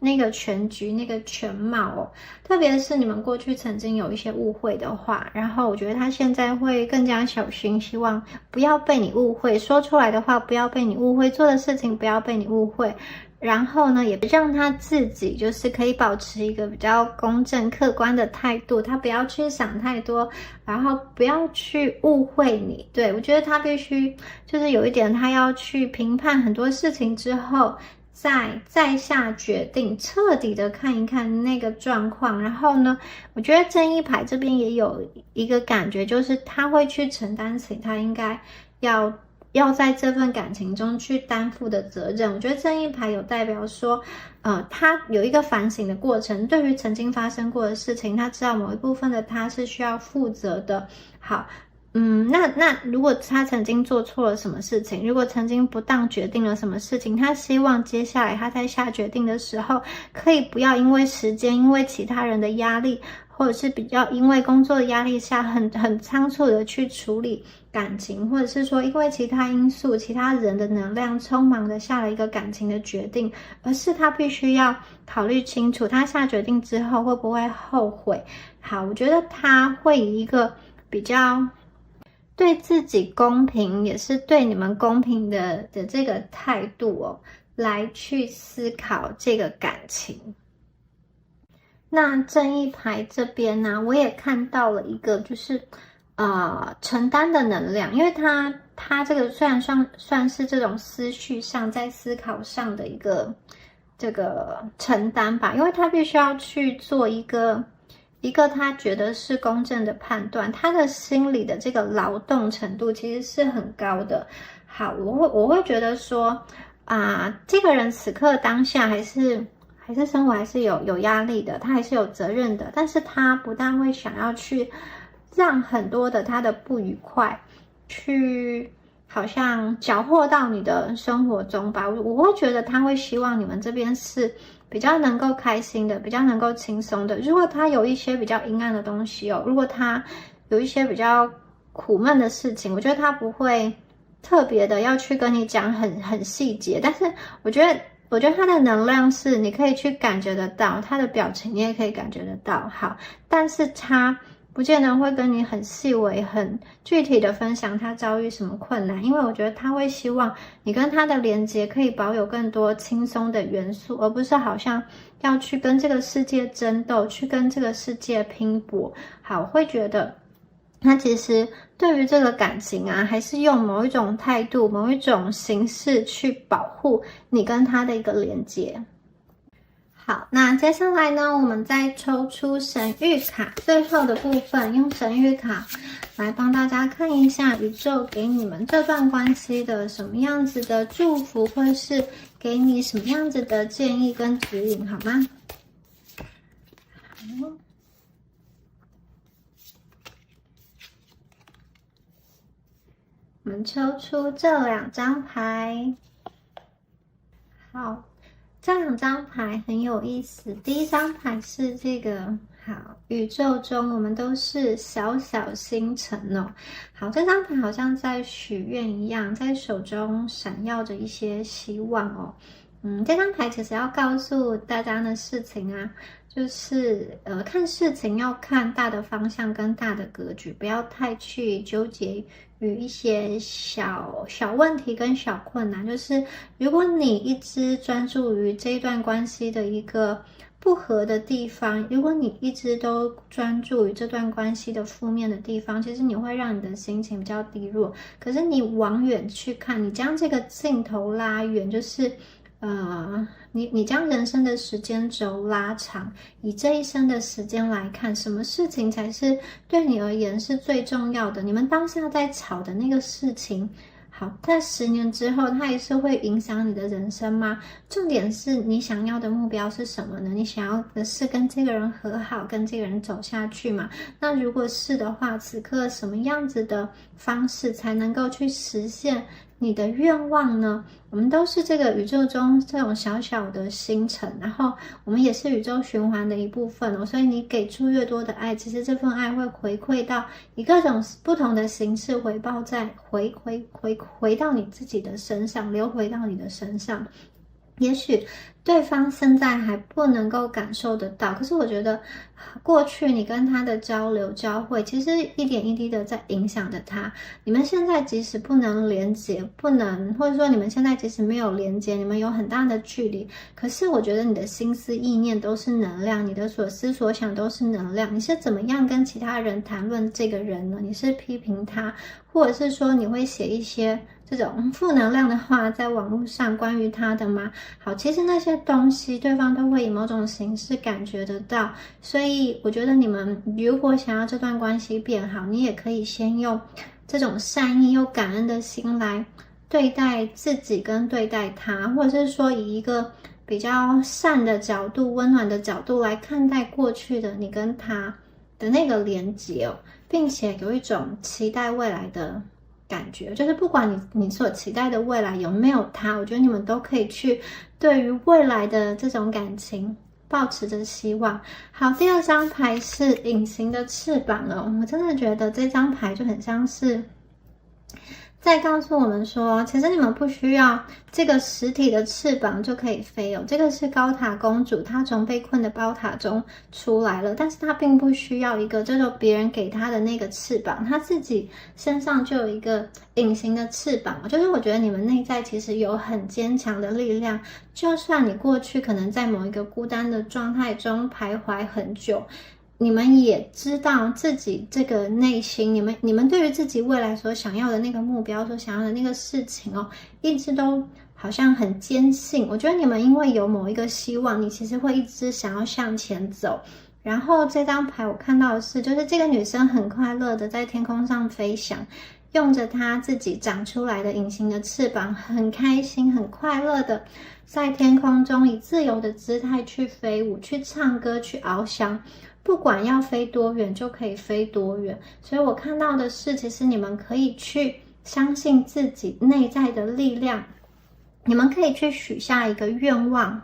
那个全局、那个全貌哦，特别是你们过去曾经有一些误会的话，然后我觉得他现在会更加小心，希望不要被你误会，说出来的话不要被你误会，做的事情不要被你误会，然后呢，也让他自己就是可以保持一个比较公正客观的态度，他不要去想太多，然后不要去误会你。对，我觉得他必须就是有一点，他要去评判很多事情之后，再下决定，彻底的看一看那个状况。然后呢，我觉得正义牌这边也有一个感觉，就是他会去承担起他应该要在这份感情中去担负的责任。我觉得正义牌有代表说，他有一个反省的过程，对于曾经发生过的事情，他知道某一部分的他是需要负责的。好。那如果他曾经做错了什么事情，如果曾经不当决定了什么事情，他希望接下来他在下决定的时候，可以不要因为时间，因为其他人的压力，或者是比较因为工作的压力下很仓促的去处理感情，或者是说因为其他因素、其他人的能量匆忙的下了一个感情的决定，而是他必须要考虑清楚，他下决定之后会不会后悔。好，我觉得他会以一个比较对自己公平，也是对你们公平的这个态度哦，来去思考这个感情。那正义牌这边呢，我也看到了一个就是承担的能量，因为他这个虽然算是这种思绪上在思考上的一个这个承担吧，因为他必须要去做一个他觉得是公正的判断，他的心理的这个劳动程度其实是很高的。好，我会觉得说这个人此刻当下还是生活还是有压力的，他还是有责任的，但是他不但会想要去让很多的他的不愉快去好像搅和到你的生活中吧，我会觉得他会希望你们这边是比较能够开心的，比较能够轻松的。如果他有一些比较阴暗的东西如果他有一些比较苦闷的事情，我觉得他不会特别的要去跟你讲很细节，但是我觉得我觉得他的能量是你可以去感觉得到，他的表情你也可以感觉得到。好，但是他不见得会跟你很细微、很具体的分享他遭遇什么困难，因为我觉得他会希望你跟他的连接可以保有更多轻松的元素，而不是好像要去跟这个世界争斗，去跟这个世界拼搏。好，我会觉得他其实对于这个感情啊，还是用某一种态度、某一种形式去保护你跟他的一个连接。好，那接下来呢，我们再抽出神谕卡，最后的部分用神谕卡来帮大家看一下宇宙给你们这段关系的什么样子的祝福，或是给你什么样子的建议跟指引，好吗？好，我们抽出这2张牌。好。这2张牌很有意思。第一张牌是这个，好，宇宙中我们都是小小星辰哦。好，这张牌好像在许愿一样，在手中闪耀着一些希望哦。这张牌其实要告诉大家的事情啊，就是看事情要看大的方向跟大的格局，不要太去纠结与一些小问题跟小困难。就是如果你一直专注于这一段关系的一个不合的地方，如果你一直都专注于这段关系的负面的地方，其实你会让你的心情比较低落。可是你往远去看，你将这个镜头拉远，就是你将人生的时间轴拉长，以这一生的时间来看，什么事情才是对你而言是最重要的？你们当下在吵的那个事情，好，在10年之后，它也是会影响你的人生吗？重点是你想要的目标是什么呢？你想要的是跟这个人和好，跟这个人走下去吗？那如果是的话，此刻什么样子的方式才能够去实现你的愿望呢？我们都是这个宇宙中这种小小的星辰，然后我们也是宇宙循环的一部分哦。所以你给出越多的爱，其实这份爱会回馈到以各种不同的形式回报在回到你自己的身上，流回到你的身上。也许对方现在还不能够感受得到，可是我觉得过去你跟他的交流交汇，其实一点一滴的在影响着他。你们现在即使不能连接，不能，或者说你们现在即使没有连接，你们有很大的距离，可是我觉得你的心思意念都是能量，你的所思所想都是能量。你是怎么样跟其他人谈论这个人呢？你是批评他，或者是说你会写一些这种负能量的话在网络上关于他的吗？好，其实那些东西对方都会以某种形式感觉得到，所以我觉得你们如果想要这段关系变好，你也可以先用这种善意又感恩的心来对待自己跟对待他，或者是说以一个比较善的角度、温暖的角度来看待过去的你跟他的那个连结哦，并且有一种期待未来的感觉，就是不管你所期待的未来有没有他，我觉得你们都可以去对于未来的这种感情抱持着希望。好，第2张牌是隐形的翅膀哦，我真的觉得这张牌就很像是再告诉我们说，其实你们不需要这个实体的翅膀就可以飞哦。这个是高塔公主，她从被困的宝塔中出来了，但是她并不需要一个叫做别人给她的那个翅膀，她自己身上就有一个隐形的翅膀。就是我觉得你们内在其实有很坚强的力量，就算你过去可能在某一个孤单的状态中徘徊很久，你们也知道自己这个内心，你们对于自己未来所想要的那个目标，所想要的那个事情哦，一直都好像很坚信。我觉得你们因为有某一个希望，你其实会一直想要向前走。然后这张牌我看到的是，就是这个女生很快乐的在天空上飞翔，用着她自己长出来的隐形的翅膀，很开心很快乐的在天空中以自由的姿态去飞舞，去唱歌，去翱翔。不管要飞多远就可以飞多远，所以我看到的是，其实你们可以去相信自己内在的力量，你们可以去许下一个愿望，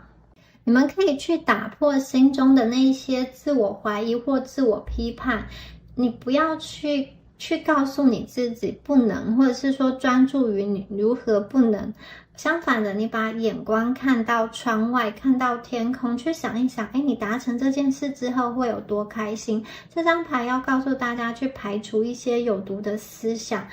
你们可以去打破心中的那些自我怀疑或自我批判，你不要去去告诉你自己不能，或者是说专注于你如何不能。相反的，你把眼光看到窗外，看到天空，去想一想，你达成这件事之后会有多开心。这张牌要告诉大家去排除一些有毒的思想。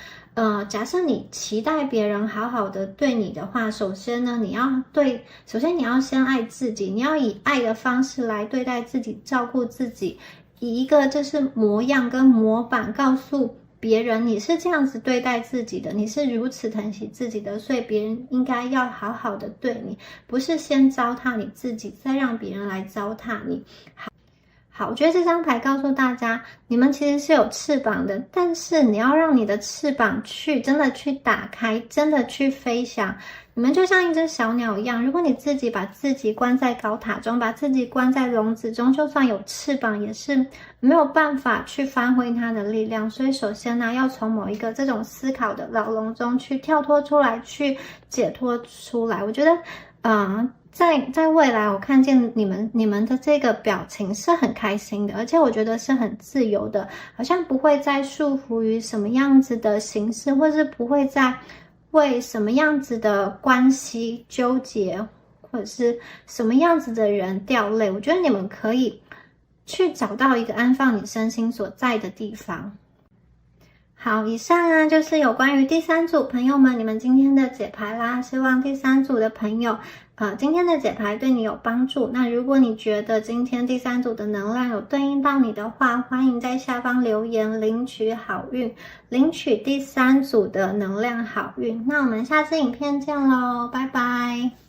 假设你期待别人好好的对你的话，首先你要先爱自己，你要以爱的方式来对待自己，照顾自己，以一个就是模样跟模板告诉别人你是这样子对待自己的，你是如此疼惜自己的，所以别人应该要好好的对你，不是先糟蹋你自己，再让别人来糟蹋你。好，我觉得这张牌告诉大家，你们其实是有翅膀的，但是你要让你的翅膀真的去打开，真的去飞翔。你们就像一只小鸟一样，如果你自己把自己关在高塔中，把自己关在笼子中，就算有翅膀，也是没有办法去发挥它的力量。所以首先要从某一个这种思考的牢笼中去跳脱出来，去解脱出来。我觉得，在未来，我看见你们的这个表情是很开心的，而且我觉得是很自由的，好像不会再束缚于什么样子的形式，或是不会再为什么样子的关系纠结，或者是什么样子的人掉泪。我觉得你们可以去找到一个安放你身心所在的地方。好，以上就是有关于第三组朋友们你们今天的解牌啦。希望第三组的朋友今天的解牌对你有帮助。那如果你觉得今天第三组的能量有对应到你的话，欢迎在下方留言领取好运，领取第三组的能量好运。那我们下次影片见咯，拜拜。